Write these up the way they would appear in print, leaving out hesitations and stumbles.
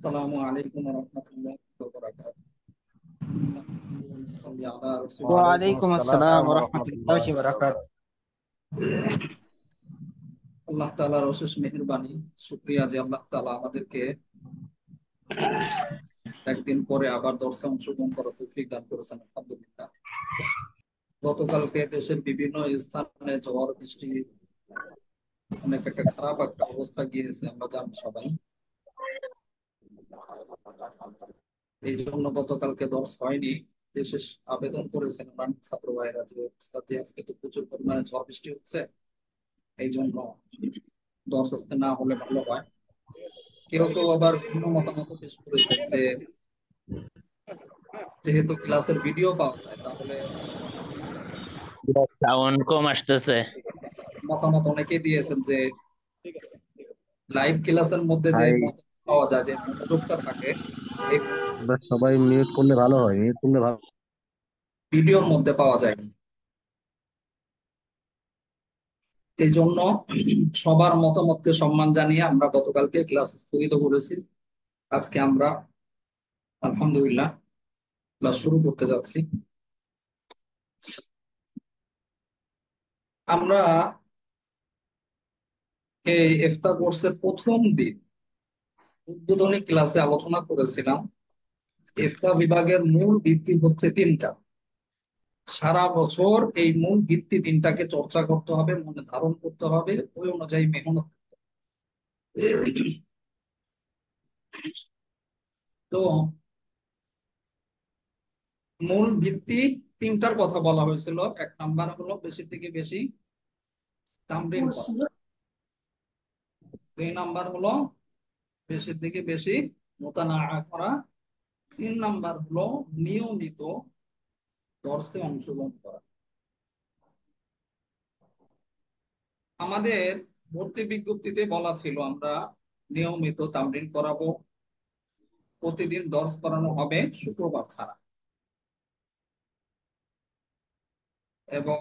আসসালামু আলাইকুম ওয়া রাহমাতুল্লাহি ওয়া বারাকাতুহু। নাহমাদুহু ওয়া নুসাল্লি আলা রাসূলিল ওয়ালাইকুম ওয়ালাইকুম আসসালাম আসসালাম ওয়া রাহমাতুল্লাহি রহমতুল্লাহি ওয়া বারাকাতুহু। আল্লাহ তাআলার অশেষ মেহেরবানি, শুকরিয়া যে আল্লাহ তাআলা আমাদেরকে একদিন পরে আবার দর্শে অংশগ্রহণ করার তৌফিক দান করেছেন। আলহামদুলিল্লাহ। গতকালকে দেশের বিভিন্ন স্থানে ঝড় বৃষ্টি অনেক একটা খারাপ একটা অবস্থা গিয়েছে, আমরা জানি সবাই। এই জন্য গতকালকে দর্শ হয়নি। বিশেষ আবেদন করেছেন অনেক ছাত্র ভাইরা যে উস্তাদ জি, আজকে তো প্রচুর পরিমাণে ঝড় বৃষ্টি হচ্ছে, এই জন্য দর্শ আজকে না হলে ভালো হয়। কেউ কেউ আবার ভিন্ন মতামত পেশ করেছেন যে যেহেতু ক্লাসের ভিডিও পাওয়া যায় তাহলে সাউন্ড কম আসতেছে। মতামত অনেকেই দিয়েছেন যে লাইভ ক্লাসের মধ্যে যে ভাই, মতামত পাওয়া যায়, যে মনোযোগটা থাকে, এই আমরা সবাই মিউট করলে ভালো হয়, মিউট করলে ভালো। ভিডিওর মধ্যে পাওয়া যায়নি। এই জন্য সবার মতামতকে সম্মান জানিয়ে আমরা গতকালকে ক্লাস স্থগিত করেছি। আজকে আমরা আলহামদুলিল্লাহ ক্লাস শুরু করতে যাচ্ছি। আমরা এই ইফতা কোর্সের প্রথম দিন উদ্বোধনী ক্লাসে আলোচনা করেছিলাম ইফতা বিভাগের মূল ভিত্তি হচ্ছে তিনটা। সারা বছর এই মূল ভিত্তি তিনটাকে চর্চা করতে হবে, মনে ধারণ করতে হবে, ওই অনুযায়ী মেহনত করতে হবে। তো মূল ভিত্তি তিনটার কথা বলা হয়েছিল। এক নাম্বার হলো বেশি থেকে বেশি তামরিন করা। দুই নাম্বার হলো বেশি থেকে বেশি মোতানাআ করা। তিন নাম্বার হলো নিয়মিত দর্সে অংশগ্রহণ করা। আমাদের ভর্তি বিজ্ঞপ্তিতে বলা ছিল আমরা নিয়মিত তামরিন করাবো, প্রতিদিন দর্স করানো হবে শুক্রবার ছাড়া, এবং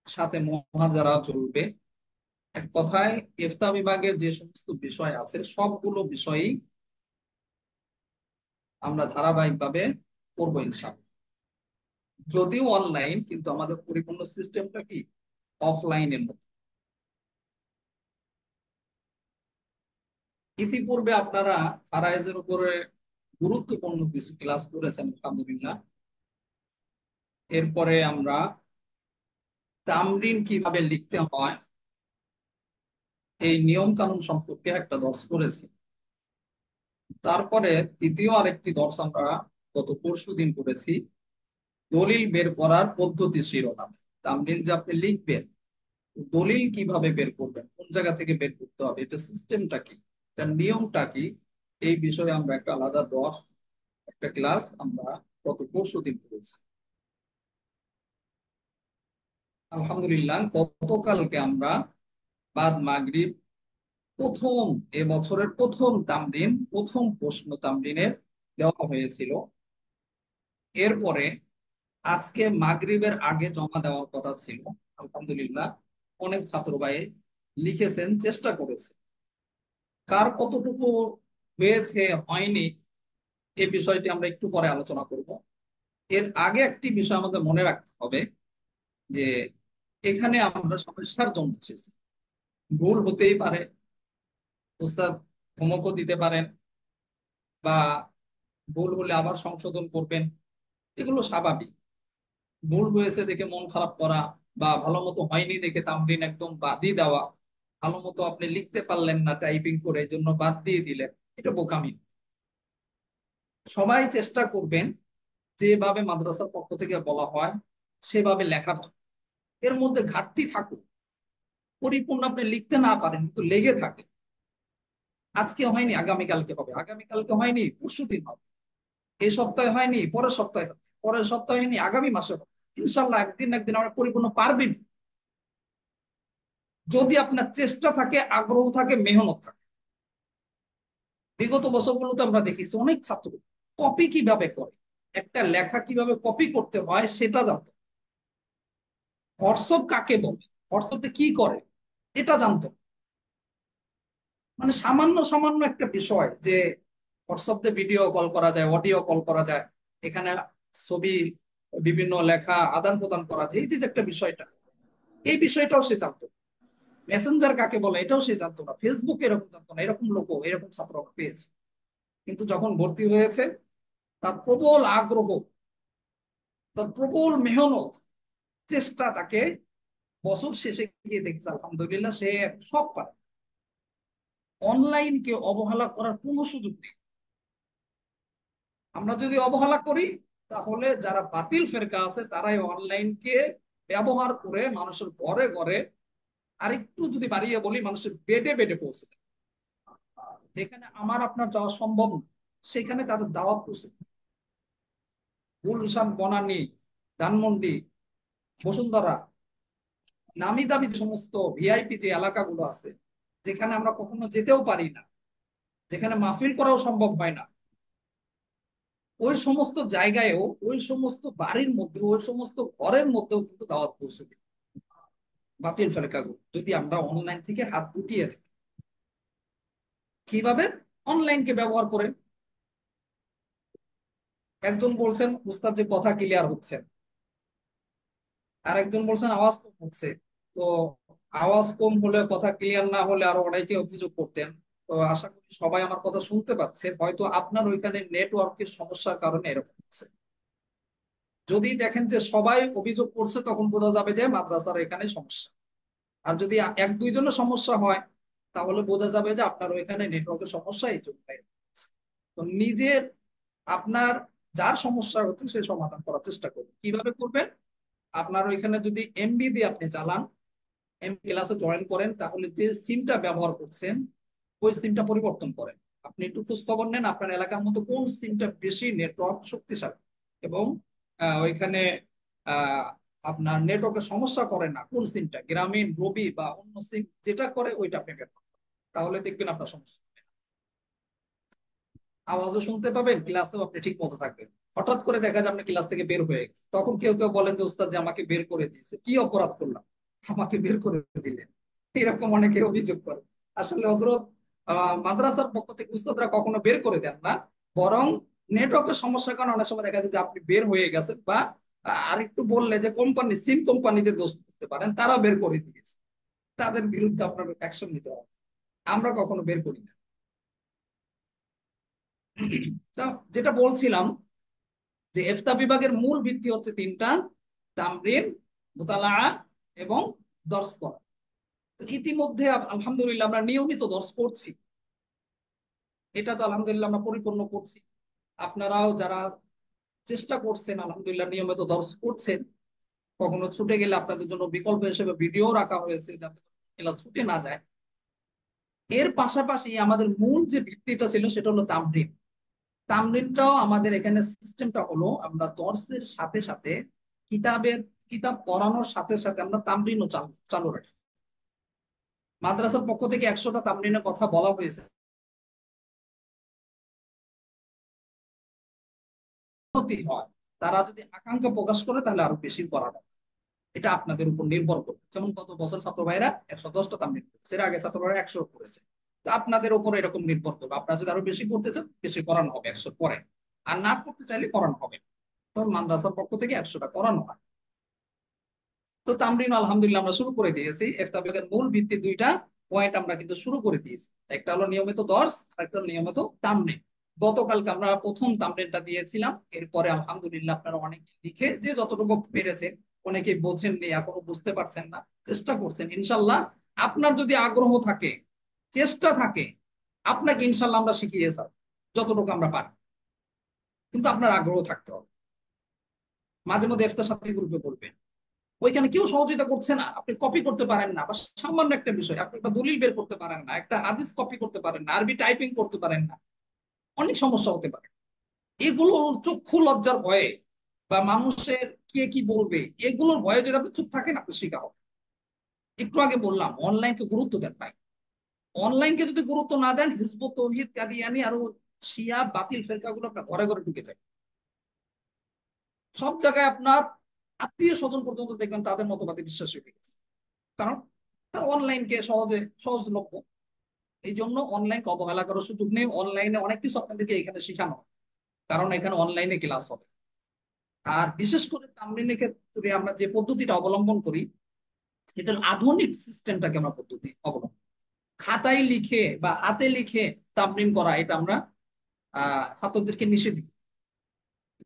সাথে মুহাজারা চলবে। এক কথায় ইফতা বিভাগের যে সমস্ত বিষয় আছে সবগুলো বিষয়ই আমরা ধারাবাহিকভাবে করবো ইনশাআল্লাহ। যদিও অনলাইন, কিন্তু আমাদের পরিপূর্ণ সিস্টেমটা কি অফলাইনের মতো। ইতিপূর্বে আপনারা ফারায়েজের উপরে গুরুত্বপূর্ণ কিছু ক্লাস করেছেন আলহামদুলিল্লাহ। এরপরে আমরা তামরিন কিভাবে লিখতে হয় এই নিয়ম কানুন সম্পর্কে একটা দর্শ করেছি। তারপরে তৃতীয় আরেকটি দর্শ আমরা গত পরশুদিন করেছি দলিল বের করার পদ্ধতি শিরোনামে। তামরিন যে আপনি লিখবেন, দলিল কিভাবে বের করবেন, কোন জায়গা থেকে বের করতে হবে, এটা সিস্টেমটা কি, এটা নিয়মটা কি, এই বিষয়ে আমরা একটা আলাদা দর্শ, একটা ক্লাস আমরা গত পরশুদিন করেছি। আলহামদুলিল্লাহ গতকালকে আমরা বাদ মাগরিব প্রথম এবছরের প্রথম তামরিন, প্রথম প্রশ্ন তামরিনের দেওয়া হয়েছিল। এরপরে আজকে মাগরিবের আগে জমা দেওয়ার কথা ছিল। আলহামদুলিল্লাহ অনেক ছাত্র ভাই লিখেছেন, চেষ্টা করেছে। কার কতটুকু হয়েছে হয়নি এই বিষয়টি আমরা একটু পরে আলোচনা করব। এর আগে একটি বিষয় আমাদের মনে রাখতে হবে যে এখানে আমরা সমস্যার জন্য এসেছি। ভুল হতেই পারে, উস্তাদ ধমকও দিতে পারেন, বা ভুল হলে আবার সংশোধন করবেন, এগুলো স্বাভাবিক। ভুল হয়েছে দেখে মন খারাপ করা, বা ভালো মতো হয়নি দেখে তামরিন একদম বাদই দেওয়া, ভালো মতো আপনি লিখতে পারলেন না টাইপিং করে এই জন্য বাদ দিয়ে দিলেন, এটা বোকামি। সবাই চেষ্টা করবেন যেভাবে মাদ্রাসার পক্ষ থেকে বলা হয় সেভাবে লেখার জন্য। এর মধ্যে ঘাটতি থাকুক, পরিপূর্ণ আপনি লিখতে না পারেন কিন্তু লেগে থাকে, আজকে হয়নি আগামীকালকে হবে, আগামীকালকে হয়নি পরশুদিন হবে, এই সপ্তাহে হয়নি পরের সপ্তাহে হবে, পরের সপ্তাহে হয়নি আগামী মাসে হবে। ইনশাল্লাহ একদিন একদিন আমরা পরিপূর্ণ পারবেন যদি আপনার চেষ্টা থাকে, আগ্রহ থাকে, মেহনত থাকে। বিগত বছরগুলোতে আমরা দেখেছি অনেক ছাত্র কপি কিভাবে করে, একটা লেখা কিভাবে কপি করতে হয় সেটা জানতো, হোয়াটসঅ্যাপ কাকে বলে, হোয়াটসঅ্যাপে কি করে এটা জানতো। মানে সামান্য সামান্য একটা বিষয় যে হোয়াটসঅ্যাপ দিয়ে ভিডিও কল করা যায়, অডিও কল করা যায়, এখানে ছবি, বিভিন্ন লেখা আদান প্রদান করা যায়, এই যে একটা বিষয়টা, এই বিষয়টাও সে জানতো। মেসেঞ্জার কাকে বলে এটাও সে জানতো না, ফেসবুক এরকম জানতো না। এরকম লোক, এরকম ছাত্র পেয়েছে। কিন্তু যখন ভর্তি হয়েছে, তার প্রবল আগ্রহ, তার প্রবল মেহনত, চেষ্টা, তাকে বছর শেষে গিয়ে দেখছে আলহামদুলিল্লাহ সে সব পারে। অনলাইনকে অবহেলা করার কোনো সুযোগ নেই। আমরা যদি অবহেলা করি, তাহলে যারা বাতিল ফেরকা আছে তারাই অনলাইনকে ব্যবহার করে মানুষের ঘরে ঘরে, আরেকটু যদি বাড়িয়ে বলি, মানুষের বেডে বেডে পৌঁছে যায়। যেখানে আমার আপনার যাওয়া সম্ভব না, সেখানে তাদের দাওয়াত পৌঁছে যায়। গুলশান, বনানী, ধানমন্ডি, বসুন্ধরা, নামি দামি যে সমস্ত ভিআইপি যে এলাকাগুলো আছে, যেখানে আমরা কখনো যেতেও পারি না, যেখানে মাহফিল করাও সম্ভব হয় না, ওই সমস্ত জায়গায়ও, ওই সমস্ত বাড়ির মধ্যে, ওই সমস্ত ঘরের মধ্যেও কিন্তু দাওয়াত পৌঁছে দিই বাতিল ফেরকাগুলো, যদি আমরা অনলাইন থেকে হাত গুটিয়ে থাকি। কিভাবে? অনলাইনকে ব্যবহার করে। একজন বলছেন উস্তাদ যে কথা ক্লিয়ার হচ্ছে, আর একজন বলছেন আওয়াজ কম হচ্ছে। তো আওয়াজ কম হলে, কথা ক্লিয়ার না হলে আরো অনেকে অভিযোগ করতেন। তো আশা করি সবাই আমার কথা শুনতে পাচ্ছে, হয়তো আপনার ওইখানে নেটওয়ার্কের সমস্যার কারণে এরকম হচ্ছে। যদি দেখেন যে সবাই অভিযোগ করছে, তখন বোঝা যাবে যে মাদ্রাসার এখানে সমস্যা। আর যদি এক দুইজনের সমস্যা হয়, তাহলে বোঝা যাবে যে আপনার ওইখানে নেটওয়ার্কের সমস্যা, এই জন্য এরকম হচ্ছে। তো নিজের, আপনার যার সমস্যা হচ্ছে সে সমাধান করার চেষ্টা করবেন। কিভাবে করবেন? আপনার ওইখানে যদি এমবি দিয়ে আপনি চালান, এমবি ক্লাসে জয়েন করেন, তাহলে যে সিমটা ব্যবহার করছেন ওই সিমটা পরিবর্তন করেন। আপনি একটু খোঁজ খবর নেন আপনার এলাকার মতো কোন সিমটা বেশি নেটওয়ার্ক শক্তিশালী, এবং ওইখানে আহ, আপনার নেটওয়ার্কের সমস্যা করে না, কোন সিমটা গ্রামীণ, রবি বা অন্য সিম যেটা করে ওইটা আপনি ব্যবহার করেন। তাহলে দেখবেন আপনার সমস্যা হবে না। আওয়াজও শুনতে পাবেন, ক্লাসেও আপনি ঠিক মতো থাকবেন। হঠাৎ করে দেখা যায় আপনি ক্লাস থেকে বের হয়ে গেছে, তখন কেউ কেউ বলেন যে উস্তাদ যে আমাকে বের করে দিয়েছে, কি অপরাধ করলাম আমাকে বের করে দিলেন, এরকম অনেকে অভিযোগ করে। আসলে হযরত মাদ্রাসার পক্ষ থেকে উস্তাদরা কখনো বের করে দেন না, বরং নেটওয়ার্কের সমস্যার কারণে অনেক সময় দেখা যায় যে আপনি বের হয়ে গেছেন, বা আরেকটু বললে যে কোম্পানি, সিম কোম্পানিতে দোষ দিতে পারেন, তারা বের করে দিয়েছে, তাদের বিরুদ্ধে আপনার অ্যাকশন নিতে হবে। আমরা কখনো বের করি না। তো যেটা বলছিলাম, যে ইফতা বিভাগের মূল ভিত্তি হচ্ছে তিনটা: তামরিন, মুতালাআ এবং দর্স করা। তো ইতিমধ্যে আলহামদুলিল্লাহ আমরা নিয়মিত দর্স করছি, এটা তো আলহামদুলিল্লাহ আমরা পরিপূর্ণ করছি। আপনারাও যারা চেষ্টা করছেন আলহামদুলিল্লাহ নিয়মিত দর্স করছেন। কখনো ছুটে গেলে আপনাদের জন্য বিকল্প হিসেবে ভিডিও রাখা হয়েছে, যাতে ক্লাস ছুটে না যায়। এর পাশাপাশি আমাদের মূল যে ভিত্তিটা ছিল সেটা হলো তামরিন। তামরিনটাও আমাদের এখানে সিস্টেমটা হলো, আমরা দর্সের সাথে সাথে কিতাবের, কিতাব পড়ানোর সাথে সাথে আমরা তামরিনও চালু চালু রাখি। মাদ্রাসার পক্ষ থেকে 100টা তামরিনের কথা বলা হয়েছে। উন্নতি হয়, তারা যদি আকাঙ্ক্ষা প্রকাশ করে তাহলে আরো বেশি করাটা, এটা আপনাদের উপর নির্ভর করবে। যেমন গত বছর ছাত্র ভাইরা 110টা তামরিন করেছে, এর আগে ছাত্র ভাইরা 100 করেছে। তো আপনাদের উপর এরকম নির্ভর করবে, আপনারা যদি আরো বেশি করতে চান বেশি করানো হবে 100 পরে, আর না করতে চাইলে করানো হবে না। তখন মাদ্রাসার পক্ষ থেকে 100টা করানো হয়। তো তামরিন আলহামদুলিল্লাহ আমরা শুরু করে দিয়েছি। ইফতাবেগের মূল ভিত্তি দুইটা পয়েন্ট আমরা কিন্তু শুরু করে দিয়েছি, একটা হলো নিয়মিত দর্স, আর একটা হলো নিয়মিত তামরিন। গতকালকে আমরা প্রথম তামরিনটা দিয়েছিলাম, এরপরে আলহামদুলিল্লাহ আপনারা অনেকে লিখে যে যতটুকু পেরেছেন, অনেকে বোঝেননি, এখনো বুঝতে পারছেন না, চেষ্টা করছেন। ইনশাল্লাহ আপনার যদি আগ্রহ থাকে, চেষ্টা থাকে, আপনাকে ইনশাল্লাহ আমরা শিখিয়ে স্যার যতটুকু আমরা পারি। কিন্তু আপনার আগ্রহ থাকতে হবে। মাঝে মধ্যে ইফতার সাথী গ্রুপে বলবেন, ওইখানে কেউ সহযোগিতা করছে না, আপনি কপি করতে পারেন না, বা সামান্য একটা বিষয় আপনি একটা দলিল বের করতে পারেন না, একটা হাদিস কপি করতে পারেন না, আরবি টাইপিং করতে পারেন না, অনেক সমস্যা হতে পারে। এগুলো চক্ষু লজ্জার ভয়ে, বা মানুষের কে কি বলবে, এগুলোর ভয়ে যদি আপনি চুপ থাকেন, আপনি শিখা হবে। একটু আগে বললাম অনলাইনকে গুরুত্ব দেন ভাই। অনলাইনকে যদি গুরুত্ব না দেন, হিজবুত তৌহিদ কাদিয়ানি আরো শিয়া বাতিল ফেরকাগুলো আপনার ঘরে ঘরে ঢুকে যায়। সব জায়গায় আপনার আত্মীয় স্বজন পর্যন্ত দেখবেন তাদের মতবাদে বিশ্বাসী হয়ে গেছে, কারণ তার অনলাইনকে সহজে সহজলভ্য। এই জন্য অনলাইনকে অবহেলা করার সুযোগ নেই, অনলাইনে অনেক কিছু আপনাদেরকে এখানে শেখানো হবে, কারণ এখানে অনলাইনে ক্লাস হবে। আর বিশেষ করে তামরিনের ক্ষেত্রে আমরা যে পদ্ধতিটা অবলম্বন করি, এটা হলো আধুনিক সিস্টেমটাকে আমরা পদ্ধতি অবলম্বন, খাতায় লিখে বা হাতে লিখে তামরিন করা এটা আমরা ছাত্রদেরকে নিষেধ দিই।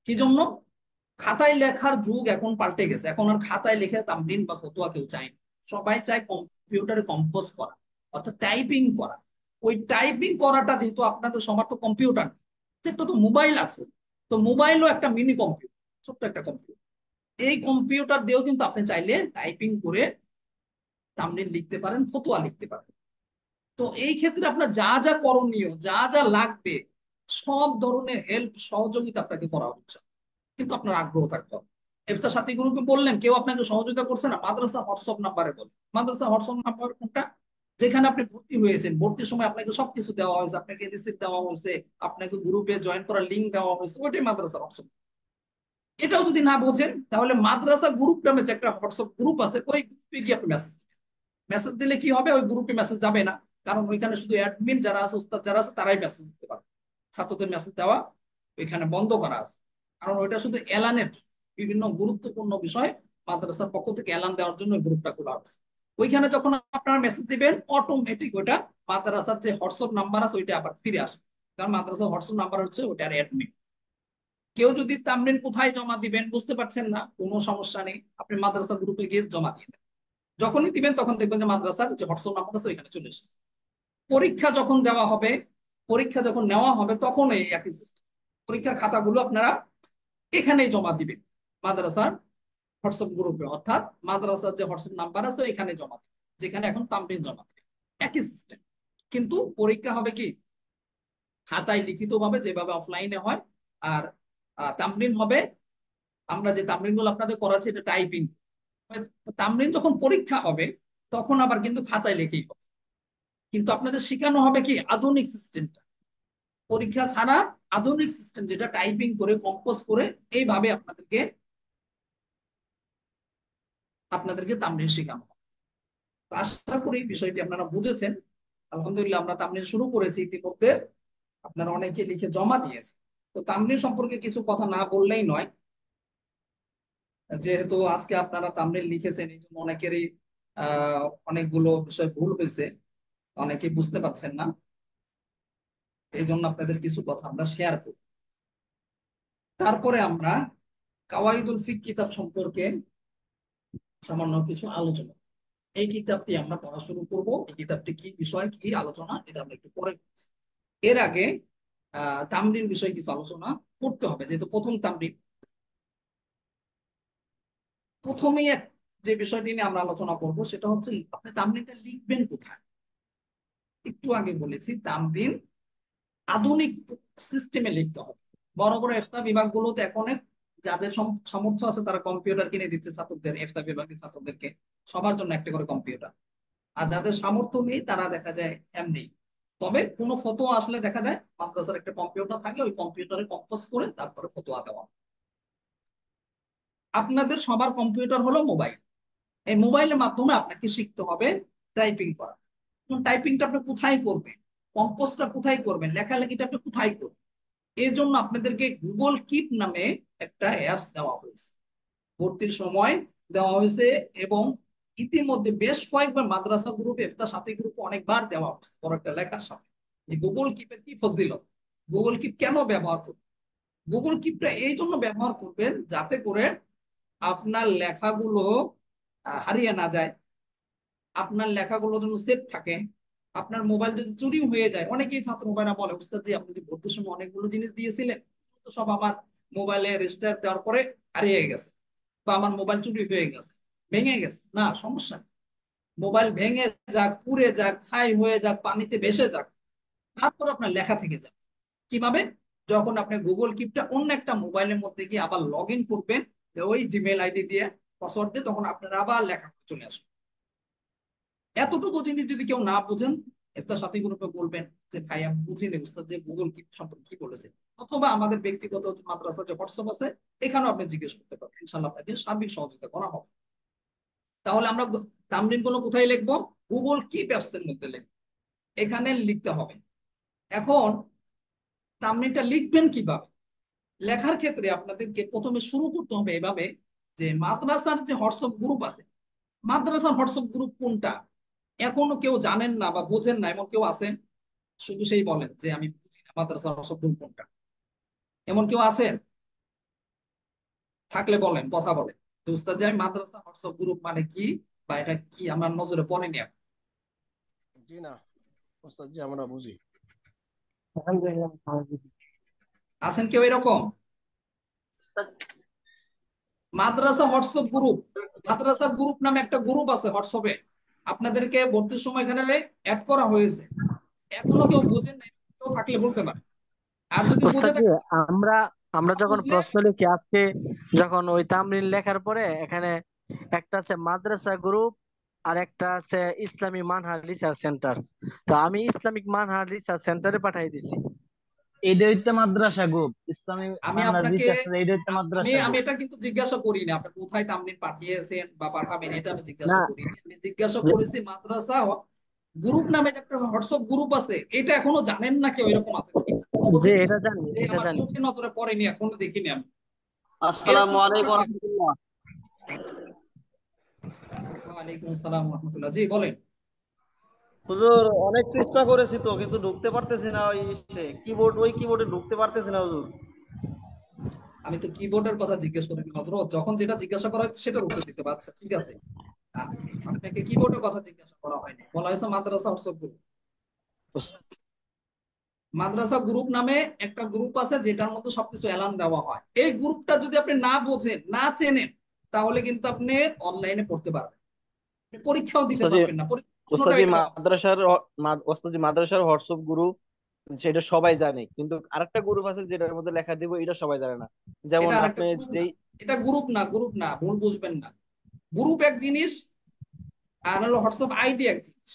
কি জন্য? খাতায় লেখার যুগ এখন পাল্টে গেছে, এখন আর খাতায় লিখে তামরিন বা ফতোয়া কেউ চায় না। সবাই চায় কম্পিউটারে কম্পোজ করা, অর্থাৎ টাইপিং করা। ওই টাইপিং করাটা যেহেতু আপনাদের সবার তো কম্পিউটার, একটা তো মোবাইল আছে, তো মোবাইলও একটা মিনি কম্পিউটার, ছোট্ট একটা কম্পিউটার। এই কম্পিউটার দিয়েও কিন্তু আপনি চাইলে টাইপিং করে তামরিন লিখতে পারেন, ফতোয়া লিখতে পারেন। তো এই ক্ষেত্রে আপনার যা যা করণীয়, যা যা লাগবে, সব ধরনের হেল্প সহযোগিতা আপনাকে করা হচ্ছে, কিন্তু আপনার আগ্রহ থাকতে হবে। ইফতার সাথী গ্রুপে বললেন, কেউ আপনাকে সহযোগিতা করছে না, মাদ্রাসা হোয়াটসঅ্যাপ নাম্বারে বলেন। মাদ্রাসা হোয়াটসঅ্যাপ নাম্বার কোনটা? যেখানে আপনি ভর্তি হয়েছেন, ভর্তির সময় আপনাকে সবকিছু দেওয়া হয়েছে, আপনাকে রিসিপ্ট দেওয়া হয়েছে, আপনাকে গ্রুপে জয়েন করার লিঙ্ক দেওয়া হয়েছে, ওইটাই মাদ্রাসা হোয়াটসঅ্যাপ। এটাও যদি না বোঝেন, তাহলে মাদ্রাসা গ্রুপ নামে যে একটা হোয়াটসঅ্যাপ গ্রুপ আছে, ওই গ্রুপে গিয়ে আপনি মেসেজ দিবেন। মেসেজ দিলে কি হবে? ওই গ্রুপে মেসেজ যাবে না, কারণ ওইখানে শুধু অ্যাডমিন যারা আছে, উস্তাদ যারা আছে, তারাই মেসেজ দিতে পারে। ছাত্রদের মেসেজ দেওয়া ওইখানে বন্ধ করা আছে, কারণ ওইটা শুধু এলানের জন্য। বিভিন্ন গুরুত্বপূর্ণ বিষয় মাদ্রাসার পক্ষ থেকে এলান দেওয়ার জন্য ওই গ্রুপটা খোলা হয়েছে। ওইখানে যখন আপনারা মেসেজ দিবেন, অটোমেটিক ওইটা মাদ্রাসার যে হোয়াটসঅ্যাপ নাম্বার আছে ওইটা আবার ফিরে আসবে, কারণ মাদ্রাসার হোয়াটসঅ্যাপ নাম্বার হচ্ছে ওইটার অ্যাডমিন। কেউ যদি তামরিন কোথায় জমা দিবেন বুঝতে পারছেন না, কোনো সমস্যা নেই, আপনি মাদ্রাসা গ্রুপে গিয়ে জমা দিয়ে দেন। যখনই দিবেন তখন দেখবেন যে মাদ্রাসার যে হোয়াটসঅ্যাপ নাম্বার আছে ওইখানে চলে এসেছে। পরীক্ষা যখন দেওয়া হবে, পরীক্ষা যখন নেওয়া হবে, তখন এই একই সিস্টেম। পরীক্ষার খাতাগুলো আপনারা এখানেই জমা দিবেন, মাদ্রাসার হোয়াটসঅ্যাপ গ্রুপে, অর্থাৎ মাদ্রাসার যে হোয়াটসঅ্যাপ নাম্বার আছে এখানে জমা দিবেন, যেখানে এখন তামরিন জমা দিবেন। একই সিস্টেম। কিন্তু পরীক্ষা হবে কি খাতায় লিখিত ভাবে, যেভাবে অফলাইনে হয়। আর তামরিন হবে, আমরা যে তামরিন গুলো আপনাদের করাচ্ছি এটা টাইপিং। তামরিন যখন পরীক্ষা হবে, তখন আবার কিন্তু খাতায় লিখেই হবে, কিন্তু আপনাদের শেখানো হবে কি আধুনিক সিস্টেমটা, পরীক্ষা ছাড়া আধুনিক সিস্টেম, যেটা টাইপিং করে কম্পোজ করে এইভাবে আপনাদেরকে তামরিন শেখানো হবে। তো আশা করি বিষয়টি আপনারা বুঝেছেন। আলহামদুলিল্লাহ, আমরা তামরিন শুরু করেছি ইতিমধ্যে, আপনারা অনেকে লিখে জমা দিয়েছে। তো তামরিন সম্পর্কে কিছু কথা না বললেই নয়, যেহেতু আজকে আপনারা তামরিন লিখেছেন, এই জন্য অনেকেরই অনেকগুলো বিষয় ভুল হয়েছে, অনেকে বুঝতে পারছেন না। এই জন্য আপনাদের কিছু কথা আমরা শেয়ার করি। তারপরে আমরা কাওয়াইদুল ফিক কিতাব সম্পর্কে সামান্য কিছু আলোচনা, এই কিতাবটি আমরা পড়া শুরু করব। এই কিতাবটি কি বিষয়, কি আলোচনা, এটা আমরা একটু পরে করছি। এর আগে তামরিন বিষয়ে কিছু আলোচনা করতে হবে, যেহেতু প্রথম তামরিন। প্রথমেই যে বিষয়টি নিয়ে আমরা আলোচনা করব সেটা হচ্ছে আপনি তামরিনটা লিখবেন কোথায়। একটু আগে বলেছি তামরিন আধুনিক সিস্টেমে লিখতে হবে। বড় বড় এফতা বিভাগগুলোতে এখন যাদের সামর্থ্য আছে তারা কম্পিউটার কিনে দিচ্ছে ছাত্রদের, এফতা বিভাগের ছাত্রদেরকে সবার জন্য একটা করে কম্পিউটার। আর যাদের সামর্থ্য নেই তারা দেখা যায় এমনি। তবে কোনো ফতোয়া আসলে দেখা যায় মাদ্রাসার একটা কম্পিউটার থাকে, ওই কম্পিউটারে কম্পোজ করে তারপরে ফতোয়া দেওয়া। আপনাদের সবার কম্পিউটার হলো মোবাইল। এই মোবাইলের মাধ্যমে আপনাকে শিখতে হবে টাইপিং করা। টাইপিংটা আপনি কোথায় করবেন, কম্পোজটা কোথায় করবেন, লেখালেখিটা আপনি কোথায় করবেন, এর জন্য আপনাদেরকে গুগল কিপ নামে একটা অ্যাপস দেওয়া হয়েছে, ভর্তির সময় দেওয়া হয়েছে। এবং ইতিমধ্যে বেশ কয়েকবার মাদ্রাসা গ্রুপে, ইফতা সাথী গ্রুপে অনেকবার দেওয়া হয়েছে বড় একটা লেখার সাথে, যে গুগল কিপের কি ফজিলত, গুগল কিপ কেন ব্যবহার করবেন। গুগল কিপটা এই জন্য ব্যবহার করবেন যাতে করে আপনার লেখাগুলো হারিয়ে না যায়, আপনার লেখাগুলো যেন সেভ থাকে। আপনার মোবাইল যদি চুরি হয়ে যায়, অনেকেই ছাত্র ভাইরা বলে, উস্তাদ জি আপনি যে ভর্তির সময় অনেকগুলো জিনিস দিয়েছিলেন, তো সব আমার মোবাইলে রেজিস্টার দেওয়ার পরে হারিয়ে গেছে, বা আমার মোবাইল চুরি হয়ে গেছে, ভেঙে গেছে। না, সমস্যা নেই। মোবাইল ভেঙে যাক, পুড়ে যাক, ছাই হয়ে যাক, পানিতে ভেসে যাক, তারপর আপনার লেখা থেকে যাবে। কিভাবে? যখন আপনি গুগল কিপটা অন্য একটা মোবাইলের মধ্যে গিয়ে আবার লগ ইন করবেন, ওই জিমেল আইডি দিয়ে, পাসওয়ার্ড দিয়ে, তখন আপনার আবার লেখা চলে আসবে। এতটুকু জিনিস যদি কেউ না বুঝেন, একটা সাথী গ্রুপে বলবেন যে ভাই আমি বুঝিনি উস্তাদ যে গুগল কি সম্পর্কে কি বলেছে, অথবা আমাদের ব্যক্তিগত মাদ্রাসা যে হোয়াটসঅ্যাপ আছে এখানেও আপনি জিজ্ঞেস করতে পারবেন, ইনশাল্লাহ আপনাকে সার্বিক সহযোগিতা করা হবে। তাহলে আমরা তামরিন গুলো কোথায় লিখবো? গুগল কিপ অ্যাপস এর মধ্যে লিখবো। এখানে লিখতে হবে। এখন তামনিনটা লিখবেন কিভাবে? লেখার ক্ষেত্রে আপনাদেরকে প্রথমে শুরু করতে হবে এভাবে যে মাদ্রাসার যে হোয়াটসঅ্যাপ গ্রুপ আছে, মাদ্রাসার হোয়াটসঅ্যাপ গ্রুপ কোনটা এখনো কেউ জানেন না বা বোঝেন না এমন কেউ আছেন? শুধু সেই বলেন যে আমি বুঝি না মাদ্রাসার হোয়াটসঅ্যাপ গ্রুপ কোনটা, এমন কেউ আছেন? থাকলে বলেন, কথা বলেন যে উস্তাদ যে আমি মাদ্রাসা হোয়াটসঅ্যাপ গ্রুপ মানে কি, বা এটা কি আমার নজরে পড়েনি এখন। জি না ওস্তাদ জি, আমরা বুঝি। আছেন কেউ এরকম? মাদ্রাসা হোয়াটসঅ্যাপ গ্রুপ, মাদ্রাসা গ্রুপ নামে একটা গ্রুপ আছে হোয়াটসঅ্যাপে, আপনাদেরকে ভর্তির সময় এখানে অ্যাড করা হয়েছে, এখনো কেউ বোঝেন না, কেউ থাকলে বলতে পারে। আর যদি বুঝে ওস্তাদ জি, থাকেন, আমরা আমরা না যখন বুঝলে, প্রশ্ন লিখি আজকে, যখন ওই তামরিন লেখার পরে এখানে একটা আছে মাদ্রাসা গ্রুপ আর একটা আছে ইসলামী মানহার রিসার্চ সেন্টার। তো আমি ইসলামিক মানহার রিসার্চ সেন্টারে পাঠাই দিছি। এইটা হইতে মাদ্রাসা গ্রুপ, ইসলামী আমি মানহাজ আপনাকে রিসার্চ, এইটা হইতে আমি মাদ্রাসা আমি গ্রুপ। এটা কিন্তু জিজ্ঞাসা করি না আপনি কোথায় তামলিন পাঠিয়েছেন বা পাঠাবেন, এটা আমি জিজ্ঞাসা না, করিনি। আমি জিজ্ঞাসা করেছি মাদ্রাসা গ্রুপ নামে যে একটা হোয়াটসঅ্যাপ গ্রুপ আছে, এটা এখনো জানেন না কেউ এরকম আছে কিনা? যে খোঁজেন এটা জানি, যে এটা আমার জানি। চোখে নজরে পড়েনি, এখনো দেখিনি আমি, এরকম আসসালামু কেউ আলাইকুম থাকলে। রহমতুল্লাহ। ওয়ালাইকুম আসসালাম রহমতুল্লাহ, জি বলেন। হুজুর অনেক চেষ্টা করেছি তো, কিন্তু ঢুকতে পারতেছি না। ওই কিবোর্ড, ওই কিবোর্ডে ঢুকতে পারতেছি না হুজুর। আমি তো কিবোর্ডের কথা জিজ্ঞেস করিনি হযরত, যখন যেটা জিজ্ঞাসা করা হয়েছে সেটার উত্তর দিতে পারছে, ঠিক আছে। আ- আপনাকে কিবোর্ডের কথা জিজ্ঞাসা করা হয়নি, বলা হয়েছে মাদ্রাসা হোয়াটসঅ্যাপ গ্রুপ। মাদ্রাসা গ্রুপ নামে একটা গ্রুপ আছে যেটার মধ্যে সবকিছু এলান দেওয়া হয়। এই গ্রুপটা যদি আপনি না বোঝেন, না চেনেন, তাহলে কিন্তু আপনি অনলাইনে পড়তে পারবেন, আপনি পরীক্ষাও দিতে ওস্তাদি, পারবেন না, প্রশ্নটা ওস্তাদি এটা দেওয়া। ওস্তাদি মাদ্রাসার হোয়াটসঅ্যাপ গ্রুপ সেটা সবাই জানে, কিন্তু আরেকটা গ্রুপ আছে যেটার মধ্যে লেখা দিব, এটা সবাই জানে না। যেমন এটা আর একটা আপনি গ্রুপ না, যেই, এটা গ্রুপ না, গ্রুপ না, ভুল বুঝবেন না। গ্রুপ এক জিনিস, আর হলো হোয়াটসঅ্যাপ আইডি এক জিনিস।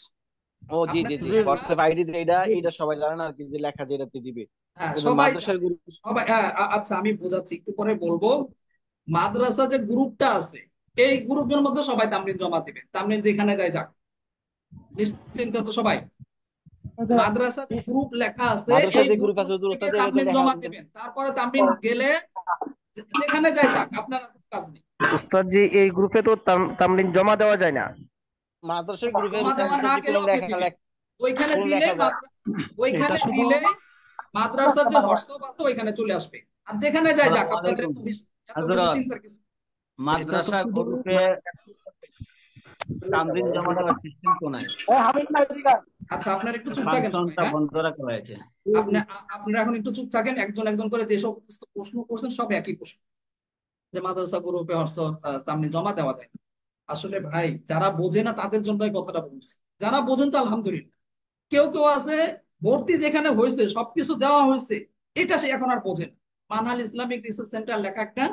ও জি জি আপনাদের জি, জি জি। লেখা, হোয়াটসঅ্যাপ আইডি যেটা, এটা সবাই জানে না আর কি, যে লেখা যেটাতে দিবে। হ্যাঁ কিন্তু সবাই মাদ্রাসার জানে, গ্রুপ, সবাই, হ্যাঁ, আচ্ছা আমি বোঝাচ্ছি, একটু পরে বলবো। মাদ্রাসা যে গ্রুপটা আছে, এই গ্রুপের মধ্যে সবাই তামরিন জমা দিবে, তামরিন যেখানে যায় যাক, নিশ্চিন্ত তো সবাই। মাদ্রাসা যে গ্রুপ লেখা আছে, মাদ্রাসার এই যে গ্রুপ গ্রুপের আছে হুজুর, থেকে ওস্তাদ এটা তো তামরিন লেখা জমা আছে যে দিবেন, তারপরে তামরিন গেলে যেখানে যায় যাক, আপনার আর কোনো কাজ নেই। উস্তাদ জি, এই গ্রুপে তো তামরিন জমা দেওয়া যায় না। মাদ্রাসার গ্রুপে জমা দেওয়া না কোনো গেলেও আপনি লেখা দিবেন, ওইখানে কোনো দিলে লেখা যায়। এটা ওইখানে শুধু দিলেই মাদ্রাসার যে হোয়াটসঅ্যাপ আছে ওইখানে চলে আসবে, আর যেখানে যায় যাক, আসসালামু আপনাদের আলাইকুম এত বেশি হযরত। চিন্তার কিছু। এটা তো মাদ্রাসা শুধু গ্রুপে তামরিন জমা দেওয়ার সিস্টেম তো নাই, আচ্ছা আপনার একটু চুপ থাকেন সবাই, ফাংশনটা হ্যাঁ। বন্ধ রাখা হয়েছে। আপনারা এখন একটু চুপ থাকেন, একজন একজন করে যেসব প্রশ্ন করছেন সব একই প্রশ্ন, যে মাদ্রাসা গ্রুপে হোয়াটসঅ্যাপ তামনি জমা দেওয়া যায় না। আসলে ভাই, যারা বোঝে না তাদের জন্য এই কথাটা বলছি, যারা বোঝেন তো আলহামদুলিল্লাহ। কেউ কেউ আছে ভর্তি যেখানে হয়েছে সবকিছু দেওয়া হয়েছে, এটা সে এখন আর বোঝে না। মানহাল ইসলামিক রিসার্চ সেন্টার লেখা একটা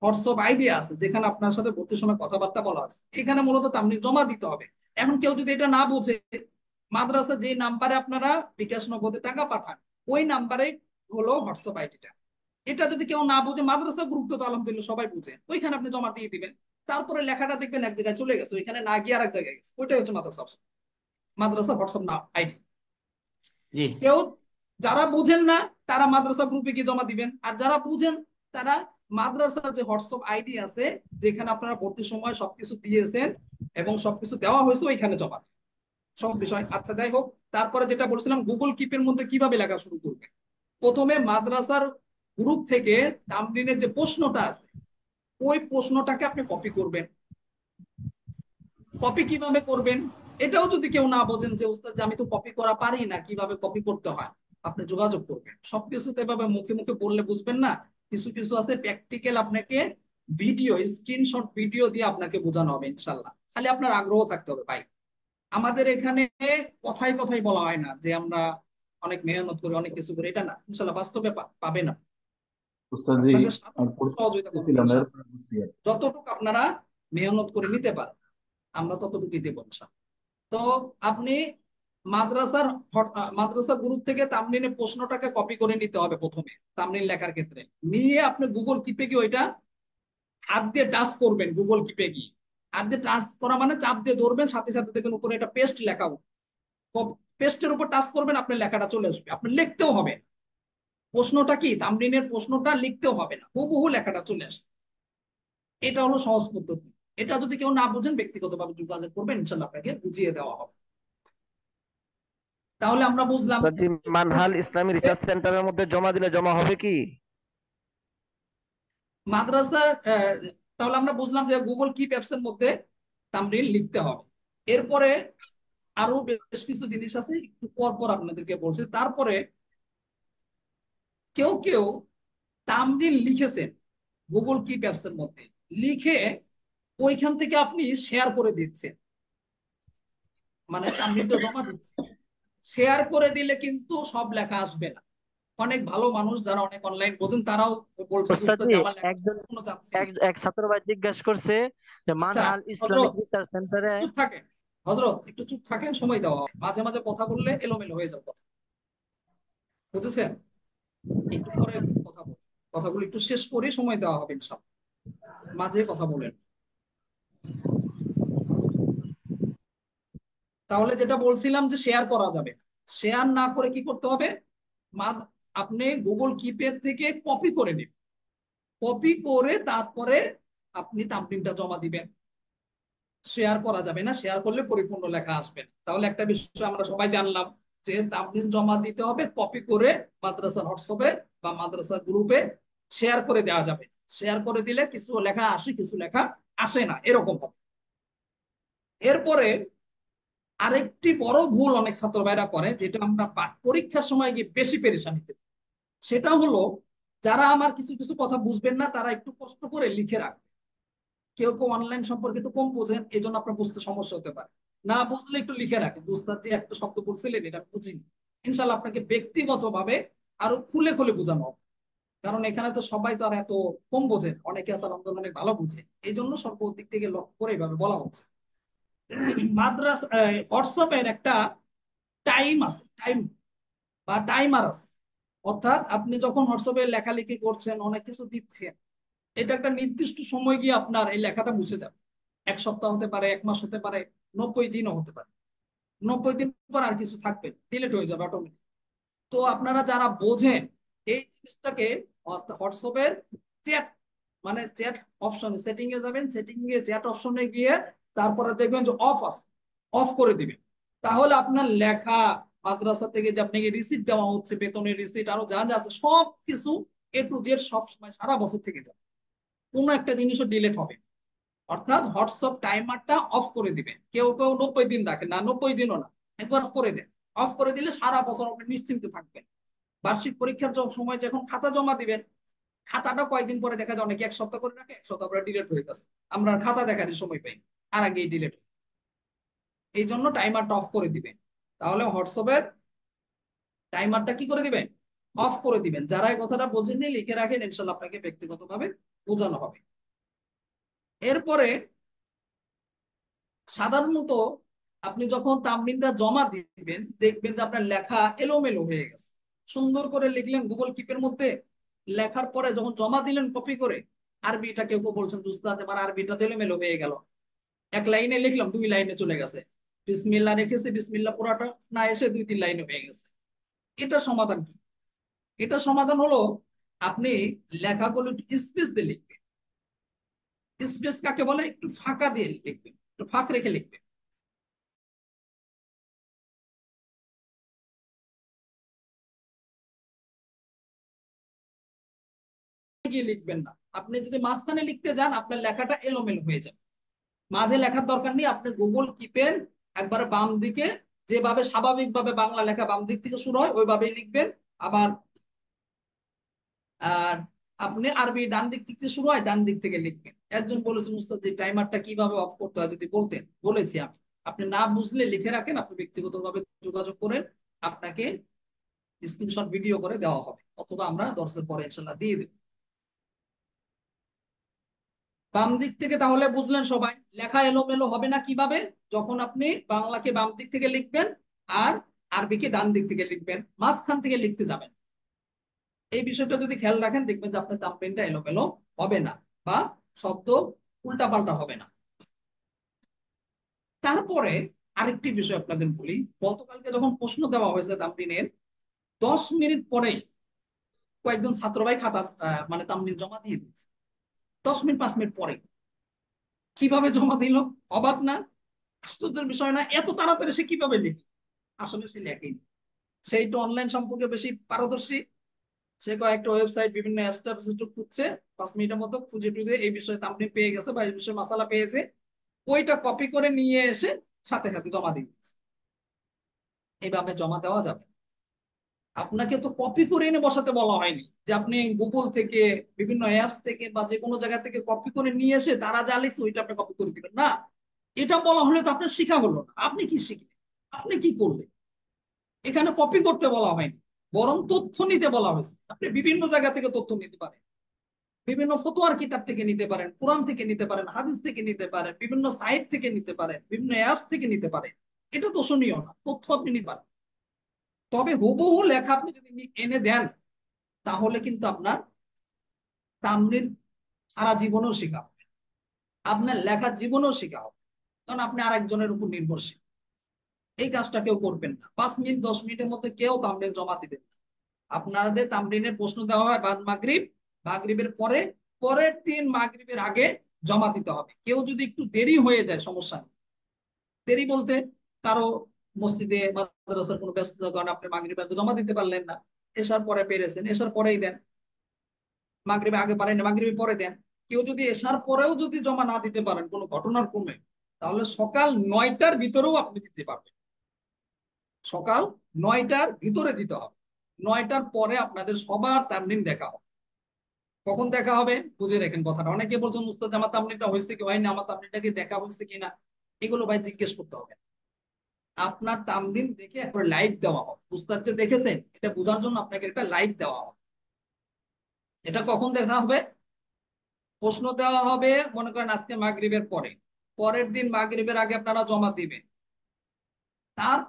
হোয়াটসঅ্যাপ আইডি আছে, যেখানে আপনার সাথে ভর্তির সময় কথাবার্তা বলা হচ্ছে, এখানে মূলত তামনি জমা দিতে হবে। এখন কেউ যদি এটা না বোঝে, মাদ্রাসা যে নাম্বারে আপনারা বিকাশ নগদে টাকা পাঠান, ওই নাম্বারে হলো হোয়াটসঅ্যাপ আইডিটা। এটা যদি কেউ না বুঝে, মাদ্রাসা গ্রুপ তো আলহামদুলিল্লাহ সবাই বুঝে, ওইখানে আপনি জমা দিয়ে দিবেন, তারপরে লেখাটা দেখবেন এক জায়গায় চলে গেছে, ওইখানে না গিয়ে আর এক জায়গায় গেছে, ওইটাই হচ্ছে মাদ্রাসা, মাদ্রাসা হোয়াটসঅ্যাপ না আইডি। জি। কেউ যারা বুঝেন না তারা মাদ্রাসা গ্রুপে গিয়ে জমা দিবেন, আর যারা বুঝেন তারা মাদ্রাসার যে হোয়াটসঅ্যাপ আইডি আছে, যেখানে আপনারা ভর্তির সময় সবকিছু দিয়েছেন এবং সবকিছু দেওয়া হয়েছে, ওইখানে জমা দিন। সব বিষয় আচ্ছা যাই হোক। তারপরে যেটা বলছিলাম, গুগল কিপের মধ্যে কিভাবে লেখা শুরু করবে। প্রথমে মাদ্রাসার গ্রুপ থেকে তামরিনের যে প্রশ্নটা আছে, ওই প্রশ্নটাকে আপনি কপি করবেন। কপি কিভাবে করবেন, এটাও যদি কেউ না বোঝেন যে উস্তাদ যে আমি তো কপি করা পারি না, কিভাবে কপি করতে হয়, আপনি যোগাযোগ করবেন। সবকিছুতে এভাবে মুখে মুখে বললে বুঝবেন না, কিছু কিছু আছে প্র্যাকটিক্যাল, আপনাকে ভিডিও, স্ক্রিনশট ভিডিও দিয়ে আপনাকে বোঝানো হবে ইনশাল্লাহ। খালি আপনার আগ্রহ থাকতে হবে ভাই। আমাদের এখানে কথাই কথাই বলা হয় না যে আমরা অনেক মেহনত করি, অনেক কিছু করি, এটা না, ইনশাল্লাহ বাস্তবে পাবে না। উস্তাদ জি, আপনাদের সাথে আমি সহযোগিতা করবো পড়তেছিলাম ইনশাল্লাহ, এরপরে বুঝছি আর কি। যতটুকু আপনারা মেহনত করে নিতে পারেন আমরা ততটুকুই দেবো ইনশাল্লাহ। তো আপনি মাদ্রাসার মাদ্রাসা গ্রুপ থেকে তামরিনের প্রশ্নটাকে কপি করে নিতে হবে প্রথমে, তামরিন লেখার ক্ষেত্রে নিয়ে আপনি গুগল কিপে গিয়ে ওইটা হাত দিয়ে টাচ করবেন। গুগল কিপে গিয়ে হাত দিয়ে টাচ করা মানে চাপ দিয়ে ধরবেন, সাথে সাথে দেখবেন উপরে একটা পেস্ট লেখা পেস্টের উপর টাচ করবেন, আপনার লেখাটা চলে আসবে, আপনি লিখতেও হবে না। প্রশ্নটা কি, তামরিনের প্রশ্নটা লিখতেও হবে না, হুবহু লেখাটা চলে আসবে। এটা হলো সহজ পদ্ধতি। এটা যদি কেউ না বুঝেন ব্যক্তিগতভাবে যোগাযোগ করবেন, ইনশাল্লাহ আপনাকে বুঝিয়ে দেওয়া হবে। তাহলে আমরা বুঝলাম উস্তাদজি, মানহাল ইসলামী রিসার্চ সেন্টারের মধ্যে জমা দিলে জমা হবে কি? মাদ্রাসার তাহলে আমরা বুঝলাম যে গুগল কিপ অ্যাপস এর মধ্যে তামরিন লিখতে হবে। এরপরে আরো বেশ কিছু জিনিস আছে, একটু পর পর আপনাদেরকে বলছি। তারপরে কেউ কেউ তামরিন লিখেছেন গুগল কিপ অ্যাপস এর মধ্যে, লিখে ওইখান থেকে আপনি শেয়ার করে দিচ্ছেন, মানে তামরিনটা জমা দিচ্ছেন। শেয়ার করে দিলে কিন্তু সব লেখা আসবে না। অনেক ভালো মানুষ যারা অনেক অনলাইন বোঝেন তারাও বলছে যে উস্তাদ ওস্তাদজি, যে আমার লেখা একজন কোনো যাচ্ছে না। এক ছাত্র ভাই জিজ্ঞাসা করছে যে আচ্ছা মানহাল ইসলামিক হজরত, রিসার্চ সেন্টারে। চুপ থাকেন, হজরত একটু চুপ থাকেন, সময় দেওয়া হবে। মাঝে মাঝে কথা বললে এলোমেলো হয়ে যাবে কথা, বুঝেছেন? একটু পরে কথা বল, কথাগুলো একটু শেষ করে সময় দেওয়া হবে ইনশাআল্লাহ, মাঝে কথা বলেন। তাহলে যেটা বলছিলাম যে শেয়ার করা যাবে না, শেয়ার না করে কি করতে হবে, আপনি গুগল কিপের থেকে কপি করে নেবেন, কপি করে তারপরে আপনি তামপ্রিন্টটা জমা দিবেন। শেয়ার করা যাবে না, শেয়ার করলে পরিপূর্ণ লেখা আসবে না। তাহলে একটা বিষয় আমরা সবাই জানলাম যে তামপ্রিন্ট জমা দিতে হবে কপি করে, মাদ্রাসার হোয়াটসঅ্যাপে বা মাদ্রাসার গ্রুপে শেয়ার করে দেওয়া যাবে। শেয়ার করে দিলে কিছু লেখা আসে, কিছু লেখা আসে না, এরকম হবে। এরপরে আরেকটি বড় ভুল অনেক ছাত্র ভাইরা করে, যেটা আমরা পরীক্ষার সময় গিয়ে বেশি পেরেশানিতে, সেটা হলো যারা আমার কিছু কিছু কথা বুঝবেন না তারা একটু কষ্ট করে লিখে রাখবে। কেউ কেউ অনলাইন সম্পর্কে একটু কম বোঝেন, এই জন্য আপনার বুঝতে সমস্যা হতে পারে। না বুঝলে একটু লিখে রাখেন, উস্তাদ যে একটা শব্দ বলছিলেন এটা বুঝিনি, ইনশাল্লাহ আপনাকে ব্যক্তিগতভাবে আরো খুলে খুলে বোঝানো হবে। কারণ এখানে তো সবাই তো আর এত কম বোঝেন, অনেকে আছে রমজান অনেক ভালো বুঝে, এই জন্য সর্ব দিক থেকে লক্ষ্য করে এইভাবে বলা হচ্ছে। মাদ্রাসা হোয়াটসঅ্যাপের একটা টাইম আছে, টাইম বা টাইমার আছে। অর্থাৎ আপনি যখন হোয়াটসঅ্যাপে লেখালেখি করছেন, অনেক কিছু দিচ্ছেন, এটা একটা নির্দিষ্ট সময় গিয়ে আপনার এই লেখাটা মুছে যাবে। 1 সপ্তাহ হতে পারে, 1 মাস হতে পারে, 90 দিনও হতে পারে। 90 দিন পর আর কিছু থাকবে, ডিলিট হয়ে যাবে অটোমেটিক। তো আপনারা যারা বোঝেন এই জিনিসটাকে, হোয়াটসঅ্যাপের চ্যাট, মানে চ্যাট অপশনে সেটিং এ যাবেন, সেটিং এ চ্যাট অপশনে গিয়ে তারপরে দেখবেন যে অফ আছে, অফ করে দিবেন। তাহলে আপনার লেখা, মাদ্রাসা থেকে যে আপনাকে রিসিট দেওয়া হচ্ছে, বেতনের রিসিট, আরো যা যা আছে সব কিছু A to Z সব সময় সারা বছর থেকে যাবে, কোনো একটা জিনিসও ডিলিট হবে। অর্থাৎ হোয়াটসঅ্যাপ টাইমারটা অফ করে দিবেন। কেউ কেউ 90 দিন রাখেন না, 90 দিনও না, একবার অফ করে দেন। অফ করে দিলে সারা বছর আপনি নিশ্চিন্তে থাকবেন। বার্ষিক পরীক্ষার সময় যখন খাতা জমা দিবেন, খাতাটা কয়েকদিন পরে দেখা যায় অনেকে 1 সপ্তাহ করে রাখে, 1 সপ্তাহ পরে ডিলিট হয়ে গেছে, আমরা খাতা দেখার সময় পাই, আর আগে ডিলিট। এই জন্য টাইমারটা অফ করে দিবেন। তাহলে হোয়াটসঅ্যাপের টাইমারটা কি করে দিবেন, অফ করে দিবেন। যারা এই কথাটা বোঝেননি লিখে রাখেন, ইনশাল্লাহ আপনাকে ব্যক্তিগতভাবে বোঝানো হবে। এরপরে সাধারণত আপনি যখন তামরিনটা জমা দিবেন, দেখবেন যে আপনার লেখা এলোমেলো হয়ে গেছে। সুন্দর করে লিখলেন গুগল কিপের মধ্যে, লেখার পরে যখন জমা দিলেন কপি করে, আরবিটা কেউ কেউ বলছেন উস্তাদ আমার আরবিটা এলোমেলো হয়ে গেল, 1 লাইনে লিখলাম 2 লাইনে চলে গেছে, বিসমিল্লাহ রেখেছি, বিসমিল্লাহ পুরাটা না এসে 2-3 লাইনে হয়ে গেছে। এটা সমাধান কি? এটা সমাধান হলো আপনি লেখাগুলো একটু স্পেস দিয়ে লিখবেন। স্পেস কাকে বলে? একটু ফাঁকা দিয়ে লিখবেন, একটু ফাঁক রেখে লিখবেন। গিয়ে লিখবেন না, আপনি যদি মাঝখানে লিখতে যান আপনার লেখাটা এলোমেলো হয়ে যাবে। মাঝে লেখার দরকার নেই, আপনি গুগল কিপের একবারে বাম দিকে, যেভাবে স্বাভাবিকভাবে বাংলা লেখা বাম দিক থেকে শুরু হয় ওইভাবেই লিখবেন। আবার আর আপনি আরবি ডান দিক থেকে শুরু হয়, ডান দিক থেকে লিখবেন। একজন বলেছেন উস্তাদ যে টাইমারটা কিভাবে অফ করতে হয় যদি বলতেন, বলেছি আমি। আপনি না বুঝলে লিখে রাখেন, আপনি ব্যক্তিগতভাবে যোগাযোগ করেন, আপনাকে স্ক্রিনশট ভিডিও করে দেওয়া হবে, অথবা আমরা দর্শের পরে ইনশাল্লাহ দিয়ে দেব। বাম দিক থেকে তাহলে বুঝলেন সবাই, লেখা এলোমেলো হবে না কিভাবে, যখন আপনি বাংলাকে বাম দিক থেকে লিখবেন আর আরবিকে ডান দিক থেকে লিখবেন, মাঝখান থেকে লিখতে যাবেন। এই বিষয়টা যদি খেয়াল রাখেন দেখবেন যে আপনার তামপ্রিন্টটা এলোমেলো হবে না, বা শব্দ উল্টাপাল্টা হবে না। তারপরে আরেকটি বিষয় আপনাদের বলি, গতকালকে যখন প্রশ্ন দেওয়া হয়েছে তামরিনের 10 মিনিট পরেই কয়েকজন ছাত্র ভাই খাতা মানে তামরিন জমা দিয়ে দিচ্ছে। 10 মিনিট 5 মিনিট পরে কিভাবে জমা দিল? অবাক না? আশ্চর্যের বিষয় না? এত তাড়াতাড়ি সে কিভাবে লিখল? আসলে সে লেখেনি, সে একটু অনলাইন সম্পর্কে বেশি পারদর্শী। সে কয়েকটা ওয়েবসাইট বিভিন্ন অ্যাপস ট্যাপস একটু খুঁজছে, 5 মিনিটের মতো খুঁজে টুজে এই বিষয়ে তামরিন পেয়ে গেছে বা এই বিষয়ে মাসালা পেয়েছে, ওইটা কপি করে নিয়ে এসে সাথে সাথে জমা দিয়ে দিচ্ছে। এইভাবে জমা দেওয়া যাবে? আপনাকে তো কপি করে এনে বসাতে বলা হয়নি যে আপনি গুগল থেকে বিভিন্ন অ্যাপস থেকে বা যে কোনো জায়গা থেকে কপি করে নিয়ে এসে তারা যা লিখছে ওইটা আপনি কপি করে দিবেন না। এটা বলা হলে তো আপনার শেখা হলো না। আপনি কি শিখলেন? আপনি কি করলেন? এখানে কপি করতে বলা হয়নি, বরং তথ্য নিতে বলা হয়েছে। আপনি বিভিন্ন জায়গা থেকে তথ্য নিতে পারেন, বিভিন্ন ফতোয়ার কিতাব থেকে নিতে পারেন, কোরআন থেকে নিতে পারেন, হাদিস থেকে নিতে পারেন, বিভিন্ন সাইট থেকে নিতে পারেন, বিভিন্ন অ্যাপস থেকে নিতে পারেন। এটা দোষণীয় না, তথ্য আপনি নিতে পারেন। তবে হুবহু লেখা আপনি যদি এনে দেন তাহলে কিন্তু আপনার তামরিন সারা জীবনেও শেখা হবে, আপনার লেখার জীবনেও শেখা হবে, কারণ আপনি আরেকজনের উপর নির্ভরশীল। এই কাজটা কেউ করবেন না। 5 মিনিট 10 মিনিটের মধ্যে কেউ তামরিন জমা দিবেন না। আপনাদের তামরিনের প্রশ্ন দেওয়া হয় বাদ মাগরিব, মাগরিবের পরে, পরের দিন মাগরিবের আগে জমা দিতে হবে। কেউ যদি একটু দেরি হয়ে যায় সমস্যা নেই। দেরি বলতে কারো মসজিদে মাদ্রাসার কোনো ব্যস্ততার কারণে আপনি মাগরিবের আগে জমা দিতে পারলেন না, এশার পরে পেরেছেন, এশার পরেই দেন। মাগরিবে আগে পারেন না, মাগরিবে পরে দেন। কেউ যদি এশার পরেও যদি জমা না দিতে পারেন কোনো ঘটনার ক্রমে, তাহলে সকাল 9টার ভিতরেও আপনি দিতে পারবেন। সকাল 9টার ভিতরে দিতে হবে। 9টার পরে আপনাদের সবার তামরিন দেখা হবে। কখন দেখা হবে বুঝে রাখেন কথাটা। অনেকে বলছেন উস্তাদ আমার তামরিনটা হয়েছে কি হয়নি, আমার তামরিনটা কি দেখা হয়েছে কিনা, এগুলো ভাই জিজ্ঞেস করতে হবে। আপনার তামরিন দেখে একবার লাইভ দেওয়া হবে। উস্তাদ যে দেখেছেন এটা বোঝার জন্য আপনাকে একটা লাইভ দেওয়া হবে। এটা কখন দেখা হবে? প্রশ্ন দেওয়া হবে মনে করেন আজকে মাগরিবের পরে, পরের দিন মাগরিবের আগে আপনারা জমা দিবেন। তার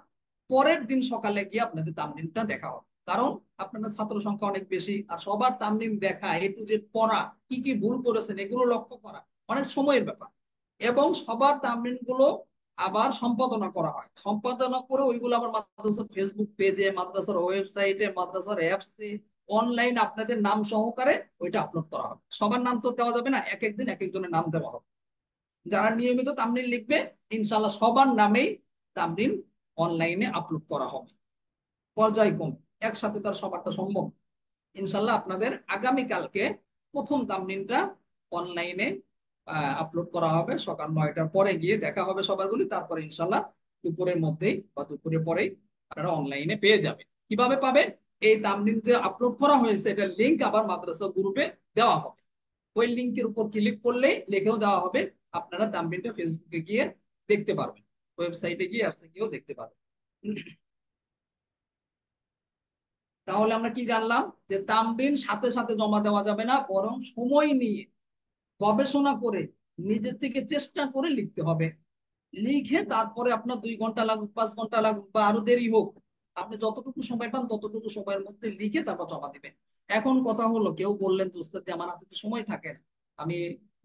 পরের দিন সকালে গিয়ে আপনাদের তামরিনটা দেখা হবে। কারণ আপনাদের ছাত্র সংখ্যা অনেক বেশি, আর সবার তামরিন দেখা, এ টু জেড পড়া, কি কি ভুল করেছেন এগুলো লক্ষ্য করা অনেক সময়ের ব্যাপার। এবং সবার তামরিন গুলো আবার সম্পাদনা করা হয়। সম্পাদনা করে ওইগুলো আবার মাদ্রাসার ফেসবুক পেজে, মাদ্রাসার ওয়েবসাইটে, মাদ্রাসার অ্যাপসে, অনলাইন আপনাদের নাম সহকারে ওইটা আপলোড করা হবে। সবার নাম তো দেওয়া যাবে না, এক একদিন এক একজনের নাম দেওয়া হবে। যারা নিয়মিত তামরিন লিখবে ইনশাল্লাহ সবার নামেই তামরিন অনলাইনে আপলোড করা হবে পর্যায়ক্রমে। একসাথে তার সবারটা সম্ভব। ইনশাল্লাহ আপনাদের আগামীকালকে প্রথম তামরিনটা অনলাইনে আপলোড করা হবে। সকাল 9টার পরে গিয়ে দেখা হবে সবারগুলি। তারপরে ইনশাল্লাহ দুপুরের মধ্যেই বা দুপুরের পরেই আপনারা অনলাইনে পেয়ে যাবেন। কিভাবে পাবেন? এই তামরিন যে আপলোড করা হয়েছে এটা লিংক আবার মাদ্রাসা গ্রুপে দেওয়া হবে। ওই লিংকের উপর ক্লিক করলেই লিখেও দেওয়া হবে, আপনারা তামরিনটা ফেসবুকে গিয়ে দেখতে পারবেন, ওয়েবসাইটে গিয়ে অ্যাপসে গিয়েও দেখতে পারবেন। তাহলে আমরা কি জানলাম? যে তামরিন সাথে সাথে জমা দেওয়া যাবে না, বরং সময় নিয়ে গবেষণা করে নিজের থেকে চেষ্টা করে লিখতে হবে। লিখে তারপরে আপনার 2 ঘন্টা লাগুক, 5 ঘন্টা লাগুক বা আরো দেরি হোক, আপনি যতটুকু সময় পান ততটুকু সময়ের মধ্যে লিখে তারপর জমা দিবেন। এখন কথা হলো, কেউ বললেন তো উস্তাদ আমার হাতে তো সময় থাকে না, আমি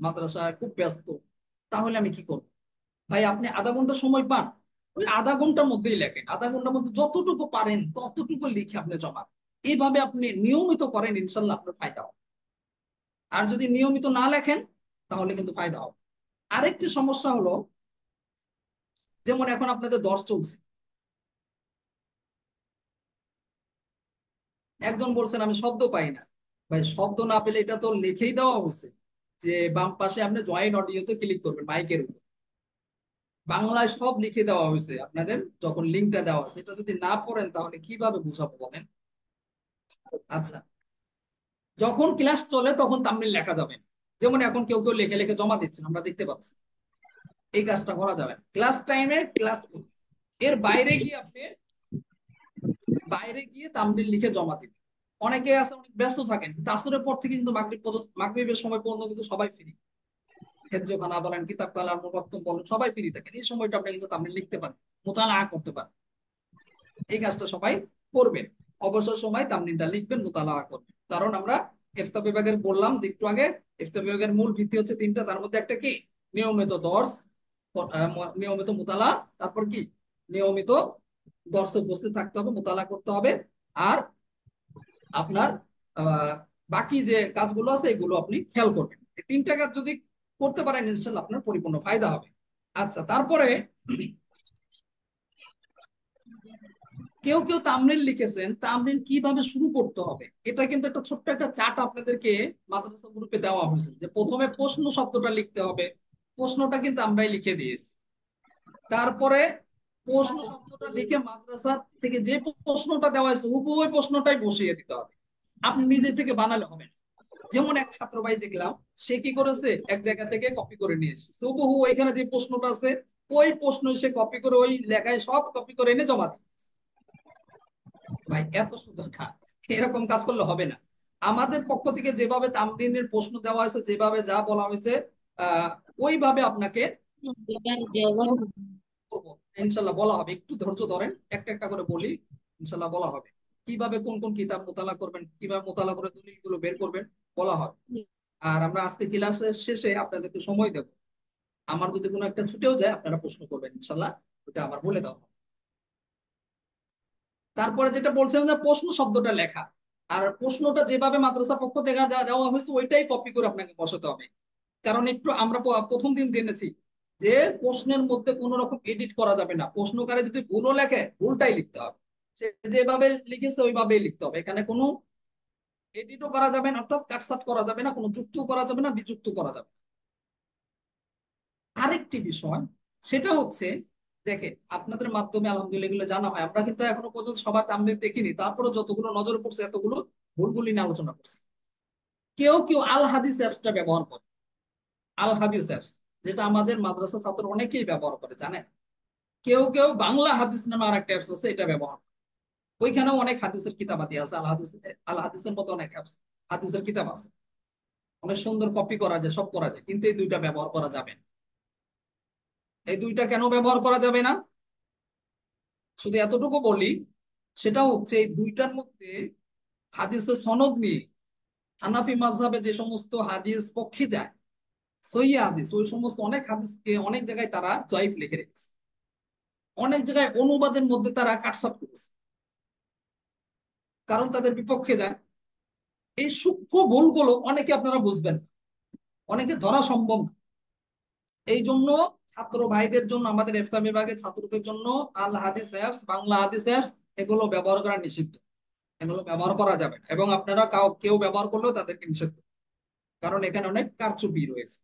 মাদ্রাসায় খুব ব্যস্ত, তাহলে আমি কি করবো? ভাই আপনি আধা ঘন্টা সময় পান, ওই আধা ঘন্টার মধ্যেই লেখেন। আধা ঘন্টার মধ্যে যতটুকু পারেন ততটুকু লিখে আপনি জমা দেন। এইভাবে আপনি নিয়মিত করেন, ইনশাল্লাহ আপনার ফায়দা হবে। আর যদি নিয়মিত না লেখেন তাহলে কিন্তু ফায়দা হবে। আরেকটি সমস্যা হলো, যেমন এখন আপনাদের দর্শ চলছে, একজন বলছেন আমি শব্দ পাই না। ভাই শব্দ না পেলে এটা তো লিখেই দেওয়া হচ্ছে যে বাম পাশে আপনি জয়েন অডিওতে ক্লিক করবেন মাইকের উপর, বাংলায় সব লিখে দেওয়া হয়েছে আপনাদের। যখন লিঙ্কটা দেওয়া হয়েছে এটা যদি না পড়েন তাহলে কিভাবে বুঝাবো বলেন? আচ্ছা, যখন ক্লাস চলে তখন তামরিন লেখা যাবে না। যেমন এখন কেউ কেউ লেখে লেখে জমা দিচ্ছেন, আমরা দেখতে পাচ্ছি। এই কাজটা করা যাবে না। ক্লাস টাইমে ক্লাস করুন, এর বাইরে গিয়ে আপনি তামরিন লিখে জমা দিবেন। অনেকে আছে অনেক ব্যস্ত থাকেন, কিন্তু আসরের পর থেকে কিন্তু মাগরিবের সময় পর্যন্ত কিন্তু সবাই ফ্রি। হেফজখানা বলেন, কিতাব কালাম, মুকাত্তম বলেন, সবাই ফ্রি থাকেন। এই সময়টা আপনি কিন্তু তামরিন লিখতে পারেন, মুতালাআ করতে পারেন। এই কাজটা সবাই করবেন। অবসর সময় তামরিনটা লিখবেন, মুতালাআ করবেন। কারণ আমরা ইফতা বিভাগের বললাম একটু আগে, ইফতা বিভাগের মূল ভিত্তি হচ্ছে 3টা। তার মধ্যে একটা কি? নিয়মিত দর্স, নিয়মিত মুতালা, তারপর কি নিয়মিত দর্শে উপস্থিত থাকতে হবে, মুতালা করতে হবে। আর আপনার বাকি যে কাজগুলো আছে এগুলো আপনি খেয়াল করবেন। এই তিনটা কাজ যদি করতে পারেন ইনশাল্লাহ আপনার পরিপূর্ণ ফায়দা হবে। আচ্ছা, তারপরে কেউ কেউ তামরিন লিখেছেন, তামরিন কিভাবে শুরু করতে হবে এটা কিন্তু একটা ছোট্ট একটা চার্ট আপনাদেরকে মাদ্রাসা গ্রুপে দেওয়া হয়েছে, যে প্রথমে প্রশ্ন শব্দটা লিখতে হবে। প্রশ্নটা কিন্তু আমরাই লিখে দিয়েছি। তারপরে প্রশ্ন শব্দটা লিখে মাদ্রাসা থেকে যে প্রশ্নটা দেওয়া হয়েছে হুবহু ওই প্রশ্নটাই বসিয়ে দিতে হবে, আপনি নিজে থেকে বানালে হবে না। যেমন এক ছাত্র ভাই দেখলাম, সে কি করেছে, এক জায়গা থেকে কপি করে নিয়ে এসেছে হুবহু ওইখানে যে প্রশ্নটা আছে ওই প্রশ্ন সে কপি করে ওই লেখায় সব কপি করে এনে জমা দিয়েছে। ভাই এত সুন্দর কাজ, এরকম কাজ করলে হবে না। আমাদের পক্ষ থেকে যেভাবে তামরিনের প্রশ্ন দেওয়া হয়েছে, যেভাবে যা বলা হয়েছে আহ ওইভাবে আপনাকে করবো ইনশাল্লাহ, বলা হবে। একটু ধৈর্য ধরেন, একটা একটা করে বলি, ইনশাল্লাহ বলা হবে কিভাবে কোন কোন কিতাব মোতালা করবেন, কিভাবে মোতালা করে দলিলগুলো বের করবেন, বলা হবে। আর আমরা আজকে ক্লাসের শেষে আপনাদেরকে সময় দেব, আমার যদি কোনো একটা ছুটেও যায় আপনারা প্রশ্ন করবেন ইনশাল্লাহ, ওটা আমার বলে দেওয়া হবে। তারপরে যেটা বলছিলাম যে প্রশ্ন শব্দটা লেখা, আর প্রশ্নটা যেভাবে মাদ্রাসা পক্ষ থেকে দেওয়া হয়েছে ওইটাই কপি করে আপনাকে বসাতে হবে। কারণ একটু আমরা প্রথম দিন জেনেছি যে প্রশ্নের মধ্যে কোনো রকম এডিট করা যাবে না, প্রশ্নকারে যদি ভুলও লেখে ভুলটাই লিখতে হবে, সে যেভাবে লিখেছে ওইভাবেই লিখতে হবে, এখানে কোনো এডিটও করা যাবে না, অর্থাৎ কাটছাট করা যাবে না, কোনো যুক্ত করা যাবে না, বিযুক্ত করা যাবে না। আরেকটি বিষয় সেটা হচ্ছে, দেখেন আপনাদের মাধ্যমে আলহামদুলিল্লাহ এগুলো জানা হয়, আমরা কিন্তু এখনো পর্যন্ত সবার তামলিল দেখিনি, তারপরে যতগুলো নজরে পড়ছে এতগুলো ভুলগুলি নিয়ে আলোচনা করছি। কেউ কেউ আল হাদিস অ্যাপসটা ব্যবহার করে, আল হাদিস অ্যাপস, যেটা আমাদের মাদ্রাসা ছাত্র অনেকেই ব্যবহার করে জানেন। কেউ কেউ বাংলা হাদিস নামে আর একটা অ্যাপস আছে, এটা ব্যবহার করে। ওইখানেও অনেক হাদিসের কিতাবাদি আছে, আল হাদিসের মতো অনেক অ্যাপস, হাদিসের কিতাব আছে, অনেক সুন্দর কপি করা যায়, সব করা যায়, কিন্তু এই দুইটা ব্যবহার করা যাবে না। এই দুইটা কেন ব্যবহার করা যাবে না, শুধু এতটুকু বলি, সেটা হচ্ছে এই দুইটার মধ্যে হাদিসের সনদ নিয়ে হানাফি মাযহাবে যে সমস্ত হাদিস পক্ষে যায়, সহিহ হাদিস, ওই সমস্ত অনেক হাদিসকে অনেক জায়গায় তারা জয়ীফ লিখে রেখেছে, অনেক জায়গায় অনুবাদের মধ্যে তারা কাটছাট করেছে, কারণ তাদের বিপক্ষে যায়। এই সূক্ষ্ম ভুলগুলো অনেকে আপনারা বুঝবেন না, অনেকে ধরা সম্ভব না। এই জন্য ছাত্র ভাইদের জন্য, আমাদের ইফতা বিভাগের ছাত্রদের জন্য আল হাদিস অ্যাপস, বাংলা হাদিস অ্যাপস, এগুলো ব্যবহার করা নিষিদ্ধ, এগুলো ব্যবহার করা যাবে না। এবং আপনারা কেউ ব্যবহার করলেও তাদেরকে নিষেধ করবেন, কারণ এখানে অনেক কারচুপি রয়েছে।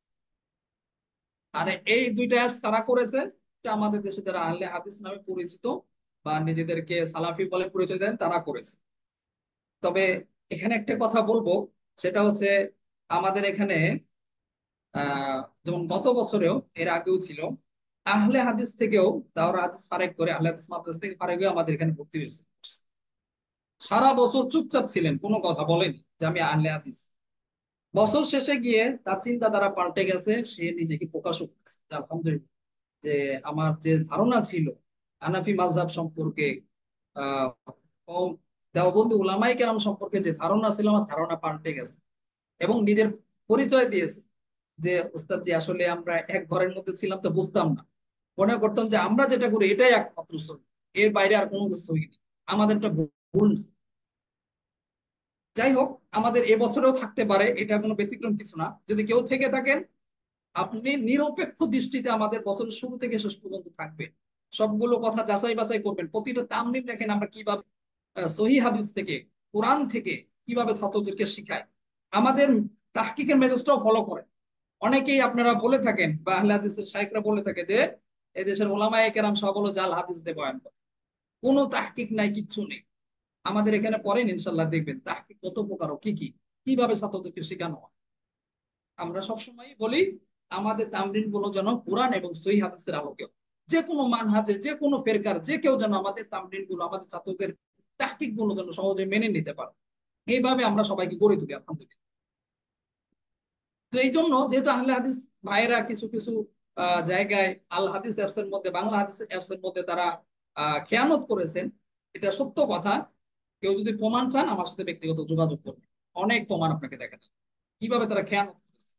আর এই দুইটা অ্যাপস কারা করেছে, এটা আমাদের দেশে যারা আহলে হাদিস নামে পরিচিত বা নিজেদেরকে সালাফি বলে পরিচয় দেন তারা করেছে। তবে এখানে একটা কথা বলবো, সেটা হচ্ছে আমাদের এখানে যেমন গত বছরেও এর আগেও ছিল, আহলে হাদিস থেকেও দাওরা হাদিস ফারেক করে, আহলে হাদিস মাদ্রাসা থেকে ফারেক হয়ে আমাদের এখানে ভর্তি হয়েছে। সারা বছর চুপচাপ ছিলেন, কোনো কথা বলেনি যে আমি আহলে হাদিস। বছর শেষে গিয়ে তার চিন্তাধারা পাল্টে গেছে, সে নিজেকে প্রকাশও করেছে, আলহামদুলিল্লাহ। যে আমার যে ধারণা ছিল হানাফি মাযহাব সম্পর্কে, আহ দেওবন্দি উলামায়ে কেরাম সম্পর্কে যে ধারণা ছিল, আমার ধারণা পাল্টে গেছে। এবং নিজের পরিচয় দিয়েছে যে উস্তাদ জি, আসলে আমরা এক ঘরের মধ্যে ছিলাম তো বুঝতাম না, মনে করতাম যে আমরা যেটা করি এটাই একমাত্র সহি, এর বাইরে আর কোনো কিছু সহি নেই, আমাদেরটা ভুল না। যাই হোক, আমাদের এবছরেও থাকতে পারে, এটা কোনো ব্যতিক্রম কিছু না। যদি কেউ থেকে থাকেন, আপনি নিরপেক্ষ দৃষ্টিতে আমাদের বছরের শুরু থেকে শেষ পর্যন্ত থাকবেন, সবগুলো কথা যাচাই বাছাই করবেন। প্রতিটা তামলিল দেখেন আমরা কিভাবে সহিহ হাদিস থেকে, কোরআন থেকে কিভাবে ছাত্রদেরকে শিখায়, আমাদের তাহকিকের মেজাজটাও ফলো করে। অনেকেই আপনারা বলে থাকেন বা আহলে হাদিসের শাইখরা বলে থাকে যে এই দেশের ওলামায়ে কেরাম সব হলো জাল হাদিস দিয়ে বয়ান করে, কোনো তাহকিক নাই, কিচ্ছু নেই। আমাদের এখানে পড়েন ইনশাল্লাহ, দেখবেন তাহকিক কত প্রকার ও কি কি, কিভাবে ছাত্রদেরকে শেখানো হয়। আমরা সবসময় বলি আমাদের তামরিন গুলো যেন কোরআন এবং সহিহ হাদিসের আলোকে, যে কোনো মানহাজে, যে কোনো ফেরকার যে কেউ যেন আমাদের তামরিন গুলো, আমাদের ছাত্রদের তাহকিক গুলো যেন সহজে মেনে নিতে পারে, এইভাবে আমরা সবাইকে গড়ে তুলি আলহামদুলিল্লাহ। তো এই জন্য যেহেতু আহলে হাদিস ভাইয়েরা কিছু কিছু জায়গায় আল হাদিস অ্যাপস এর মধ্যে, বাংলা হাদিস অ্যাপস এর মধ্যে তারা খেয়ানত করেছেন, এটা সত্য কথা। কেউ যদি প্রমাণ চান আমার সাথে ব্যক্তিগত যোগাযোগ করবেন, অনেক প্রমাণ আপনাকে দেখাতে হবে কিভাবে তারা খেয়ানত করেছে।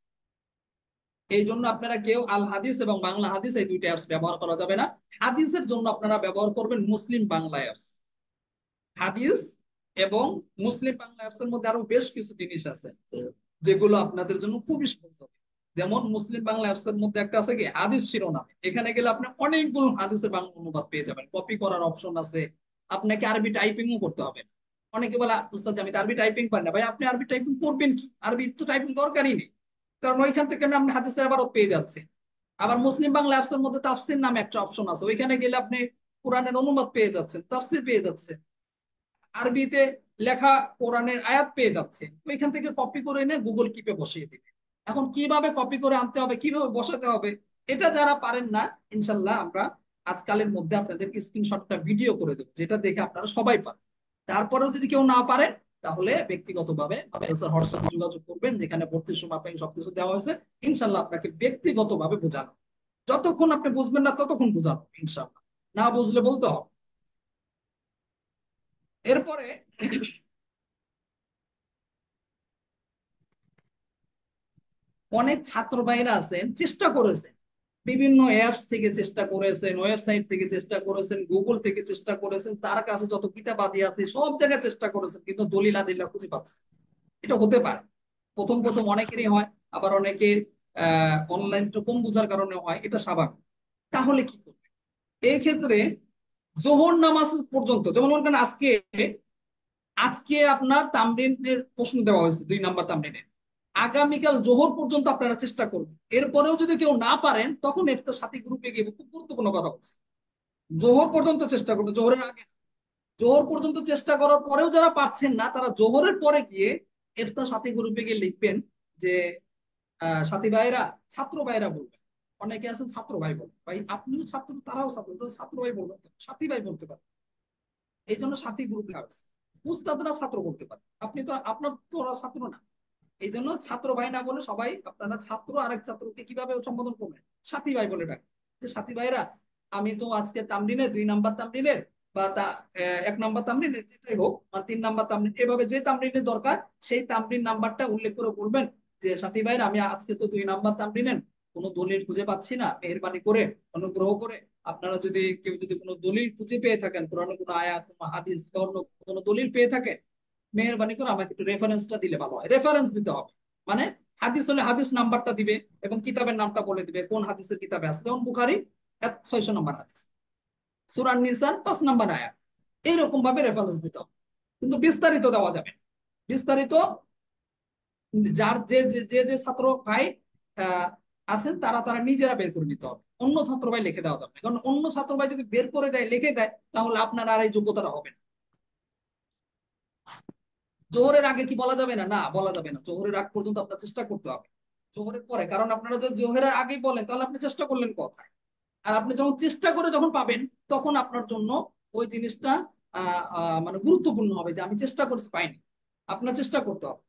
এই জন্য আপনারা কেউ আল হাদিস এবং বাংলা হাদিস এই দুইটা অ্যাপস ব্যবহার করা যাবে না। হাদিসের জন্য আপনারা ব্যবহার করবেন মুসলিম বাংলা অ্যাপস। হাদিস এবং মুসলিম বাংলা অ্যাপস এর মধ্যে আরো বেশ কিছু জিনিস আছে যেগুলো আপনাদের জন্য খুবই সহজ হবে। যেমন মুসলিম বাংলা অ্যাপস এর মধ্যে একটা আছে কি হাদিস শিরোনামে, এখানে গেলে আপনি অনেকগুলো হাদিসের বাংলা অনুবাদ পেয়ে যাবেন, কপি করার অপশন আছে, আপনাকে আরবি টাইপিংও করতে হবে না। অনেকে বলে উস্তাদ আমি তো আরবি টাইপিং পারি না। ভাই আপনি আরবি টাইপিং করবেন কি, আরবি তো টাইপিং দরকারই নেই, কারণ ওইখান থেকে আপনি হাদিসের আবারও পেয়ে যাচ্ছে। আবার মুসলিম বাংলা অ্যাপস এর মধ্যে তাফসির নামে একটা অপশন আছে, ওইখানে গেলে আপনি কোরআনের অনুবাদ পেয়ে যাচ্ছেন, তাফসির পেয়ে যাচ্ছে, আরবিতে লেখা কোরআনের আয়াত পেয়ে যাচ্ছে, ওইখান থেকে কপি করে এনে গুগল কিপে বসিয়ে দিবে। এখন কিভাবে কপি করে আনতে হবে, কিভাবে বসাতে হবে, এটা যারা পারেন না, ইনশাল্লাহ আমরা আজকালের মধ্যে আপনাদেরকে স্ক্রিনশটটা ভিডিও করে দেবো, যেটা দেখে আপনারা সবাই পারেন। তারপরেও যদি কেউ না পারে তাহলে ব্যক্তিগতভাবে হোয়াটসঅ্যাপে যোগাযোগ করবেন, যেখানে ভর্তির সময় আপনাকে সবকিছু দেওয়া হয়েছে। ইনশাল্লাহ আপনাকে ব্যক্তিগতভাবে বোঝানো, যতক্ষণ আপনি বুঝবেন না ততক্ষণ বোঝানো, ইনশাল্লাহ। না বুঝলে বলতে হবে। এরপরে অনেক ছাত্র ভাইরা আছেন চেষ্টা করেছেন, বিভিন্ন অ্যাপস থেকে চেষ্টা করেছেন, ওয়েবসাইট থেকে চেষ্টা করেছেন, গুগল থেকে চেষ্টা করেছেন, তার কাছে যত কিতাবাদি আছে সব জায়গায় চেষ্টা করেছেন, কিন্তু দলিল আদিল্লাহ খুঁজে পাচ্ছেন। এটা হতে পারে, প্রথম প্রথম অনেকেরই হয়, আবার অনেকে অনলাইনটা কম বোঝার কারণে হয়, এটা স্বাভাবিক। তাহলে কি করবে এই ক্ষেত্রে? জোহর নামাজ পর্যন্ত, যেমন মনে করেন আজকে আজকে আপনার তামরিনের প্রশ্ন দেওয়া হয়েছে 2 নাম্বার তামরিনের, আগামীকাল জোহর পর্যন্ত আপনারা চেষ্টা করবেন। এরপরেও যদি কেউ না পারেন তখন ইফতার সাথী গ্রুপে গিয়ে, খুব গুরুত্বপূর্ণ কথা বলছে, জোহর পর্যন্ত চেষ্টা করবেন, জোহরের আগে। জোহর পর্যন্ত চেষ্টা করার পরেও যারা পারছেন না তারা জোহরের পরে গিয়ে ইফতার সাথী গ্রুপে গিয়ে লিখবেন যে সাথী ভাইরা, ছাত্র ভাইরা বলবেন, অনেকে আছেন ছাত্র ভাই বলবেন, ভাই আপনিও ছাত্র তারাও ছাত্র, ছাত্র ভাই বলবেন, সাথী ভাই বলতে পারেন। এই জন্য সাথী গ্রুপ লাগছে। উস্তাদরা ছাত্র বলতে পারে, আপনি তো, আপনার তো ওরা ছাত্র না, এই জন্য ছাত্র ভাই না বলে সবাই আপনারা ছাত্র আরেক ছাত্রকে কিভাবে সম্বোধন করবেন, সাথী ভাই বলে ডাক, যে সাথী ভাইরা আমি তো আজকে তামরিনে 2 নাম্বার তামরিনের বা 1 নাম্বার তামরিনের যেটাই হোক, মানে 3 নাম্বার তামরিন, এভাবে যে তামরিনের দরকার সেই তামরিন নাম্বারটা উল্লেখ করে বলবেন যে সাথী ভাইরা আমি আজকে তো 2 নাম্বার তামরিনের কোনো দলিল খুঁজে পাচ্ছি না, মেহেরবানি করে অনুগ্রহ করে আপনারা যদি কেউ যদি কোনো দলিল খুঁজে পেয়ে থাকেন, কোরআনের কোনো আয়াত, কোনো হাদিস বা অন্য কোনো দলিল পেয়ে থাকেন, মেহেরবানি করে আমাকে একটু রেফারেন্সটা দিলে ভালো হয়। রেফারেন্স দিতে হবে, মানে হাদিস হলে হাদিস নাম্বারটা দিবে এবং কিতাবের নামটা বলে দিবে কোন হাদিসের কিতাবে আছে। যেমন বুখারী 600 নম্বর হাদিস, সূরা নিসার 5 নাম্বার আয়াত, এইরকম ভাবে রেফারেন্স দিতে হবে। কিন্তু বিস্তারিত দেওয়া যাবে না। বিস্তারিত যার যে যে যে যে ছাত্র ভাই আহ, আছেন তারা তারা নিজেরা বের করে নিতে হবে, অন্য ছাত্র ভাই লিখে দেওয়া যাবে না, কারণ অন্য ছাত্র ভাই যদি বের করে দেয়, লিখে দেয়, তাহলে আপনার আর এই যোগ্যতাটা হবে না। জোহরের আগে কি বলা যাবে না? না, বলা যাবে না। জোহরের আগ পর্যন্ত আপনার চেষ্টা করতে হবে, জোহরের পরে, কারণ আপনারা যদি জোহরের আগেই বলেন তাহলে আপনি চেষ্টা করলেন কোথায়? আর আপনি যখন চেষ্টা করে যখন পাবেন তখন আপনার জন্য ওই জিনিসটা মানে গুরুত্বপূর্ণ হবে যে আমি চেষ্টা করছি পাইনি। আপনার চেষ্টা করতে হবে।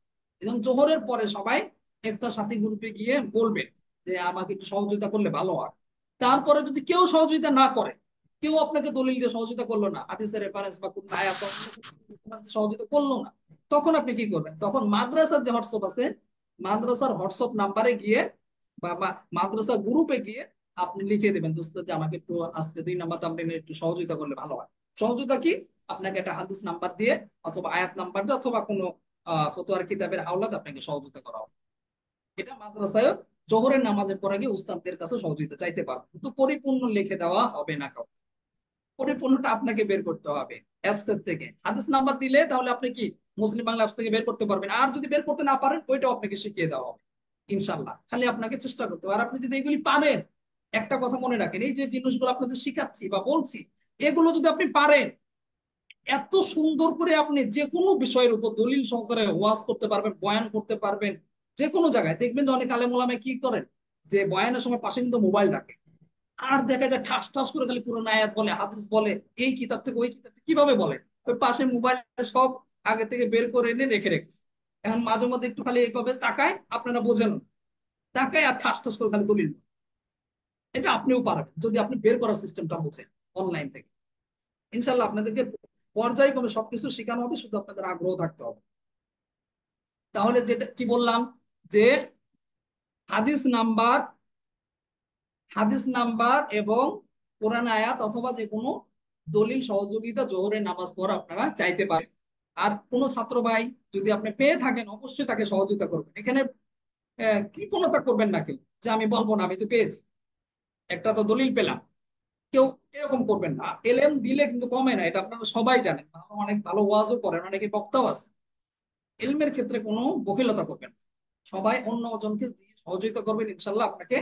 এবং জোহরের পরে সবাই ইফতার সাথী গ্রুপে গিয়ে বলবেন যে আমাকে একটু সহযোগিতা করলে ভালো হয়। তারপরে যদি কেউ সহযোগিতা না করে, কেউ আপনাকে দলিল দিয়ে সহযোগিতা করলো না, হাদিসের রেফারেন্স বা কোন আয়াত বা অন্য কোনো সহযোগিতা করলো না, তখন আপনি কি করবেন? তখন মাদ্রাসার যে হোয়াটসঅ্যাপ আছে, মাদ্রাসার হোয়াটসঅ্যাপ নাম্বারে গিয়ে বা মাদ্রাসা গ্রুপে গিয়ে আপনি লিখে দেবেন দোস্ত যে আমাকে একটু আজকে 2 নাম্বার তামরিনে একটু সহযোগিতা করলে ভালো হয়। সহযোগিতা কি? আপনাকে একটা হাদিস নাম্বার দিয়ে অথবা আয়াত নাম্বার দিয়ে অথবা কোনো ফতোয়ার কিতাবের আওলাদ আপনাকে সহযোগিতা করা হবে। এটা মাদ্রাসায় জোহরের নামাজের পরে গিয়ে উস্তাদদের কাছে সহযোগিতা চাইতে পারবে, কিন্তু পরিপূর্ণ লিখে দেওয়া হবে না কাউকে। পরিপূর্ণটা আপনাকে বের করতে হবে অ্যাপস এর থেকে। হাদিস নাম্বার দিলে তাহলে আপনি কি মুসলিম বাংলা অ্যাপস থেকে বের করতে পারবেন, আর যদি বের করতে না পারেন ওইটাও আপনাকে শিখিয়ে দেওয়া হবে ইনশাল্লাহ। খালি আপনাকে চেষ্টা করতে হবে। আর আপনি যদি এগুলি পারেন, একটা কথা মনে রাখেন, এই যে জিনিসগুলো আপনাদের শিখাচ্ছি বা বলছি, এগুলো যদি আপনি পারেন, এত সুন্দর করে আপনি যে কোনো বিষয়ের উপর দলিল সহকারে ওয়াজ করতে পারবেন, বয়ান করতে পারবেন। যে কোনো জায়গায় দেখবেন যে অনেক আলেম ওলামা কি করেন, যে বয়ানের সময় পাশে কিন্তু মোবাইল রাখে, আর দেখা যায় ঠাস ঠাস করে খালি পুরো আয়াত বলে, হাদিস বলে, এই কিতাব থেকে ওই কিতাব থেকে কিভাবে বলে, ওই পাশে মোবাইল সব আগে থেকে বের করে এনে রেখে রেখেছে। এখন মাঝে মধ্যে একটু খালি এইভাবে তাকায়, আপনারা বোঝেন, তাকায় আর ঠাস ঠাস করে খালি দলিল। এটা আপনিও পারবেন যদি আপনি বের করার সিস্টেমটা বোঝেন অনলাইন থেকে। ইনশাল্লাহ আপনাদেরকে পর্যায়ক্রমে সবকিছু শেখানো হবে, শুধু আপনাদের আগ্রহ থাকতে হবে। তাহলে যেটা কি বললাম, যে হাদিস নাম্বার, হাদিস নাম্বার এবং কোরআন আয়াত অথবা যে কোনো দলিল সহযোগিতা জোহরের নামাজ পড়া আপনারা চাইতে পারেন। আর কোনো ছাত্র ভাই যদি আপনি পেয়ে থাকেন অবশ্যই তাকে সহযোগিতা করবেন। এখানে কৃপণতা করবেন না কেউ যে আমি বলবো না আমি তো পেয়েছি, একটা তো দলিল পেলাম, কেউ এরকম করবেন না। এলেম দিলে কিন্তু কমে না, এটা আপনারা সবাই জানেন, অনেক ভালো ওয়াজও করেন, অনেকে বক্তাও আছে। এলমের ক্ষেত্রে কোনো বখিলতা করবেন না, সবাই অন্য জনকে দিয়ে সহযোগিতা করবেন, ইনশাল্লাহ আপনাকে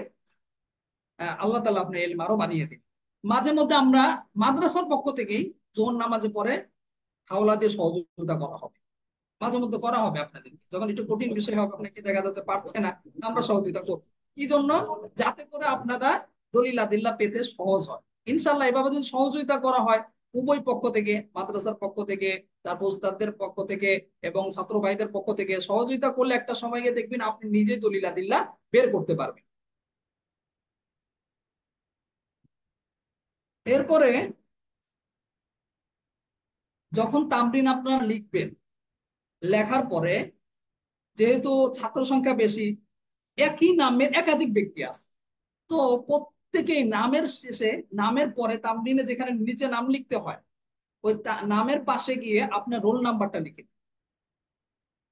আল্লাহ তাআলা আপনার এলম আরো বানিয়ে দিন। মাঝে মধ্যে আমরা মাদ্রাসার পক্ষ থেকেই জোহর নামাজে পরে হাওলা দিয়ে সহযোগিতা করা হবে, মাঝে মধ্যে করা হবে আপনাদের, যখন একটু কঠিন বিষয় হবে আপনাকে দেখা যাচ্ছে পারছে না, আমরা সহযোগিতা করবো। কি জন্য? যাতে করে আপনারা দলিল আদিল্লাহ পেতে সহজ হয়। ইনশাল্লাহ এভাবে যদি সহযোগিতা করা হয় উভয় পক্ষ থেকে, মাদ্রাসার পক্ষ থেকে, তারপর উস্তাদদের পক্ষ থেকে এবং ছাত্র ভাইদের পক্ষ থেকে সহযোগিতা করলে একটা সময় গিয়ে দেখবেন আপনি নিজেই দলিল আদিল্লাহ বের করতে পারবেন। এরপরে যখন তামরিন আপনারা লিখবেন, লেখার পরে যেহেতু ছাত্র সংখ্যা বেশি, একই নামের একাধিক ব্যক্তি আছে, তো প্রত্যেকেই নামের শেষে, নামের পরে তামরিনে যেখানে নিচে নাম লিখতে হয় ওই নামের পাশে গিয়ে আপনার রোল নাম্বারটা লিখে দিন।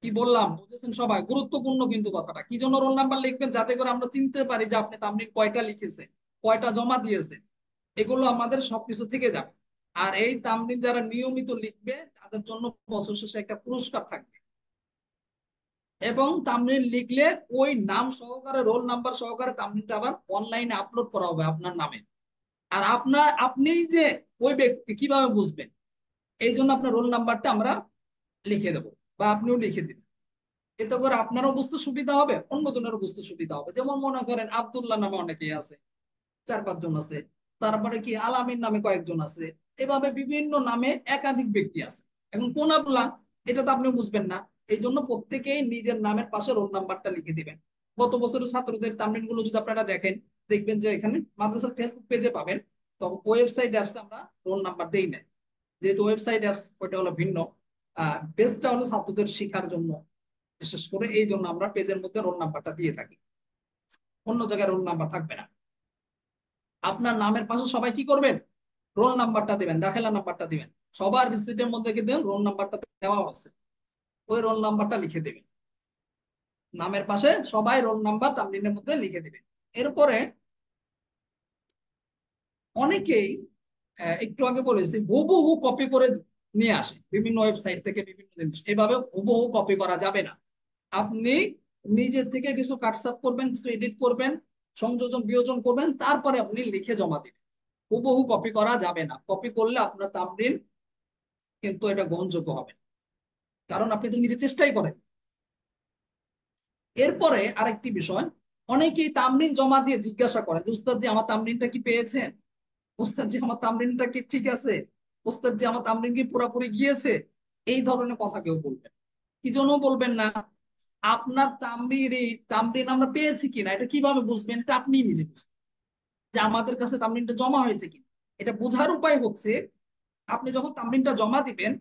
কি বললাম বুঝেছেন সবাই? গুরুত্বপূর্ণ কিন্তু কথাটা। কি জন্য রোল নাম্বার লিখবেন? যাতে করে আমরা চিনতে পারি যে আপনি তামরিন কয়টা লিখেছে, কয়টা জমা দিয়েছে, এগুলো আমাদের সবকিছু থেকে যাবে। আর এই তামরিন যারা নিয়মিত লিখবে তাদের জন্য বছর শেষে একটা পুরস্কার থাকবে। এবং তামরিন লিখলে ওই নাম সহকারে, রোল নাম্বার সহকারে তামরিনটা আবার অনলাইনে আপলোড করা হবে আপনার নামে। আর আপনি যে ওই ব্যক্তি কিভাবে বুঝবেন? এই জন্য আপনার রোল নাম্বারটা আমরা লিখে দেবো বা আপনিও লিখে দিবেন। এতে করে আপনারও বুঝতে সুবিধা হবে, অন্যজনেরও বুঝতে সুবিধা হবে। যেমন মনে করেন আব্দুল্লাহ নামে অনেকেই আছে, 4-5 জন আছে, তারপরে কি আলামিন নামে কয়েকজন আছে, এভাবে বিভিন্ন নামে একাধিক ব্যক্তি আছে। এখন কোন আব্দুল্লাহ এটা তো আপনি বুঝবেন না, এই জন্য প্রত্যেকেই নিজের নামের পাশে রোল নাম্বারটা লিখে দিবেন। গত বছরের ছাত্রদের তামরিন গুলো যদি আপনারা দেখেন দেখবেন যে এখানে মাদ্রাসার ফেসবুক পেজে পাবেন, তো ওয়েবসাইট অ্যাপসে আমরা রোল নাম্বার দেই না, যেহেতু ওয়েবসাইট অ্যাপস ওটা হলো ভিন্ন। পেজটা হলো ছাত্রদের শেখার জন্য, বিশেষ করে এই জন্য আমরা পেজের মধ্যে রোল নাম্বারটা দিয়ে থাকি, অন্য জায়গায় রোল নাম্বার থাকবে না। আপনার নামের পাশে সবাই কি করবেন? রোল নাম্বারটা দিবেন, দাখিলা নাম্বারটা দিবেন। সবার রিসিটের মধ্যে কিন্তু রোল নাম্বারটা দেওয়া আছে, ওই রোল নাম্বারটা লিখে দিবেন। নামের পাশে সবাই রোল নাম্বার তামরিনের মধ্যে লিখে দিবেন। এরপরে অনেকেই একটু আগে বলেছি হুবহু কপি করে নিয়ে আসে বিভিন্ন ওয়েবসাইট থেকে বিভিন্ন জিনিস, এভাবে হুবহু কপি করা যাবে না। আপনি নিজের থেকে কিছু কাটছাট করবেন, কিছু এডিট করবেন, সংযোজন বিয়োজন করবেন, তারপরে আপনি লিখে জমা দিবেন। হুবহু কপি করা যাবে না, কপি করলে আপনার তামরিন কিন্তু এটা গ্রহণযোগ্য হবে না, কারণ আপনি তো নিজে চেষ্টাই করেন। এরপরে আরেকটি বিষয়, অনেকেই তামরিন জমা দিয়ে জিজ্ঞাসা করেন যে উস্তাদ জি আমার তামরিনটা কি পেয়েছেন, উস্তাদ জি আমার তামরিনটা কি ঠিক আছে, উস্তাদ জি আমার তামরিন কি পুরোপুরি গিয়েছে, এই ধরনের কথা কেউ বলবেন। কি জন্য বলবেন না? আপনার তামরিন আমরা পেয়েছি কিনা এটা কিভাবে বুঝবেন? এটা আপনি নিজে বুঝবেন যে আমাদের কাছে তামরিনটা জমা হয়েছে কিনা। এটা বোঝার উপায় হচ্ছে আপনি যখন তামরিনটা জমা দিবেন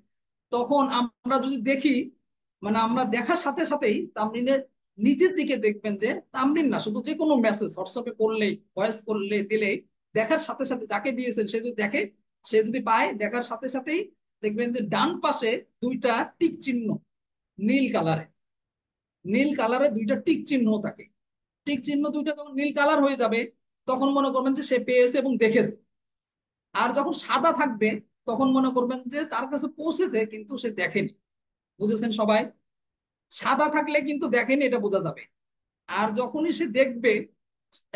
তখন আমরা যদি দেখি, মানে আমরা দেখার সাথে সাথেই তামরিনের নিচের দিকে দেখবেন যে তামরিন না, শুধু যে কোনো মেসেজ হোয়াটসঅ্যাপে করলেই, ভয়েস করলে দিলেই দেখার সাথে সাথে যাকে দিয়েছেন সে যদি দেখে, সে যদি পায়, দেখার সাথে সাথেই দেখবেন যে ডান পাশে দুইটা টিক চিহ্ন, নীল কালারে, নীল কালারে দুইটা টিক চিহ্ন থাকে। টিক চিহ্ন দুইটা যখন নীল কালার হয়ে যাবে তখন মনে করবেন যে সে পেয়েছে এবং দেখেছে। আর যখন সাদা থাকবে তখন মনে করবেন যে তার কাছে পৌঁছেছে কিন্তু সে দেখেনি। বুঝেছেন সবাই? সাদা থাকলে কিন্তু দেখেনি, এটা বোঝা যাবে। আর যখনই সে দেখবে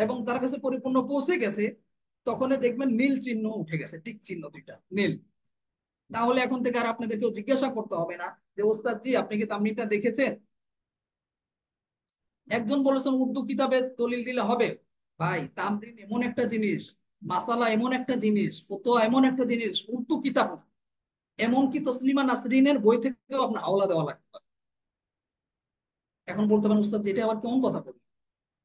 এবং তার কাছে পরিপূর্ণ পৌঁছে গেছে তখনই দেখবেন নীল চিহ্ন উঠে গেছে, টিক চিহ্ন দুইটা নীল। তাহলে এখন থেকে আর আপনাদেরকেও জিজ্ঞাসা করতে হবে না যে ওস্তাদ জি আপনি কি তামরিনটা দেখেছেন। একজন বলেছেন উর্দু কিতাবে দলিল দিলে হবে। ভাই তামরিন এমন একটা জিনিস, মাসালা এমন একটা জিনিস, ফতোয়া এমন একটা জিনিস, উর্দু কিতাব না, এমনকি তসলিমা নাসরিনের বই থেকেও আপনার হাওলা দেওয়া লাগতে পারে। এখন বলতে পারেন উস্তাদ যেটা আবার কেমন কথা বলি?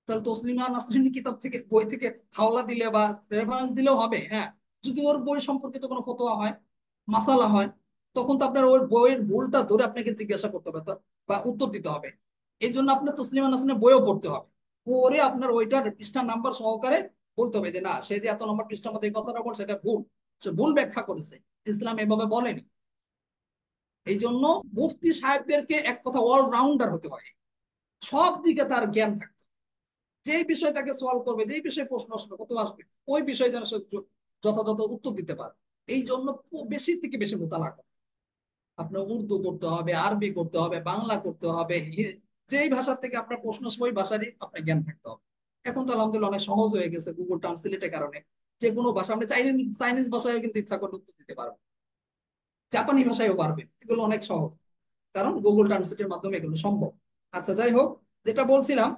তাহলে তসলিমা নাসরিনের কিতাব থেকে, বই থেকে হাওলা দিলে বা রেফারেন্স দিলেও হবে? হ্যাঁ, যদি ওর বই সম্পর্কিত কোনো ফতোয়া হয়, মাসালা হয়, তখন তো আপনার ওর বইয়ের ভুলটা ধরে আপনাকে জিজ্ঞাসা করতে হবে বা উত্তর দিতে হবে। এই জন্য আপনার তসলিমা নাসরিনের বইও পড়তে হবে। পরে আপনার ওইটার পৃষ্ঠা নাম্বার সহকারে বলতে হবে যে না, সে যে এত নম্বর পৃষ্ঠার মধ্যে এই কথাটা বলছে এটা ভুল, সে ভুল ব্যাখ্যা করেছে, ইসলাম এভাবে বলেনি। এই জন্য মুফতি সাহেবদেরকে এক কথা অলরাউন্ডার হতে হয়, সব দিকে তার জ্ঞান থাকতে হবে। যেই বিষয় তাকে সলভ করবে, যেই বিষয়ে প্রশ্ন আসবে, কত আসবে, ওই বিষয়ে যেন সে যথাযথ উত্তর দিতে পারে। এই জন্য বেশি থেকে বেশি মোতালা করতে হবে। আপনার উর্দু করতে হবে, আরবি করতে হবে, বাংলা করতে হবে, যেই ভাষা থেকে আপনার প্রশ্ন আসবে ওই ভাষারই আপনার জ্ঞান থাকতে হবে। এখন তো আলহামদুলিল্লাহ অনেক সহজ হয়ে গেছে গুগল ট্রান্সলেটের কারণে। যে কোনো ভাষা, আপনি চাইনিজ চাইনিজ ভাষায় কিন্তু ইচ্ছা করলে উত্তর দিতে পারবেন, জাপানি ভাষায়ও পারবেন, এগুলো অনেক সহজ, কারণ গুগল ট্রান্সলেটের মাধ্যমে এগুলো সম্ভব। আচ্ছা, যাই হোক, যেটা বলছিলাম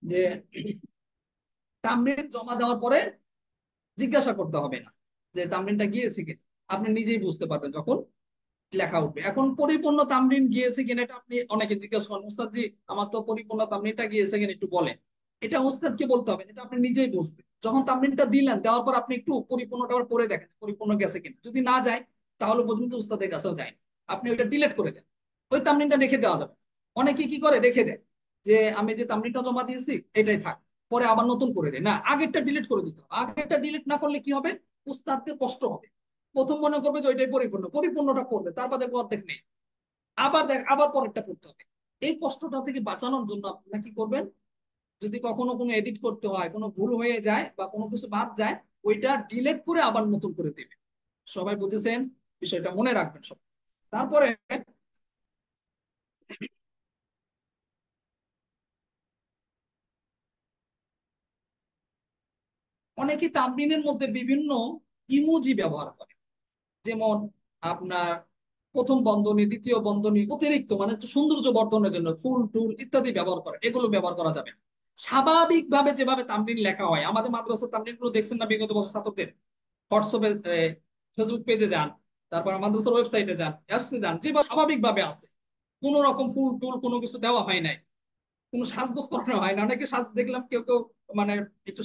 যে তামরিন জমা দেওয়ার পরে জিজ্ঞাসা করতে হবে না যে তামরিনটা গিয়েছে কিনা, আপনি নিজেই বুঝতে পারবেন যখন লেখা উঠবে। এখন পরিপূর্ণ তামরিন গিয়েছে কিনা এটা আপনি অনেকে জিজ্ঞাসা করেন, উস্তাদ জি আমার তো পরিপূর্ণ তামরিনটা গিয়েছে কিনা একটু বলেন। এটা উস্তাদকে বলতে হবে, এটা আপনি নিজেই বুঝবেন। যখন তামরিনটা দিলেন, দেওয়ার পর আপনি একটু পরিপূর্ণটা আবার পড়ে দেখেন পরিপূর্ণ গেছে কিনা। যদি না যায় তাহলে পর্যন্ত উস্তাদের কাছেও যায়, আপনি ওইটা ডিলিট করে দেন, ওই তামরিনটা রেখে দেওয়া যাবে। অনেকে কি করে রেখে দেয় যে আমি যে তামরিনটা জমা দিয়েছি এটাই থাক, পরে আবার নতুন করে দেয়। না, আগেরটা ডিলিট করে দিতে হবে। আগেরটা ডিলিট না করলে কি হবে, উস্তাদদের কষ্ট হবে। প্রথম মনে করবে যে ওইটাই পরিপূর্ণ, পরিপূর্ণটা করবে, তারপর দেখবো অর্ধেক নেই, আবার দেখ আবার পরেরটা পড়তে হবে। এই কষ্টটা থেকে বাঁচানোর জন্য আপনারা কি করবেন, যদি কখনো কোনো এডিট করতে হয়, কোনো ভুল হয়ে যায় বা কোনো কিছু বাদ যায়, ওইটা ডিলিট করে আবার নতুন করে দেবেন। সবাই বুঝেছেন? বিষয়টা মনে রাখবেন সব। তারপরে অনেকে তামরিনের মধ্যে বিভিন্ন ইমোজি ব্যবহার করে, যেমন আপনার প্রথম বন্ধনী, দ্বিতীয় বন্ধনী, অতিরিক্ত মানে একটু সৌন্দর্য বর্ধনের জন্য ফুল টুল ইত্যাদি ব্যবহার করে, এগুলো ব্যবহার করা যাবে না। স্বাভাবিকভাবে যেভাবে তামরিন লেখা হয়, আমাদের মাদ্রাসার তামরিন গুলো দেখছেন না বিগত বছর ছাত্রদের, হোয়াটসঅ্যাপে, ফেসবুক পেজে যান, তারপর মাদ্রাসার ওয়েবসাইটে যান, অ্যাপসে যান, যেভাবে স্বাভাবিকভাবে আছে, কোন রকম ফুল টুল কোনো কিছু দেওয়া হয় নাই, কোনো সাজগোজ করানো হয় না। অনেকে সাজ দেখলাম, কেউ কেউ মানে একটু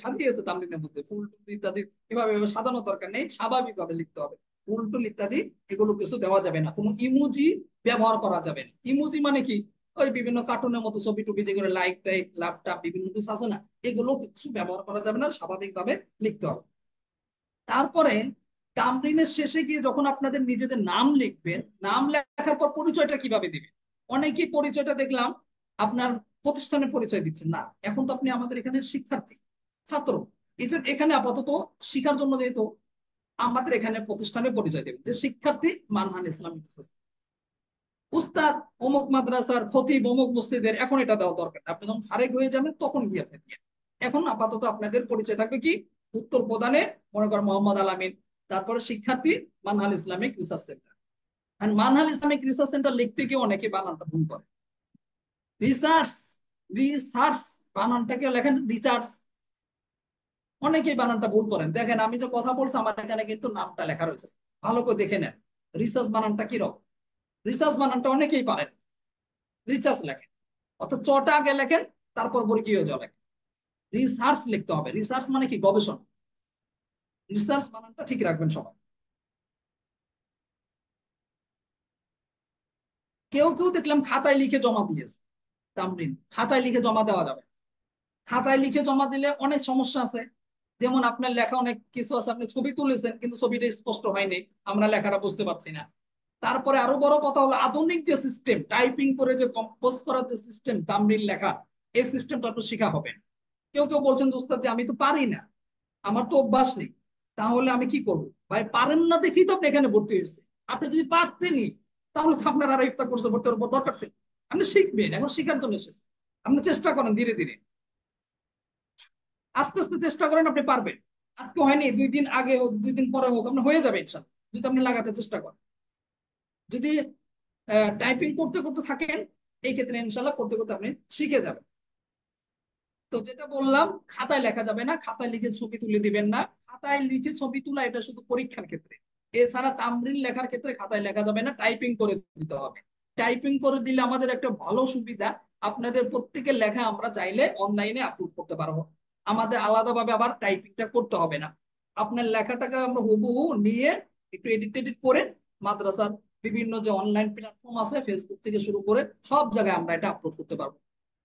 সাজিয়েছে তামরিনের মধ্যে ফুল টুল ইত্যাদি, এভাবে এভাবে সাজানোর দরকার নেই, স্বাভাবিক ভাবে লিখতে হবে। ফুল টুল ইত্যাদি এগুলো কিছু দেওয়া যাবে না, কোনো ইমোজি ব্যবহার করা যাবে না। ইমোজি মানে কি, ওই বিভিন্ন কার্টুনের মতো ছবি টুবি যেগুলো লাইক টাইক লাভ টাভ বিভিন্ন কিছু আছে না, এগুলো কিছু ব্যবহার করা যাবে না, স্বাভাবিক ভাবে লিখতে হবে। তারপরে তামরিনের শেষে গিয়ে যখন আপনাদের নিজেদের নাম লিখবেন, নাম লেখার পর পরিচয়টা কিভাবে দিবেন। অনেকেই পরিচয়টা দেখলাম আপনার প্রতিষ্ঠানের পরিচয় দিচ্ছেন না। এখন তো আপনি আমাদের এখানে শিক্ষার্থী, ছাত্র, এই জন্য এখানে আপাতত শিখার জন্য যেহেতু আমাদের এখানে প্রতিষ্ঠানের পরিচয় দেবেন যে শিক্ষার্থী মানহান ইসলামিক সোসাইটি, উস্তাদ অমুক মাদ্রাসার খতিব অমুক মসজিদের, এখন এটা দেওয়া দরকার। আপনি যখন ফারেক হয়ে যাবেন তখন গিয়ে আপনি দিয়ে। এখন আপাতত আপনাদের পরিচয় থাকবে কি, উত্তর প্রদানে মনে করেন মোহাম্মদ আলামিন, তারপরে শিক্ষার্থী মানহাল ইসলামিক রিসার্চ সেন্টার। আর মানহাল ইসলামিক রিসার্চ সেন্টার লিখতে গিয়ে অনেকে বানানটা ভুল করে, রিসার্চ, রিসার্চ বানানটাকে লেখেন রিসার্চ, অনেকেই বানানটা ভুল করেন। দেখেন আমি যে কথা বলছি আমার এখানে কিন্তু নামটা লেখা রয়েছে, ভালো করে দেখে নেন রিসার্চ বানানটা কি রকম। রিসার্চ বানানটা অনেকেই পারেন, রিসার্চ লেখেন, অর্থাৎ চটা আগে লেখেন, তারপর বর্গীয় জ লেখেন। রিসার্চ লিখতে হবে, রিসার্চ মানে কি, গবেষণা। রিসার্চ বানানটা ঠিক রাখবেন সবাই। কেউ কেউ দেখলাম খাতায় লিখে জমা দিয়েছে তামরিন, খাতায় লিখে জমা দেওয়া যাবে। খাতায় লিখে জমা দিলে অনেক সমস্যা আছে। যেমন আপনার লেখা অনেক কিছু আছে, আপনি ছবি তুলেছেন কিন্তু ছবিটা স্পষ্ট হয়নি, আমরা লেখাটা বুঝতে পারছি না। তারপরে আরো বড় কথা হলো আধুনিক যে সিস্টেম, টাইপিং করে যে কম্পোজ করার যে সিস্টেম তামরিন লেখা, এই সিস্টেমটা একটু শেখা হবে। কেউ কেউ বলছেন যে উস্তাদ যে আমি তো পারি না, আমার তো অভ্যাস নেই, তাহলে আমি কি করব? ভাই পারেন না দেখেই তো আপনি এখানে ভর্তি হয়েছে। আপনি যদি পারতেনই তাহলে তো আপনার আর ইফতার কোর্সে ভর্তি হওয়ার দরকার ছিল। আপনি শিখবেন, এখন শেখার জন্য এসেছে। আপনি চেষ্টা করেন ধীরে ধীরে, আস্তে আস্তে চেষ্টা করেন, আপনি পারবেন। আজকে হয়নি, 2 দিন আগে হোক 2 দিন পরে হোক আপনি হয়ে যাবে ইনশাল্লাহ, যদি আপনি লাগাতে চেষ্টা করেন। যদি টাইপিং করতে করতে থাকেন, এই ক্ষেত্রে ইনশাল্লাহ করতে করতে আপনি শিখে যাবেন। তো যেটা বললাম, খাতায় লেখা যাবে না, খাতায় লিখে ছবি তুলে দিবেন না। খাতায় লিখে ছবি তোলা এটা শুধু পরীক্ষার ক্ষেত্রে, এছাড়া তামরিন লেখার ক্ষেত্রে খাতায় লেখা যাবে না, টাইপিং করে দিতে হবে। টাইপিং করে দিলে আমাদের একটা ভালো সুবিধা, আপনাদের প্রত্যেকের লেখা আমরা চাইলে অনলাইনে আপলোড করতে পারবো, আমাদের আলাদাভাবে আবার টাইপিংটা করতে হবে না। আপনার লেখাটাকে আমরা হুবহু নিয়ে একটু এডিট টেডিট করে মাদ্রাসার বিভিন্ন যে অনলাইন প্ল্যাটফর্ম আছে, ফেসবুক থেকে শুরু করে সব জায়গায় আমরা এটা আপলোড করতে পারবো।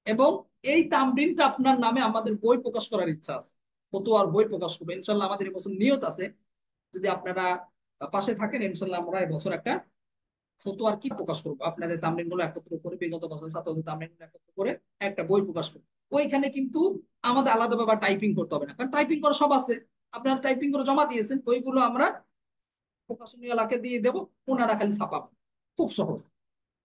এবং এই তামরিনটা আপনার নামে আমাদের বই প্রকাশ করার ইচ্ছা আছে, ফতোয়ার বই প্রকাশ করবো ইনশাল্লাহ। আমাদের এবছর নিয়ত আছে, যদি আপনারা পাশে থাকেন ইনশাল্লাহ আমরা এবছর একটা ফতোয়ার কি প্রকাশ করবো, আপনাদের তামরিন গুলো একত্র করে, বিগত বছর ছাত্রদের তামরিন গুলো একত্র করে একটা বই প্রকাশ করবো। ওইখানে কিন্তু আমাদের আলাদাভাবে টাইপিং করতে হবে না, কারণ টাইপিং করা সব আছে, আপনারা টাইপিং করে জমা দিয়েছেন, ওইগুলো আমরা প্রকাশনী এলাকায় দিয়ে দেবো, ওনারা খালি ছাপাবে, খুব সহজ।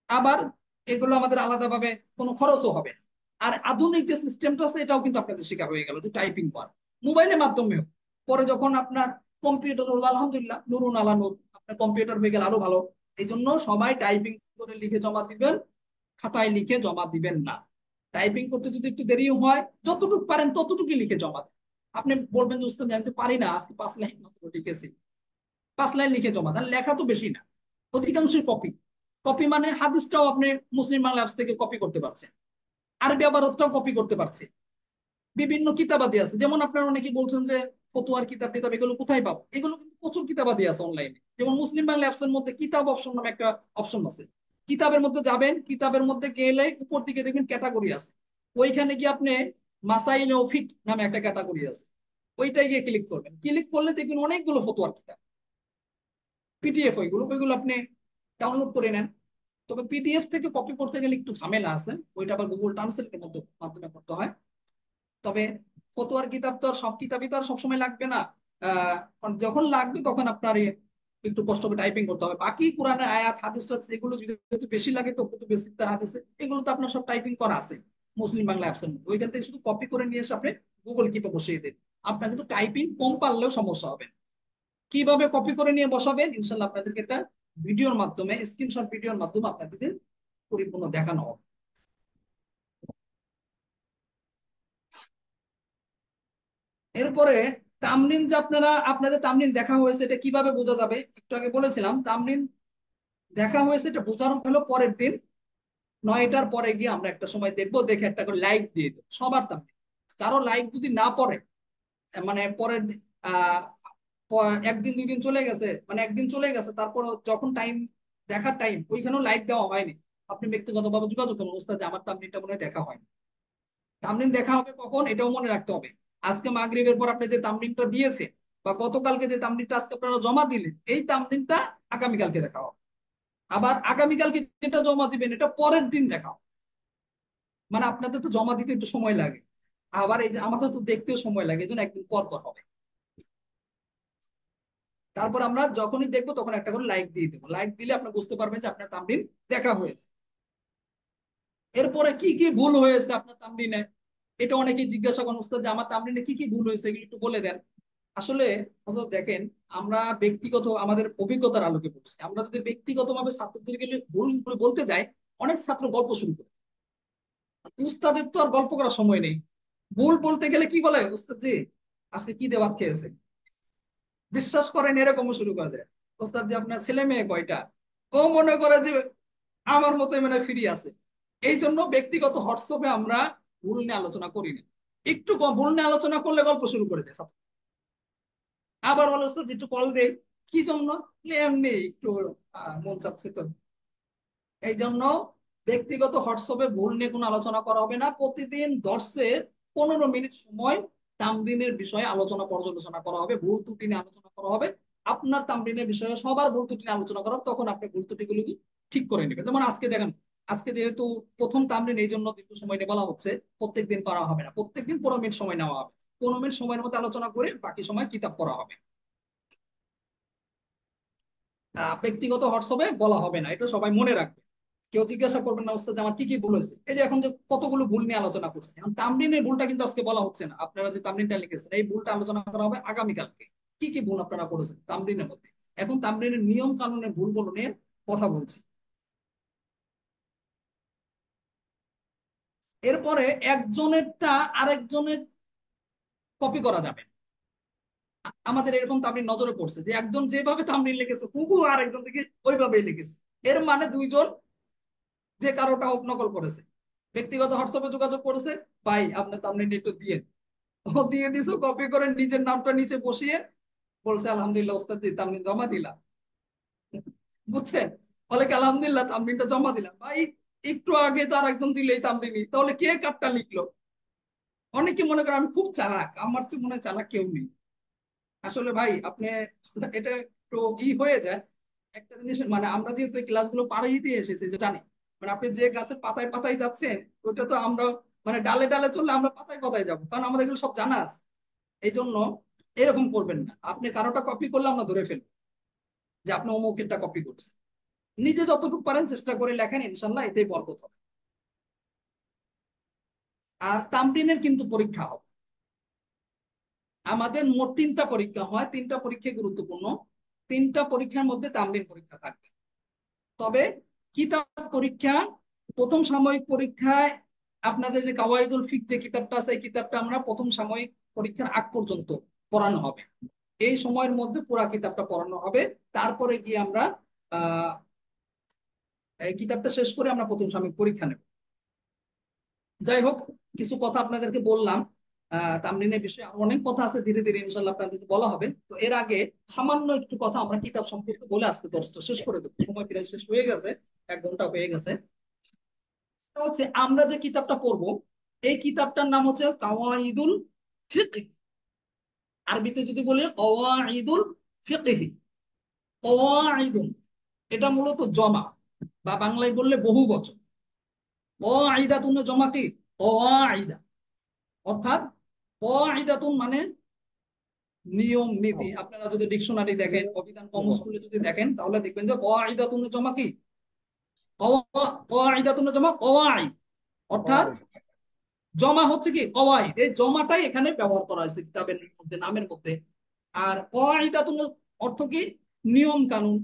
আবার এগুলো আমাদের আলাদাভাবে কোনো খরচও হবে না। আর আধুনিক যে সিস্টেমটা আছে এটাও কিন্তু আপনাদের শেখা হয়ে গেল, যে টাইপিং করা মোবাইলের মাধ্যমেও। পরে যখন আপনার কম্পিউটার হলো, আলহামদুলিল্লাহ নুরুন আলা নূর, আপনার কম্পিউটার হয়ে গেলে আরো ভালো। এই জন্য সবাই টাইপিং করে লিখে জমা দিবেন, খাতায় লিখে জমা দিবেন না। টাইপিং করতে যদি একটু দেরিও হয়, যতটুকু পারেন ততটুকুই লিখে জমা দেন। আপনি বলবেন যে উস্তাদ আমি তো পারি না, আজকে 5 লাইন মাত্র লিখেছি, 5 লাইন লিখে জমা দেন, লেখা তো বেশি না, অধিকাংশই কপি। কপি মানে হাদিসটাও আপনি মুসলিম বাংলা অ্যাপস থেকে কপি করতে পারছেন, আরবি আবারতটাও কপি করতে পারছে, বিভিন্ন কিতাবাদি আছে। যেমন আপনারা অনেকে বলছেন যে ফতোয়ার কিতাব টিতাব এগুলো কোথায় পাবো, এগুলো কিন্তু প্রচুর কিতাবাদি আছে অনলাইনে। যেমন মুসলিম বাংলা অ্যাপস এর মধ্যে কিতাব অপশন নামে একটা অপশন আছে, কিতাবের মধ্যে যাবেন, কিতাবের মধ্যে গেলে উপর দিকে দেখবেন ক্যাটাগরি আছে, ওইখানে গিয়ে আপনি মাসাইল ও ফিক নামে একটা ক্যাটাগরি আছে, ওইটাই গিয়ে ক্লিক করবেন। ক্লিক করলে দেখবেন অনেকগুলো ফতোয়ার কিতাব, পিডিএফ, ওইগুলো ওইগুলো আপনি ডাউনলোড করে নেন। তবে পিডিএফ থেকে কপি করতে গেলে একটু ঝামেলা আছে, ওইটা আবার গুগল ট্রান্সলেটের মাধ্যমে করতে হয়। তবে ফতোয়ার কিতাব তো আর সব কিতাবই তো আর সবসময় লাগবে না, যখন লাগবে তখন আপনার একটু কষ্ট করে টাইপিং করতে হবে। বাকি কোরআনের আয়াত হাদিস টাদিস এগুলো যেহেতু বেশি লাগে, তো কুতুবে সিত্তার হাদিসে এগুলো তো আপনার সব টাইপিং করা আছে মুসলিম বাংলা অ্যাপসের মধ্যে, ওইখান থেকে শুধু কপি করে নিয়ে এসে আপনি গুগল কিপে বসিয়ে দেবেন। আপনার কিন্তু টাইপিং কম পারলেও সমস্যা হবে না। কিভাবে কপি করে নিয়ে বসাবেন ইনশাল্লাহ আপনাদেরকে একটা ভিডিওর মাধ্যমে, স্ক্রিনশট ভিডিওর মাধ্যমে আপনাদেরকে পরিপূর্ণ দেখানো হবে। এরপরে তামরিন, যে আপনাদের তামরিন দেখা হয়েছে এটা কিভাবে বোঝা যাবে, একটু আগে বলেছিলাম তামরিন দেখা হয়েছে এটা বোঝানো হলো পরের দিন 9টার পরে গিয়ে আমরা একটা সময় দেখবো, দেখে একটা করে লাইক দিয়ে দেবো সবার তামরিন। কারো লাইক যদি না পড়ে, মানে পরের আহ একদিন 2 দিন চলে গেছে, মানে একদিন চলে গেছে, তারপর যখন টাইম দেখার টাইম ওইখানেও লাইক দেওয়া হয়নি, আপনি ব্যক্তিগতভাবে যোগাযোগ করুন, ওস্তাদ আমার তামরিনটা মনে হয় দেখা হয়নি। তামরিন দেখা হবে কখন এটাও মনে রাখতে হবে। আজকে মাগরিবের পর আপনি যে তামরিনটা দিয়েছেন, বা গতকালকে যে তামরিনটা আজকে আপনারা জমা দিলেন, এই তামরিনটা আগামীকালকে দেখা হবে। আবার আগামীকালকে যেটা জমা দিবেন এটা পরের দিন দেখা হবে। মানে আপনাদের তো জমা দিতে একটু সময় লাগে, আবার এই যে আমাদের তো দেখতেও সময় লাগে, এই জন্য একদিন পর পর হবে। তারপর আমরা যখনই দেখবো তখন একটা করে লাইক দিয়ে দেবো, লাইক দিলে আপনি বুঝতে পারবেন যে আপনার তামরিন দেখা হয়েছে। এরপরে কি কি ভুল হয়েছে আপনার তামরিনে, এটা অনেকেই জিজ্ঞাসা করেন, উস্তাদ যে আমার তামরিনে কি কি ভুল হয়েছে এগুলো একটু বলে দেন। আসলে হযরত দেখেন, আমরা ব্যক্তিগত আমাদের অভিজ্ঞতার আলোকে বলছি, আমরা যদি ব্যক্তিগতভাবে ছাত্রদেরকে ভুল করে বলতে যাই, অনেক ছাত্র গল্প শুরু করে। উস্তাদের তো আর গল্প করার সময় নেই, ভুল বলতে গেলে কি বলে, উস্তাদ জি আজকে কি দিয়ে ভাত খেয়েছে, বিশ্বাস করেন এরকমও শুরু করে দেয়। ওস্তাদ জি আপনার ছেলে মেয়ে কয়টা, ও মনে করে যে আমার মতো মানে ফ্রি আছে। এই জন্য ব্যক্তিগত হোয়াটসঅ্যাপে আমরা ভুল নিয়ে আলোচনা করি না, একটু ভুল নিয়ে আলোচনা করলে গল্প শুরু করে দেয় ছাত্র। আবার বলে ওস্তাদ একটু কল দেই, কি জন্য, এমনি একটু মন চাচ্ছে তো। এই জন্য ব্যক্তিগত হোয়াটসঅ্যাপে ভুল নিয়ে কোনো আলোচনা করা হবে না। প্রতিদিন দর্শে 15 মিনিট সময় তামরিনের বিষয়ে আলোচনা পর্যালোচনা করা হবে, ভুল ত্রুটি নিয়ে আলোচনা করা হবে। আপনার তামরিনের বিষয়ে সবার ভুল ত্রুটি নিয়ে আলোচনা করা হবে, তখন আপনি ভুল ত্রুটিগুলো ঠিক করে নেবেন। যেমন আজকে দেখেন, আজকে যেহেতু প্রথম তামরিন এই জন্য দীর্ঘ সময় নিয়ে বলা হচ্ছে, প্রত্যেকদিন করা হবে না, প্রত্যেকদিন 15 মিনিট সময় নেওয়া হবে, 15 মিনিট সময়ের মধ্যে আলোচনা করে বাকি সময় কিতাব পড়া হবে। ব্যক্তিগত হোয়াটসঅ্যাপে বলা হবে না, এটা সবাই মনে রাখবে। কেউ জিজ্ঞাসা করবেন না ওস্তাদ আমার কি কি ভুল হয়েছে, এই যে এখন যে কতগুলো ভুল নিয়ে আলোচনা করছি, এখন তামরিনের ভুলটা কিন্তু আজকে বলা হচ্ছে না, আপনারা যে তামরিনটা লিখেছেন এই ভুলটা আলোচনা করা হবে আগামীকালকে। কি কি ভুল আপনারা করেছেন তামরিনের মধ্যে, এখন তামরিনের নিয়ম কানুনের ভুলগুলো নিয়ে কথা বলছি। এরপরে একজনেরটা আরেকজনের কপি করা যাবে না। আমাদের এরকম তামরিন নজরে পড়ছে যে একজন যেভাবে তামরিন লিখেছে হুবহু আরেকজন থেকে ওইভাবেই লিখেছে, এর মানে দুইজন যে কারোটা হোক নকল করেছে। ব্যক্তিগত হোয়াটসঅ্যাপে যোগাযোগ করেছে, ভাই আপনার তামরিন একটু দিয়ে, ও দিয়ে দিছো, কপি করে নিজের নামটা নিচে বসিয়ে বলছে আলহামদুলিল্লাহ ওস্তাদ জি তামরিন জমা দিলাম। বুঝছেন, বলে কি আলহামদুলিল্লাহ তামরিনটা জমা দিলাম। ভাই একটু আগে তার একজন দিলে এই তামরিনী, তাহলে কে কারটা লিখলো? অনেকে মনে করে আমি খুব চালাক, আমার চেয়ে মনে হয় চালাক কেউ নেই। আসলে ভাই আপনি এটা একটু হয়ে যায় একটা জিনিস, মানে আমরা যেহেতু এই ক্লাসগুলো পাড়িয়ে দিয়ে এসেছি যে জানি, মানে আপনি যে গাছের পাতায় পাতায় যাচ্ছেন ওটা তো আমরা, মানে ডালে ডালে চললে আমরা পাতায় পাতায় যাবো, কারণ আমাদের এগুলো সব জানা আছে। এই জন্য এরকম করবেন না, আপনি কারোটা কপি করলে আমরা ধরে ফেলবো যে আপনি অমুকেরটা কপি করছেন। নিজে যতটুকু পারেন চেষ্টা করে লেখেন, ইনশাল্লাহ এতেই বরকত হবে। আর তামরিনের কিন্তু পরীক্ষা হবে, আমাদের মোট 3টা পরীক্ষা হয়, 3টা পরীক্ষা গুরুত্বপূর্ণ। 3টা পরীক্ষার মধ্যে তামরিন পরীক্ষা থাকবে। তবে কিতাব পরীক্ষা, প্রথম সাময়িক পরীক্ষায় আপনাদের যে কাওয়াইদুল ফিক যে কিতাবটা আছে, এই কিতাবটা আমরা প্রথম সাময়িক পরীক্ষার আগ পর্যন্ত পড়ানো হবে। এই সময়ের মধ্যে পুরা কিতাবটা পড়ানো হবে। তারপরে গিয়ে আমরা আহ এই কিতাবটা শেষ করে আমরা প্রথম সাময়িক পরীক্ষা নেব। যাই হোক, কিছু কথা আপনাদেরকে বললাম। তামরিনের বিষয়ে আরো অনেক কথা আছে, ধীরে ধীরে ইনশাল্লাহ আপনাদেরকে বলা হবে। তো এর আগে সামান্য একটু কথা আমরা কিতাব সম্পর্কে বলে আসতে দশটা শেষ করে দেবো, সময় প্রায় শেষ হয়ে গেছে, 1 ঘন্টা হয়ে গেছে। হচ্ছে আমরা যে কিতাবটা পড়বো, এই কিতাবটার নাম হচ্ছে কাওয়াইদুল ফিকহ। আরবিতে যদি বলি কাওয়াইদুল ফিকহ, কাওয়াইদুল এটা মূলত জমা, বা বাংলায় বললে বহু বচন। কাওয়াইদাতুন জমা কি? কাওয়াইদা, অর্থাৎ কাওয়াইদাতুন মানে নিয়ম নীতি। আপনারা যদি ডিকশনারি দেখেন, অভিধান কমন স্কুলে যদি দেখেন, তাহলে দেখবেন যে কাওয়াইদাতুন জমা কি? কাওয়াইদাতুন জমা কাওয়াইদ, অর্থাৎ জমা হচ্ছে কি কওয়াইদ। এই জমাটাই এখানে ব্যবহার করা হয়েছে কিতাবের মধ্যে, নামের মধ্যে। আর কায়দাতুন অর্থ কি? নিয়ম কানুন,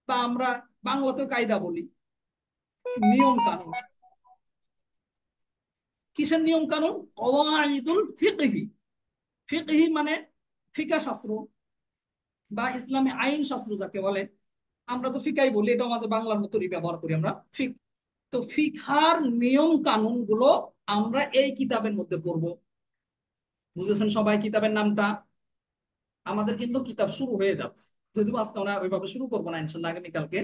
বা আমরা বাংলাতে কায়দা বলি, নিয়ম কানুন। কিসের নিয়ম কানুন? কাওয়াইদুল ফিকহি। ফিকহি মানে ফিকা শাস্ত্র বা ইসলামী আইন শাস্ত্র যাকে বলে, আমরা তো ফিকাই বলি, এটা আমাদের বাংলার মতোই ব্যবহার করি আমরা, ফিক। তো ফিকহার নিয়ম কানুন গুলো আমরা এই কিতাবের মধ্যে পড়বো। বুঝেছেন সবাই কিতাবের নামটা? আমাদের কিন্তু কিতাব শুরু হয়ে যাচ্ছে, যদিও আজকে আমরা ওইভাবে শুরু করবো না, ইনশাল্লাহ আগামীকালকে।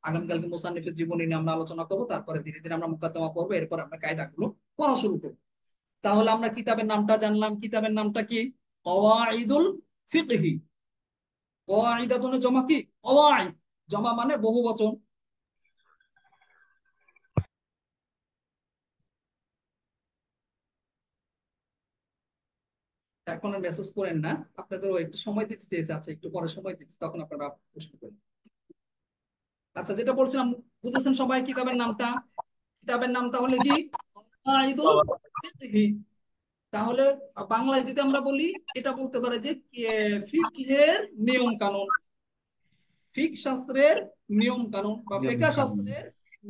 আগামীকালকে মুসান্নিফের জীবনী নিয়ে আমরা আলোচনা করবো, তারপরে ধীরে ধীরে আমরা মুকাদ্দমা করবো, এরপর আমরা কায়দাগুলো পড়া শুরু করবো। তাহলে আমরা কিতাবের নামটা জানলাম, কিতাবের নামটা কি? কাওয়াইদুল ফিকহি। কাওয়াইদাতুন জমা কি? কাওয়াইদ, জমা মানে বহু বচন। এখন আর মেসেজ করেন না, আপনাদেরও একটু সময় দিতে চেয়েছে, আচ্ছা একটু পরে সময় দিচ্ছি, তখন আপনারা প্রশ্ন করেন। আচ্ছা, যেটা বলছিলাম, বুঝেছেন সবাই কিতাবের নামটা? কিতাবের নাম তাহলে কি? কাওয়াইদুল ফিকহি। তাহলে বাংলায় যদি আমরা বলি, এটা বলতে পারে যে ফিকহের নিয়ম কানুন, ফিক শাস্ত্রের নিয়ম কানুন বা ফিকহ শাস্ত্রের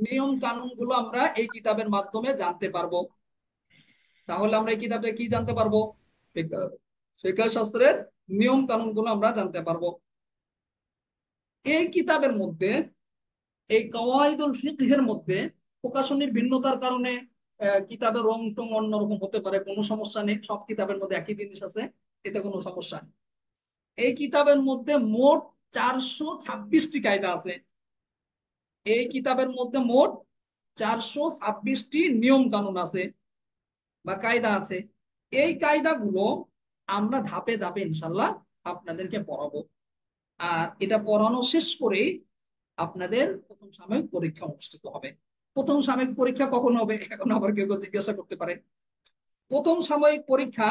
নিয়ম কানুন গুলো আমরা এই কিতাবের মাধ্যমে জানতে পারবো। তাহলে আমরা এই কিতাবে কি জানতে পারবো? ফিকহ শাস্ত্রের নিয়ম কানুন গুলো আমরা জানতে পারবো। এই কিতাবের মধ্যে, এই কাওয়াইদুল ফিকহের মধ্যে প্রকাশনীর ভিন্নতার কারণে কিতাবের রং টং অন্যরকম হতে পারে, কোনো সমস্যা নেই, সব কিতাবের মধ্যে একই জিনিস আছে, এতে কোনো সমস্যা নেই। এই কিতাবের মধ্যে মোট 426টি কায়দা আছে। এই কিতাবের মধ্যে মোট 426টি নিয়ম কানুন আছে বা কায়দা আছে। এই কায়দাগুলো আমরা ধাপে ধাপে ইনশাল্লাহ আপনাদেরকে পড়াবো। আর এটা পড়ানো শেষ করেই আপনাদের প্রথম সাময়িক পরীক্ষা অনুষ্ঠিত হবে। প্রথম সাময়িক পরীক্ষা কখন হবে, এখন আবার কেউ কেউ জিজ্ঞাসা করতে পারে। প্রথম সাময়িক পরীক্ষা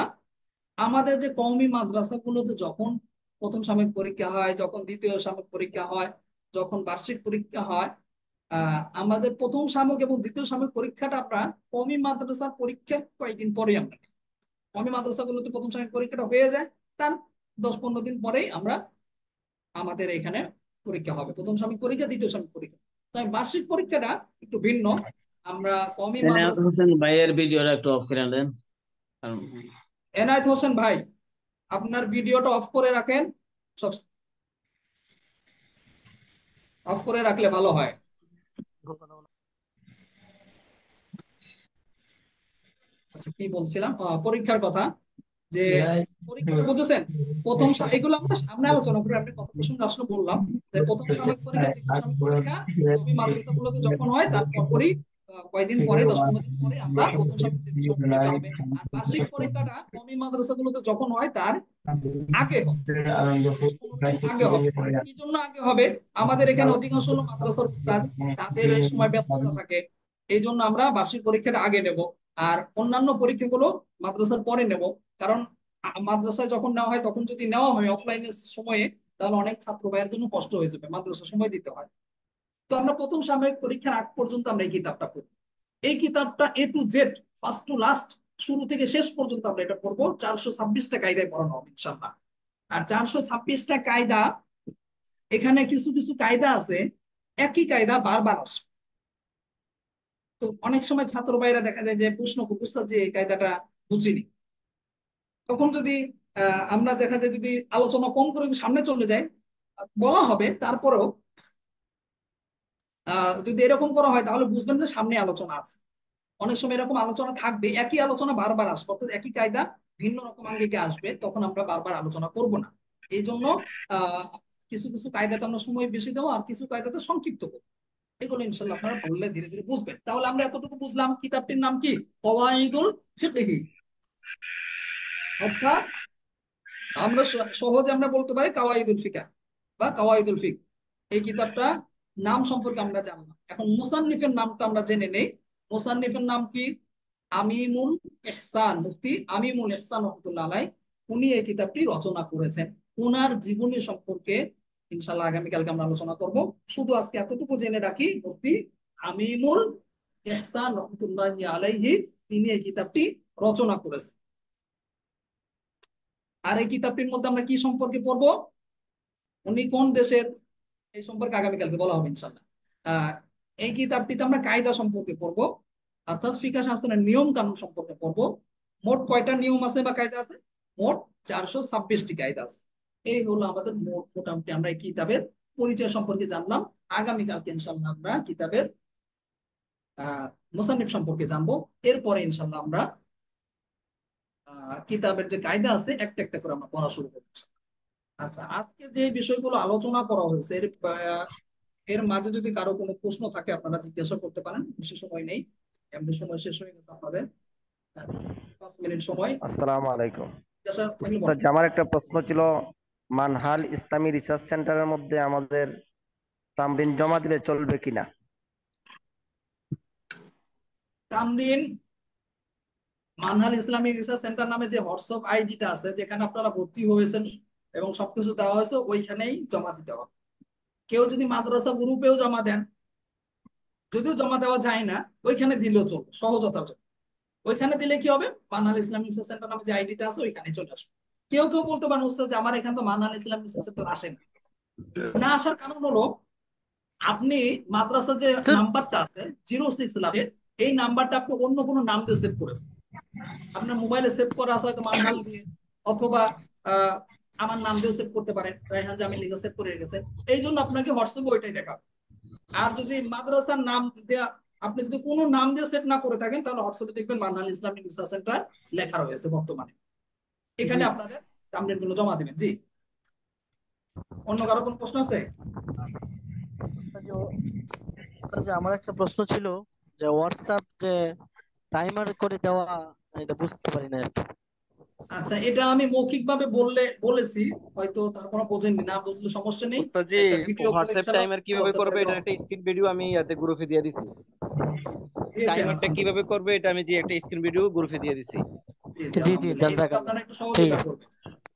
আমাদের যে কওমি মাদ্রাসাগুলোতে যখন প্রথম সাময়িক পরীক্ষা হয়, যখন দ্বিতীয় সাময়িক পরীক্ষা হয়, যখন বার্ষিক পরীক্ষা হয়, আমাদের প্রথম সাময়িক এবং দ্বিতীয় সাময়িক পরীক্ষাটা আমরা কওমি মাদ্রাসার পরীক্ষার কয়েকদিন পরে আমরা, কওমি মাদ্রাসাগুলোতে প্রথম সাময়িক পরীক্ষাটা হয়ে যায়, তার 10-15 দিন পরেই আমরা আমাদের এখানে পরীক্ষা হবে, প্রথম সাময়িক পরীক্ষা, দ্বিতীয় সাময়িক পরীক্ষা। তাই বার্ষিক পরীক্ষাটা একটু ভিন্ন। আমরা কওমি এনায়েত মাদ্রাসা, হোসেন ভাইয়ের ভিডিওটা একটু অফ করে দেন। এনায়েত হোসেন ভাই আপনার ভিডিওটা অফ করে রাখেন, সব অফ করে রাখলে ভালো হয়। আচ্ছা, কি বলছিলাম? পরীক্ষার কথা, যে পরীক্ষাটা বুঝেছেন। এগুলো আমরা সামনে আলোচনা করি, আপনি কত প্রসঙ্গ আসলে বললাম যে প্রথম সাময়িক পরীক্ষা, দ্বিতীয় সাময়িক পরীক্ষা কওমি মাদ্রাসাগুলোতে যখন হয় তার পরপরই কয়দিন পরে, 10-15 দিন পরে আমরা প্রথম সাময়িক দ্বিতীয় সাময়িক পরীক্ষা হবে। আর বার্ষিক পরীক্ষাটা কমি মাদ্রাসাগুলোতে যখন হয় তার আগে হবে, 10-15 দিন আগে হবে। কি জন্য আগে হবে? আমাদের এখানে অধিকাংশ হলো মাদ্রাসার উস্তাদ, তাদের এই সময় ব্যস্ততা থাকে, এই জন্য আমরা বার্ষিক পরীক্ষাটা আগে নেব। আর অন্যান্য পরীক্ষাগুলো মাদ্রাসার পরে নেব। কারণ মাদ্রাসায় যখন নেওয়া হয়, তখন যদি নেওয়া হয় অফলাইনের সময়ে, তাহলে অনেক ছাত্র ভাইয়ের জন্য কষ্ট হয়ে যাবে, মাদ্রাসা সময় দিতে হয়। তো আমরা প্রথম সাময়িক পরীক্ষার আগ পর্যন্ত আমরা এই কিতাবটা পড়ব। এই কিতাবটা A to Z, first to last, শুরু থেকে শেষ পর্যন্ত আমরা এটা পড়বো। 426টা কায়দায় পড়ানো হবে ইনশাআল্লাহ। আর 426টা কায়দা, এখানে কিছু কিছু কায়দা আছে একই কায়দা বারবার আসে। তো অনেক সময় ছাত্র ভাইরা দেখা যায় যে প্রশ্ন করছে যে এই কায়দাটা বুঝিনি, তখন যদি আমরা দেখা যায় যদি আলোচনা কম করে যদি সামনে চলে যায়, বলা হবে, তারপরেও যদি এরকম করা হয় তাহলে বুঝবেন যে সামনে আলোচনা আছে। অনেক সময় এরকম আলোচনা থাকবে, একই আলোচনা বারবার আসবে, অর্থাৎ একই কায়দা ভিন্ন রকম আঙ্গিকে আসবে, তখন আমরা বারবার আলোচনা করব না। এই জন্য আহ কিছু কিছু কায়দাতে আমরা সময় বেশি দেবো, আর কিছু কায়দাতে সংক্ষিপ্ত করবো। এগুলো ইনশাল্লাহ আপনারা বললে ধীরে ধীরে বুঝবেন। তাহলে আমরা এতটুকু বুঝলাম, কিতাবটির নাম কি? কওয়াইদুল ফিকহি। অর্থাৎ আমরা সহজে আমরা বলতে পারি কাওয়াইদুল ফিকাহ বা কাওয়াইদুল ফিক। এই কিতাবটা নাম সম্পর্কে আমরা জানলাম। এখন মুসান্নিফের নামটা আমরা জেনে নেই। মুসান্নিফের নাম কি? আমিমুল ইহসান, মুফতি আমিমুল ইহসান রহমাতুল্লাহ আলাইহি। উনি এই কিতাবটি রচনা করেছেন। উনার জীবনী সম্পর্কে ইনশাআল্লাহ আগামীকালকে আমরা আলোচনা করব। শুধু আজকে এতটুকু জেনে রাখি, মুফতি আমিমুল ইহসান রহমাতুল্লাহ আলাইহি তিনি এই কিতাবটি রচনা করেছেন। আর এই কিতাবটির মধ্যে আমরা কি সম্পর্কে পড়বো, উনি কোন দেশের, এই সম্পর্কে আগামীকালকে বলা হবে ইনশাআল্লাহ। এই কিতাবটিতে আমরা কায়দা সম্পর্কে পড়বো, অর্থাৎ ফিকহ শাস্ত্রের নিয়ম কানুন সম্পর্কে পড়বো। মোট কয়টা নিয়ম আছে বা কায়দা আছে? মোট 426টি কায়দা আছে। এই হলো আমাদের মোটামুটি আমরা এই কিতাবের পরিচয় সম্পর্কে জানলাম। আগামীকালকে ইনশাআল্লাহ আমরা কিতাবের মুসান্নিফ সম্পর্কে জানবো। এরপরে ইনশাআল্লাহ আমরা কিতাবের যে কায়দা আছে একটা একটা করে আমরা পড়া শুরু করবো। আচ্ছা, আজকে যে বিষয়গুলো আলোচনা করা হয়েছে এর মাঝে যদি কারো কোনো প্রশ্ন থাকে আপনারা জিজ্ঞাসা করতে পারেন। বেশি সময় নেই, এমনি সময় শেষ হয়ে গেছে আপনাদের, 5 মিনিট সময়। আসসালামু আলাইকুম জিজ্ঞাসা থাকলে উস্তাদ, বলেন। আমার একটা প্রশ্ন ছিল, মানহাল ইসলামী রিসার্চ সেন্টারের মধ্যে আমাদের তামরিন জমা দিলে চলবে কিনা? তামরিন মানহাল ইসলামিক রিসার্চ সেন্টার নামে যে হোয়াটসঅ্যাপ আইডিটা আছে, যেখানে আপনারা ভর্তি হয়েছেন এবং সবকিছু দেওয়া হয়েছে, ওইখানেই জমা দিতে হবে। কেউ যদি মাদ্রাসা গ্রুপেও জমা দেন, যদিও জমা দেওয়া যায় না, ওইখানে দিলেও চলবে সহজতার জন্য। ওইখানে দিলে কি হবে, মানহাল ইসলামিক রিসার্চ সেন্টার নামে যে আইডিটা আছে ওইখানে চলে আসবে। কেউ কেউ বলতে পারেন উস্তাদ যে আমার এখানে তো মানহাল ইসলামিক রিসার্চ সেন্টার আসে না। না আসার কারণ হলো, আপনি মাদ্রাসার যে নাম্বারটা আছে 06 লাখের, এই নাম্বারটা আপনি অন্য কোনো নাম দিয়ে সেভ করেছেন। আপনার মোবাইলে সেভ করা আছে হয়তো মানহাল দিয়ে, অথবা আমার নাম দিয়ে সেভ করতে পারেন, রায়হান জামিল লিখে সেভ করে রেখেছেন। এই জন্য আপনাকে হোয়াটসঅ্যাপে ওইটাই দেখাবে। আর যদি মাদ্রাসার নাম দেয়া, আপনি যদি কোনো নাম দিয়ে সেভ না করে থাকেন, তাহলে হোয়াটসঅ্যাপে দেখবেন মানহাল ইসলামিক রিসার্চ সেন্টার লেখা রয়েছে বর্তমানে। এখানে আপনাদের তামরিন গুলো জমা দিবেন। জি, অন্য কারো কোনো প্রশ্ন আছে? আমার একটা প্রশ্ন ছিল যে হোয়াটসঅ্যাপ যে টাইমার করে দেওয়া, এটা বুঝতে পারি না আর কি। আচ্ছা, এটা আমি মৌখিকভাবে বলেছি, হয়তো তারপর বোঝেননি। না বুঝলে সমস্যা নেই, ওস্তাদ জি, একটা ভিডিও করে হোয়াটসঅ্যাপ ইনশাআল্লাহ টাইমার কিভাবে হোয়াটসঅ্যাপে করবে দেওয়া এটার হবে। একটা স্ক্রিন ভিডিও আমি ইয়াতে গ্রুপে দিয়ে দিছি। দিয়েছেন টাইমারটা আলহামদুলিল্লাহ। কিভাবে করবে এটা আমি যে একটা স্ক্রিন ভিডিও গ্রুপে দিয়ে দিছি। জি জি জি জি, আলহামদুলিল্লাহ। এইভাবে জাযাকাল্লাহ। আপনারা একটু ঠিক সহযোগিতা আছে, করবেন।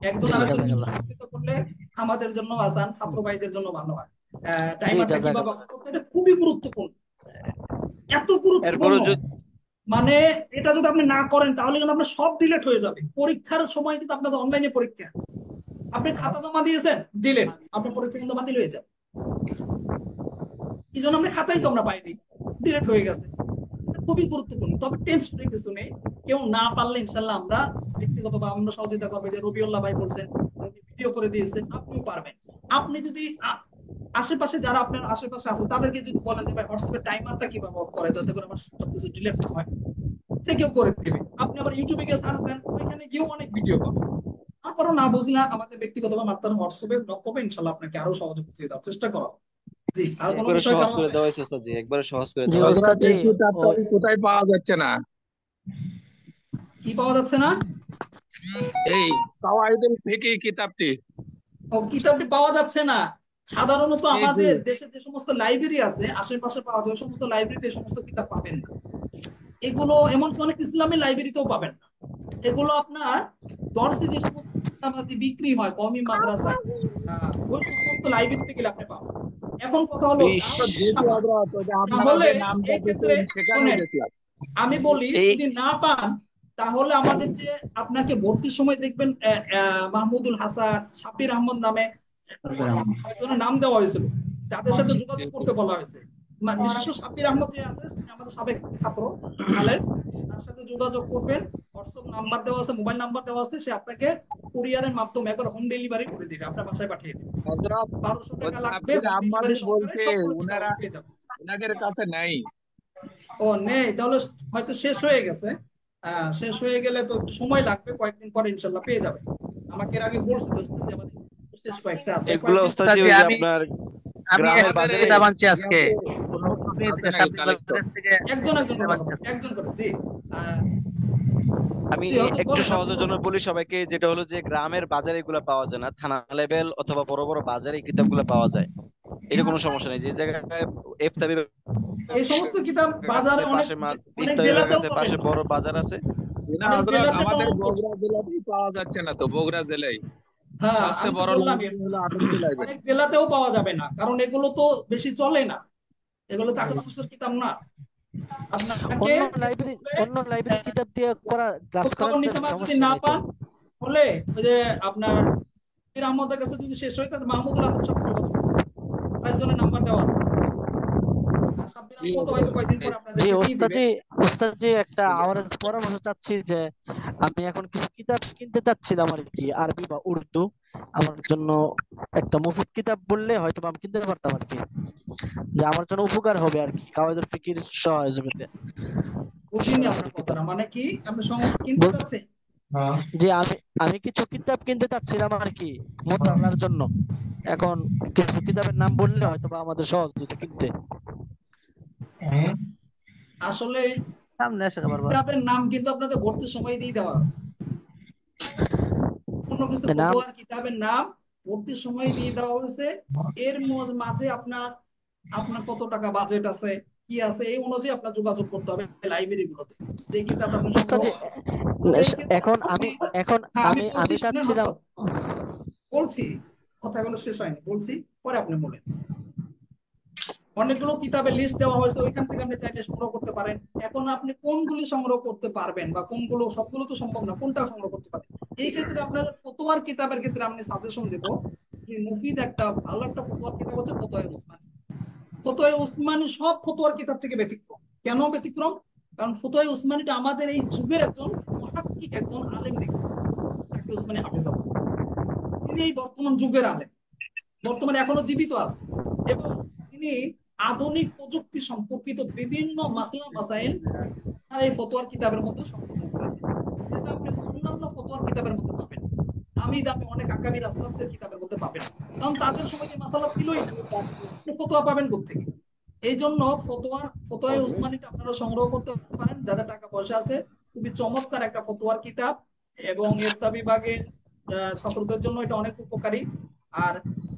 একজন জি আরেকজনকে একটু জাযাকাল্লাহ। সহযোগিতা করলে আমাদের জন্য আসান, ছাত্র ভাইদের জন্য ভালো হয়। জি টাইমারটা কিভাবে জাযাকাল্লাহ। অফ করতে, এটা খুবই গুরুত্বপূর্ণ, এত এরপরও গুরুত্বপূর্ণ। যদি মানে এটা যদি আপনি না করেন তাহলে কিন্তু আপনার সব ডিলেট হয়ে যাবে। পরীক্ষার সময় কিন্তু আপনাদের অনলাইনে পরীক্ষা, আপনি খাতা জমা দিয়েছেন, ডিলেট, আপনার পরীক্ষা কিন্তু বাতিল হয়ে যাবে। এই জন্য আমরা খাতাই তো আমরা পাইনি, ডিলেট হয়ে গেছে। খুবই গুরুত্বপূর্ণ। তবে টেনশন কিছু নেই, কেউ না পারলে ইনশাল্লাহ আমরা ব্যক্তিগতভাবে আমরা সহযোগিতা করবো। যে রবিউল্লাহ ভাই বলছেন, ভিডিও করে দিয়েছেন, আপনিও পারবেন। আপনি যদি আশেপাশে যারা আপনার আশেপাশে আছে তাদেরকে যদি বলেন যে ভাই হোয়াটসঅ্যাপের টাইমারটা কিভাবে অফ করে, যাতে করে আমার সবকিছু ডিলেট না হয়, সে কেউ করে দিবে। আপনি আবার ইউটিউবে গিয়ে সার্চ দেন, ওইখানে গিয়েও অনেক ভিডিও পাবেন। তারপরও না বুঝলে আমাদের ব্যক্তিগতভাবে আপনার হোয়াটসঅ্যাপে নক করবে, ইনশাল্লাহ আপনাকে আরো সহজে বুঝিয়ে দেওয়ার চেষ্টা করা হবে। জি, আর কোনো একবারে বিষয় সহজ কারো করে আছে? দেওয়া হয়েছে ওস্তাদ জি, একবারে সহজ করে জি দেওয়া হয়েছে। ওস্তাদ জি, কোথায় পাওয়া যাচ্ছে না? কি পাওয়া যাচ্ছে না? এই কাওয়াইদুল ফিকি কিতাবটি। ও, কিতাবটি পাওয়া যাচ্ছে না। সাধারণত জি জি। আমাদের দেশে যে সমস্ত লাইব্রেরি আছে আশেপাশে পাওয়া যায়, ওই সমস্ত লাইব্রেরিতে এই সমস্ত কিতাব পাবেন না। এগুলো এমনকি অনেক ইসলামী লাইব্রেরিতেও পাবেন না। এগুলো আপনার দর্শে যে সমস্ত কিতাবাদি বিক্রি হয় কওমি মাদ্রাসায়, ওই সমস্ত লাইব্রেরিতে গেলে আপনি পাবেন। এখন কথা হলো ইস, তাহলে যদি যেহেতু না পান, আমরা তো যে আপনারা তাহলে যে নামটা এই ক্ষেত্রে দিতেন সেখানেই শোনেন, দেখলাম। আমি বলি এই যদি না পান তাহলে আমাদের যে আপনাকে ভর্তির সময় দেখবেন মাহমুদুল হাসান, শাব্বির আহমদ নামে কয়েকজনের নাম দেওয়া হয়েছিল, যাদের সাথে যোগাযোগ করতে বলা হয়েছে। বিশেষ করে শাব্বির আহমদ যে আছে উনি আমাদের সাবেক ছাত্র সালের, তার সাথে যোগাযোগ করবেন। হোয়াটসঅ্যাপ নাম্বার দেওয়া আছে, মোবাইল নাম্বার দেওয়া আছে, সে আপনাকে কুরিয়ারের মাধ্যমে একবার হোম ডেলিভারি করে দিবে, আপনার বাসায় পাঠিয়ে দিবে। হযরত 1200 টাকা লাগবে, সাব্বির হোম আহমদ ডেলিভারি সহকারে বলছে সবগুলো কিতাব উনারা পেয়ে যাবেন। ওনাদের কাছে নাই। ও নেই, তাহলে হয়তো শেষ হয়ে গেছে। শেষ হয়ে গেলে তো একটু সময় লাগবে, কয়েকদিন পরে ইনশাল্লাহ পেয়ে যাবে। আমাকে এর আগে বলছে যে ওস্তাদ যে আমাদের শেষ কয়েকটা আছে, এগুলো কয়েকদিন ওস্তাদ পরে জি জি ওই যে আমি আপনার আমি গ্রামের একটা আমাদের বাজারে কিতাব আনছি আজকে ইয়াতে কোনো নোট থেকে আছে নাই শাব্বির কালেকশন? বাজার থেকে একজন একজন করে কিতাব কথা আনছি বলুন, আজকে। একজন করে। জি, আহ, আমি জি হজরত একটু বলেন, আপনি সহজের জন্য বলেন। বলি সবাইকে, যেটা হলো যে গ্রামের বাজারে এগুলো পাওয়া যায় না, থানা লেভেল অথবা বড় বড় বাজারে এই কিতাবগুলো পাওয়া যায়। এটা কোনো সমস্যা নেই, যে জায়গায় ইফতা বিভাগ এই সমস্ত কিতাব আছে বাজারে অনেক পাশে, অনেক ইফতা বিভাগ জেলাতেও আছে পাবেন পাশে, না, বড় বাজার আছে। না অনেক হযরত, জেলাতে আমাদের পাওয়া কঠিন। বগুড়া জেলাতেই পাওয়া যাচ্ছে না তো। বগুড়া জেলায় হ্যাঁ, সবচেয়ে আমি তো বড় বললাম লাইব্রেরি হলো আনন্দ অনেক লাইব্রেরি। জেলাতেও পাওয়া যাবে না, কারণ এগুলো তো বেশি চলে না, এগুলো তাকসুসের কিতাব না। আপনাকে করতে হবে অন্য লাইব্রেরি কিতাব দিয়ে করা ক্লাস খোঁজ করা খবর নিতে যাবে, পারেন। যদি সমস্যা না নেই তো। পান হলে ওই যে আপনার ফির আহমদের কাছে যদি শেষ হয় তাহলে মাহমুদুল হাসানের সাথে যোগাযোগ করুন, কয়েকজনের নাম্বার দেওয়া আছে। আর সাব্বির জি আহমদ হয়তো হযরত। কয়েকদিন পরে জি আপনাদেরকে দিয়ে দিবে। ওস্তাদ জি একটা আমার কাছে পরামর্শ চাচ্ছি যে আমি এখন কিছু কিতাব কিনতে চাচ্ছিলাম আর কি, আরবি বা উর্দু। আমার জন্য একটা মুফিদ কিতাব বললে হয়তো বা আমি কিনতে পারতাম আর কি, যে আমার জন্য উপকার হবে আর কি, কাওয়াইদুল ফিকির সহযোগিতা বুঝিনি আপনার সরাসরি কিতাব কথাটা, মানে কি আপনি কিনতে বল। চাচ্ছেন? জি আমি কিছু কিতাব কিনতে চাচ্ছিলাম আর কি, মোতালার জন্য। এখন কিছু কিতাবের নাম বললে হয়তো বা আমাদের সহজ হতো কিনতে। আসলে সামনে আসে আবার কিতাবের নাম কিন্তু আপনাদের ভর্তির সময় দিয়ে দেওয়া হয়েছে। অন্য কিছু নাম। ফতোয়ার কিতাবের নাম ভর্তির সময় দিয়ে দেওয়া হয়েছে। এর মাঝে আপনার আপনার কত টাকা বাজেট আছে, কি আছে, এই অনুযায়ী আপনার যোগাযোগ করতে হবে লাইব্রেরি গুলোতে, যে কিতাব আপনি ওস্তাদ সংগ্রহ জি, করবেন। তো এই ক্ষেত্রে এখন আমি আপনি, এখন হ্যাঁ আমি আমি বলছি আমি শুনেন চাচ্ছিলাম। হযরত, বলছি, কথাগুলো শেষ হয়নি, বলছি, পরে আপনি বলেন। অনেকগুলো কিতাবের লিস্ট দেওয়া হয়েছে, ওইখান থেকে আপনি চাইলে সংগ্রহ করতে পারেন। এখন আপনি কোনগুলি সংগ্রহ করতে পারবেন বা কোনগুলো, সবগুলো তো সম্ভব না, কোনটা সংগ্রহ করতে পারবেন। এই ক্ষেত্রে আপনাদের ফতোয়ার কিতাবের ক্ষেত্রে আমি সাজেশন দেব, মুফিদ একটা ভালো একটা ফতোয়ার কিতাব হচ্ছে ফতোয়া উসমানী। ফতোয়া উসমানী সব ফতোয়ার কিতাব থেকে ব্যতিক্রম। কেন ব্যতিক্রম? কারণ ফতোয়া উসমানীটা আমাদের এই যুগের একজন মুহাক্কিক, একজন আলেম লিখেছেন, তাকে উসমানী হাফিজাহুল্লাহ। তিনি এই বর্তমান যুগের আলেম, বর্তমানে এখনো জীবিত আছে, এবং তিনি আধুনিক প্রযুক্তি সম্পর্কিত বিভিন্ন মাসলা মাসাইল তার এই ফতোয়ার কিতাবের মধ্যে সংযোজন করেছেন, যেটা আপনি অন্যান্য ফতোয়ার কিতাবের মধ্যে পাবেন না। দামি দামি অনেক আকাবির আসলাফদের কিতাবের মধ্যে পাবেন না, কারণ তাদের সময় যে মাসালা ছিলই না, আপনি ফতোয়া পাবেন কোত্থেকে? এই জন্য ফতোয়া উসমানীটা আপনারা সংগ্রহ করতে পারেন যাদের টাকা পয়সা আছে। খুবই চমৎকার একটা ফতোয়ার কিতাব, এবং ইফতা বিভাগের ছাত্রদের জন্য এটা অনেক উপকারী। আর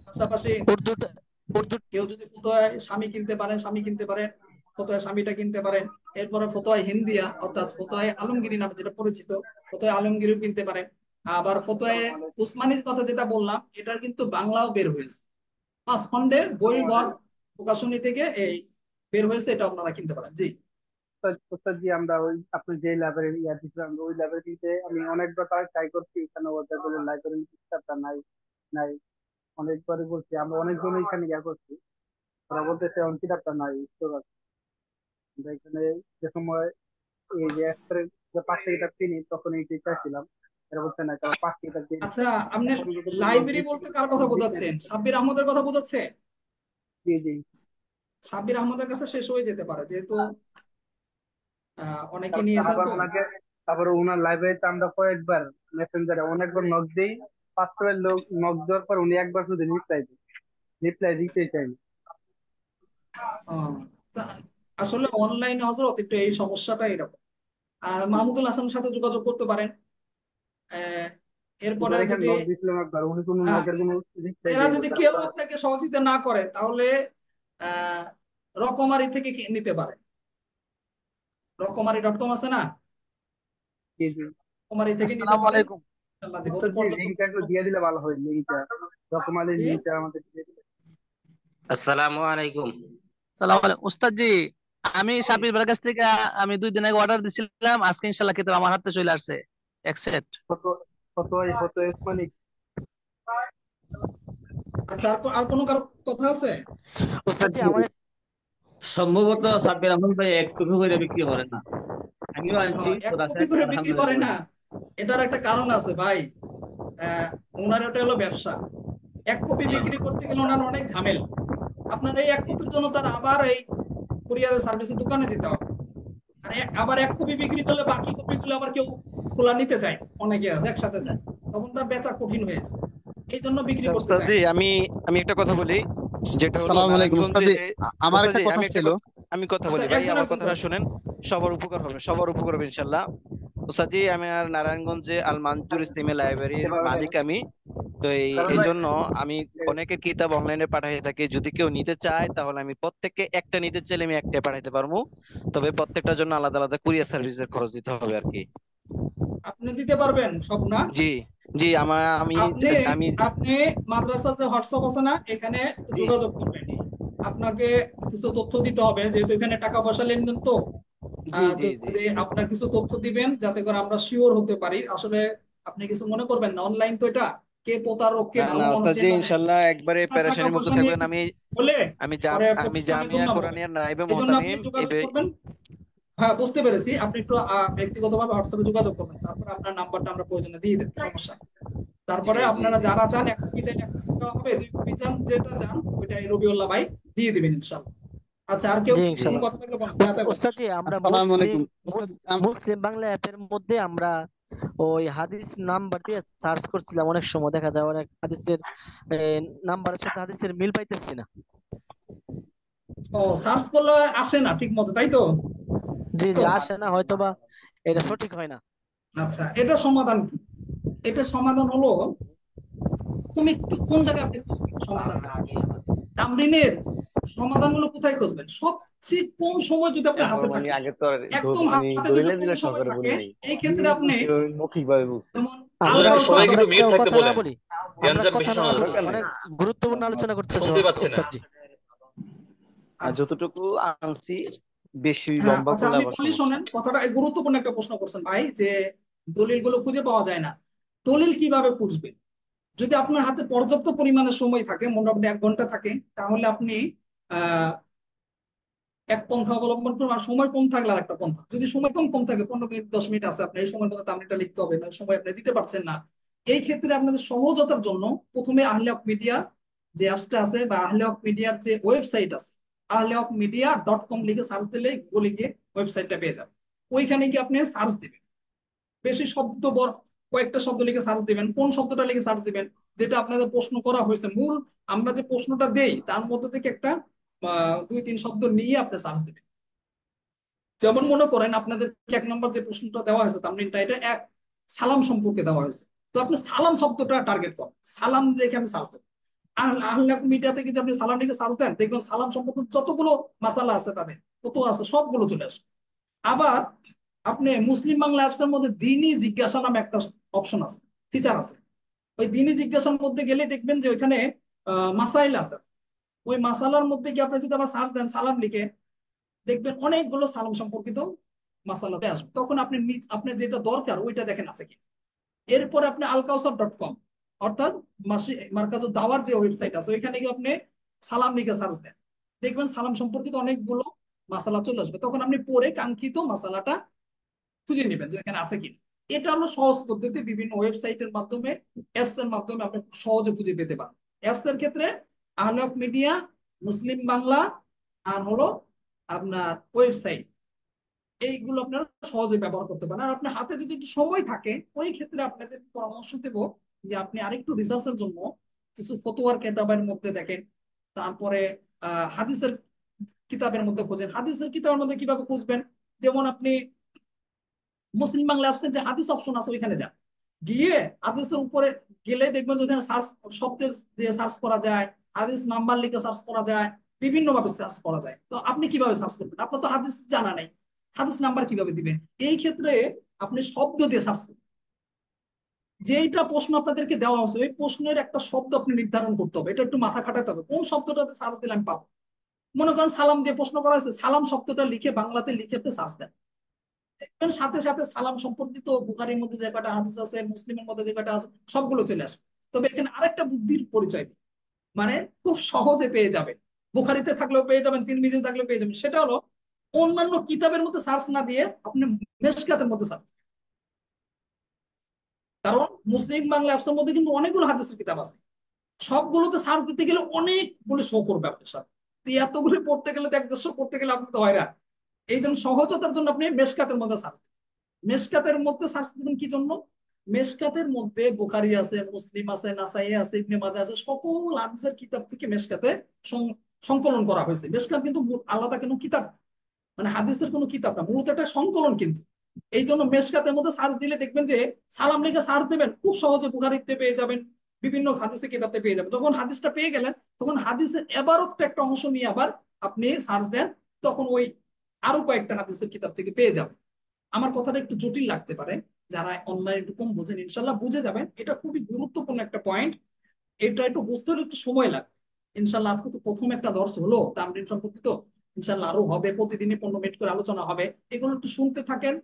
পাশাপাশি উর্দুটা উর্দু কেউ যদি ফতোয়ায় স্বামী কিনতে পারেন, স্বামী কিনতে পারেন, ফতোয়ায় স্বামীটা কিনতে পারেন। এরপরে ফতোয়ায় হিন্দিয়া অর্থাৎ ফতোয়ায় আলমগিরি নামে যেটা পরিচিত, ফতোয়ায় আলমগিরিও কিনতে পারেন। আবার ফতোয়ায় উসমানীর কথা যেটা বললাম, এটার কিন্তু বাংলাও বের হয়েছে, 5 খণ্ডের বইঘর প্রকাশনী থেকে এই বের হয়েছে, এটা আপনারা কিনতে পারেন। জি, ওস্তাদ জি, আমরা ওই আপনি যে লাইব্রেরি ইয়া দিচ্ছিলাম, ওই লাইব্রেরিতে আমি অনেকবার তারা ট্রাই করছি, এখানে ওদের বলে লাইব্রেরি কিতাবটা নাই নাই, অনেকবারই বলছি, আমরা অনেকজন এখানে ইয়া করছি, ওরা বলতেছে অন কিতাবটা নাই, স্টোর আছে। আমরা এখানে যে সময় এই যে একবারে যে 5টা কিতাব কিনি তখন এইটাই চাইছিলাম, এরা বলছে না, তারা 5টা কিতাব দিয়ে আচ্ছা, দিচ্ছে। আপনি এখন কিন্তু লাইব্রেরি বলতে কার কথা বোঝাচ্ছেন? সাব্বির আহমদের কথা বোঝাচ্ছে? জি জি। সাব্বির আহমদের কাছে শেষ হয়ে যেতে পারে, যেহেতু অনেকে তারপর নিয়েছেন আবার তো। ওনাকে, তারপরে ওনার লাইব্রেরিতে আমরা কয়েকবার মেসেঞ্জারে অনেকবার নক দিই, 5 লোক নক দেওয়ার পর উনি একবার শুধু রিপ্লাই দিতেই চাইনি। আহ, তা আসলে অনলাইনে হজরত একটু এই সমস্যাটা এরকম। মাহমুদুল হাসানের সাথে যোগাযোগ করতে পারেন। আহ, এরপরে ওদের এখানে যদি নক দিছিলাম একবার, উনি কোনো হ্যাঁ, নকের কোনো রিপ্লাই এরা দেয়নি, যদি কেউ তারপর আপনাকে সহযোগিতা না করে তাহলে আহ রকমারি থেকে নিতে পারে। রকমারি.com আছে না, কি যে রকমারি থেকে নিতে আসসালামু পারেন। আলাইকুম। ইনশাআল্লাহ দিব, ওদের উস্তাদ জি পর্যাপ্ত লিঙ্কটা একটু দিয়ে দিলে ভালো হয়, লিঙ্কটা রকমারির জি। লিঙ্কটা আমাদের দিয়ে দিলে। আসসালামু আলাইকুম। সালাম আলাইকুম উস্তাদ জি। আমি জি। সাবির ভাইয়ের কাছ থেকে আমি 2 দিন আগে অর্ডার দিছিলাম, আজকে ইনশাল্লাহ কিতাব আমার হাতে চলে আসছে, এক সেট। কত কত মানে আচ্ছা, আর কোনো কারো কথা আছে? উস্তাদ জি আমার সম্ভবত সাব্বির আহমদ ভাই 1 কপি করে বিক্রি করেন না, আমিও আনছি এক ওর আছে কপি করে বিক্রি করে আলহামদুলিল্লাহ। না, এটার একটা কারণ আছে ভাই। আহ ওনার ওটা হলো ব্যবসা। এক কপি জি বিক্রি করতে গেলে ওনার অনেক ঝামেলা। আপনার এই এক জি কপির জন্য তার আবার এই কুরিয়ারের সার্ভিসের দোকানে দিতে হবে। আর আবার এক কপি বিক্রি করলে বাকি কপিগুলো আবার কেউ খোলা নিতে চায়, অনেকে আছে একসাথে চায়, তখন তার বেচা কঠিন হয়ে যায়, এই জন্য বিক্রি আচ্ছা করতে ওস্তাদ চায় জি, না। আমি আমি একটা কথা বলি, যেটা হলো আসসালামু আলাইকুম নারায়ণগঞ্জে। উস্তাদি, আমার ওস্তাদ একটা জি, কথা ছিল। আমি কথা আচ্ছা, বলি ভাই, একজন আমার একজন কথাটা করেন। শুনেন। সবার উপকার হবে ইনশাল্লাহ। ওস্তাদ জি, আমি আর নারায়ণগঞ্জে আল মানজুর ইসলামী লাইব্রেরির মালিক আমি। তো এই জন্য আমি অনেকের কিতাব অনলাইনে পাঠাই থাকি, যদি কেউ নিতে চায় তাহলে আমি প্রত্যেককে একটা নিতে চাইলে আমি একটা পাঠাইতে পারবো। তবে প্রত্যেকটার জন্য আলাদা আলাদা কুরিয়ার সার্ভিসের খরচ দিতে হবে আর কি। আপনি দিতে পারবেন সব না? জি জি, আমি আপনি আমি আপনি মাদ্রাসার যে হোয়াটসঅ্যাপ আছে না, এখানে জি যোগাযোগ করবেন। আপনাকে কিছু তথ্য দিতে হবে, যেহেতু এখানে টাকা পয়সা লেনদেন তো। জি জি জি। যদি আপনার কিছু তথ্য দিবেন যাতে করে আমরা শিওর হতে পারি আসলে। আপনি কিছু মনে করবেন না, অনলাইন তো এটা, কে প্রতারক কে না ভালো না মানুষ ওস্তাদ জি, চেনা যায়। ইনশাল্লাহ একবারে আপনার টাকা প্যারাশানির মুক্ত পয়সা নিয়ে থাকবেন। কিছু আমি হলে আমি পরে আমি প্রতিষ্ঠানে জামিয়া দুর্নাম হবে। কোরআনিয়া নাইবে এই জন্য আপনি মোহতামিম যোগাযোগ করবেন। হ্যাঁ, বুঝতে পেরেছি, আপনি একটু ব্যক্তিগতভাবে হোয়াটসঅ্যাপে যোগাযোগ করবেন, তারপরে আপনার নাম্বারটা আমরা প্রয়োজনে দিয়ে দেব, সমস্যা নেই। জি তারপরে জি আপনারা জি। যারা চান এক কপি চান এক কপি দেওয়া হবে, 2 কপি চান যেটা চান ওইটাই রবিউল্লাহ ভাই দিয়ে দিবেন ইনশাল্লাহ। আচ্ছা, আর কেউ জি জি কোনো ইনশাল্লাহ। কথা থাকলে বলেন, তাড়াতাড়ি বলেন। ওস্তাদ জি আমরা আসসালামু আলাইকুম উস্তাদ। মুসলিম বাংলা অ্যাপের মধ্যে আমরা ওই হাদিস নাম্বার দিয়ে সার্চ করছিলাম, অনেক সময় দেখা যায় অনেক হাদিসের নাম্বারের সাথে হাদিসের মিল পাইতেছি না। ও, সার্চ করলে আসে না ঠিক মতো, তাই তো? জি তো জি আসে না, হয়তোবা এটা সঠিক হয় না। আচ্ছা, এটা সমাধান কি? এটা সমাধান হলো, তুমি কোন জায়গায় আপনি খুঁজবেন সমাধানটা? তামরিনের সমাধানগুলো কোথায় খুঁজবেন? সবচেয়ে কম সময় যদি আপনার হাতে থাকে, একদম হাতে যদি কম সময় থাকে, এই ক্ষেত্রে আপনি যেমন আল আমরা কাউসার আমরা ডট কেউ কথা না বলি, আমরা কথা না বলি, অনেক গুরুত্বপূর্ণ আলোচনা করতেছে ওস্তাদ জি। আচ্ছা। যতটুকু আনছি, বেশি হ্যাঁ, লম্বা আচ্ছা, করলে আমি আবার বলি সমস্যা। শোনেন, কথাটা গুরুত্বপূর্ণ একটা প্রশ্ন করছেন ভাই, যে দলিলগুলো খুঁজে পাওয়া যায় না। দলিল কিভাবে খুঁজবেন? যদি আপনার হাতে পর্যাপ্ত পরিমাণে সময় থাকে, মোটামুটি 1 ঘন্টা থাকে, তাহলে আপনি আহ এক পন্থা অবলম্বন করুন। আর সময় কম থাকলে আর একটা পন্থা, যদি সময় কম কম থাকে, 15 মিনিট 10 মিনিট আছে, আপনার এই সময়ের মধ্যে তামরিনটা লিখতে হবে না, সময় আপনি দিতে পারছেন না, এই ক্ষেত্রে আপনাদের সহজতার জন্য প্রথমে আহলে হক মিডিয়া যে অ্যাপসটা আছে, বা আহলে হক মিডিয়ার যে ওয়েবসাইট আছে, ahlehokmedia.com লিখে সার্চ দিলে গুগলে গিয়ে ওয়েবসাইটটা পেয়ে যাবেন। ওইখানে গিয়ে আপনি সার্চ দিবেন, বেশি শব্দ কয়েকটা শব্দ লিখে সার্চ দিবেন, কোন শব্দটা লিখে সার্চ দিবেন যেটা আপনাদের প্রশ্ন করা হয়েছে, মূল আমরা যে প্রশ্নটা দেই তার মধ্যে থেকে একটা 2-3 শব্দ নিয়ে আপনি সার্চ দিবেন। যেমন মনে করেন আপনাদের 1 নম্বর যে প্রশ্নটা দেওয়া হয়েছে তামরিনটা, এটা এক সালাম সম্পর্কে দেওয়া হয়েছে, তো আপনি সালাম শব্দটা টার্গেট করেন, সালাম দেখে আমি সার্চ দেব। আর আহলে মিডিয়া থেকে যে আপনি সালাম লিখে সার্চ দেন, দেখবেন সালাম সম্পর্কে যতগুলো মাসালা আছে তাদের কত আছে সবগুলো চলে আসে। আবার আপনি মুসলিম বাংলা অ্যাপস এর মধ্যে দিনই জিজ্ঞাসা নামে একটা অপশন আছে, ফিচার আছে। ওই দিনই জিজ্ঞাসার মধ্যে গেলে দেখবেন যে ওইখানে মাসাইল আছে। ওই মাসালার মধ্যে কি আপনি যদি আবার সার্চ দেন সালাম লিখে, দেখবেন অনেকগুলো সালাম সম্পর্কিত মাসালাতে আসবে, তখন আপনি আপনার যেটা দরকার ওইটা দেখেন আছে কি। এরপরে আপনি alkausar.com, অর্থাৎ মার্কাজুদ দাওয়ার যে ওয়েবসাইট আছে, ওইখানে গিয়ে আপনি সালাম লিখে সার্চ দেন, দেখবেন সালাম সম্পর্কিত অনেকগুলো মাসালা চলে আসবে, তখন আপনি পরে কাঙ্ক্ষিত মাসালাটা খুঁজে নেবেন যে এখানে আছে কিনা। এটা হলো সহজ পদ্ধতি, বিভিন্ন ওয়েবসাইটের মাধ্যমে, অ্যাপস এর মাধ্যমে আপনি খুব সহজে খুঁজে পেতে পারেন। অ্যাপস এর ক্ষেত্রে আহলে হক মিডিয়া, মুসলিম বাংলা, আর হলো আপনার ওয়েবসাইট, এইগুলো আপনারা সহজে ব্যবহার করতে পারেন। আর আপনার হাতে যদি একটু সময় থাকে, ওই ক্ষেত্রে আপনাদের পরামর্শ দেব যে আপনি আরেকটু রিসার্চের জন্য কিছু ফতোয়ার কেতাবের মধ্যে দেখেন, তারপরে হাদিসের কিতাবের মধ্যে খোঁজেন। হাদিসের কিতাবের মধ্যে কিভাবে খুঁজবেন? যেমন আপনি মুসলিম বাংলা অ্যাপসের যে হাদিস অপশন আছে ওইখানে যান, গিয়ে হাদিসের উপরে গেলে দেখবেন যে ওখানে সার্চ শব্দের দিয়ে সার্চ করা যায়, হাদিস নাম্বার লিখে সার্চ করা যায়, বিভিন্ন ভাবে সার্চ করা যায়। তো আপনি কিভাবে সার্চ করবেন? আপনার তো হাদিস জানা নেই, হাদিস নাম্বার কিভাবে দিবেন? এই ক্ষেত্রে আপনি শব্দ দিয়ে সার্চ করবেন। যেইটা প্রশ্ন আপনাদেরকে দেওয়া হচ্ছে ওই প্রশ্নের একটা শব্দ আপনি নির্ধারণ করতে হবে, এটা একটু মাথা খাটাতে হবে কোন শব্দটাতে সার্চ দিলে আমি পাবো। মনে করেন সালাম দিয়ে প্রশ্ন করা হয়েছে, সালাম শব্দটা লিখে বাংলাতে লিখে আপনি সার্চ দেন, দেখবেন সাথে সাথে সালাম সম্পর্কিত বুখারীর মধ্যে যে কটা হাদিস আছে, মুসলিমের মধ্যে যে কটা আছে, সবগুলো চলে আসবে। তবে এখানে আরেকটা বুদ্ধির পরিচয় দিই, মানে খুব সহজে পেয়ে যাবেন, বুখারীতে থাকলেও পেয়ে যাবেন, তিরমিজিতে থাকলেও পেয়ে যাবেন। সেটা হলো অন্যান্য কিতাবের মধ্যে সার্চ না দিয়ে আপনি মেশকাতের মধ্যে সার্চ। কারণ মুসলিম বাংলা অ্যাপসের মধ্যে কিন্তু অনেকগুলো হাদিসের কিতাব আছে, সবগুলোতে সার্চ দিতে গেলে অনেকগুলো শো করবে আপনার সাথে। তো এতগুলো পড়তে গেলে তো 1-150 পড়তে গেলে আপনি তো হয়রান। এই জন্য সহজতার জন্য আপনি মেশকাতের মধ্যে সার্চ দিন। মেশকাতের মধ্যে সার্চ দিবেন কি জন্য? মেশকাতের মধ্যে বুখারী আছে, মুসলিম আছে, নাসাই আছে, ইবনে মাজাহ আছে, সকল হাদিসের কিতাব থেকে মেশকাতে সংকলন করা হয়েছে। মেশকাত কিন্তু আলাদা কোনো কিতাব, মানে হাদিসের কোনো কিতাব না, মূলত একটা সংকলন কিন্তু। এই জন্য মেশকাতের মধ্যে সার্চ দিলে দেখবেন যে সালাম লিখে সার্চ দেবেন, খুব সহজে বুখারীতে পেয়ে যাবেন, বিভিন্ন হাদিসের কিতাবতে পেয়ে যাবেন। যখন হাদিসটা পেয়ে গেলেন তখন হাদিসের এবারতটা একটা অংশ নিয়ে আবার আপনি সার্চ দেন, তখন ওই আরো কয়েকটা হাদিসের কিতাব থেকে পেয়ে যাবেন। আমার কথাটা একটু জটিল লাগতে পারে, যারা অনলাইন একটু কম বোঝেন ইনশাল্লাহ বুঝে যাবেন। এটা খুবই গুরুত্বপূর্ণ একটা পয়েন্ট, এটা একটু বুঝতে হলে একটু সময় লাগবে। ইনশাল্লাহ আজকে তো প্রথম একটা দর্শ হলো তামরিন সম্পর্কিত, ইনশাল্লাহ আরো হবে, প্রতিদিনই 15 মিনিট করে আলোচনা হবে। এগুলো একটু শুনতে থাকেন,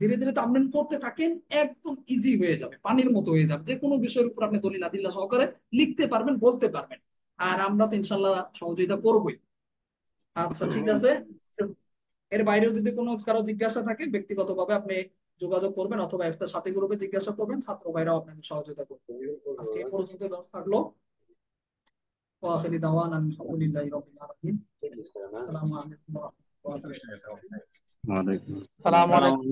ধীরে ধীরে তামরিন করতে থাকেন, একদম ইজি হয়ে যাবে, পানির মতো হয়ে যাবে। যে কোনো বিষয়ের উপর আপনি দলিল আদিল্লাহ সহকারে লিখতে পারবেন, বলতে পারবেন। আর আমরা তো ইনশাল্লাহ সহযোগিতা করবোই। আচ্ছা ঠিক আছে, এর বাইরেও যদি কোনো কারো জিজ্ঞাসা থাকে ব্যক্তিগতভাবে আপনি যোগাযোগ করবেন, অথবা একটা সাথী গ্রুপে জিজ্ঞাসা করবেন, ছাত্র ভাইরাও আপনাকে সহযোগিতা করবে। আজকে এই পর্যন্ত দর্শ থাকলো। ওয়াখিরি দাওয়ানা আলহামদুলিল্লাহি রাব্বিল আলামিন। আসসালামু আলাইকুম ওয়া রাহমাতুল্লাহি ওয়া বারাকাতুহু। ওয়ালাইকুম সালাম আসসালাম। আলাইকুম।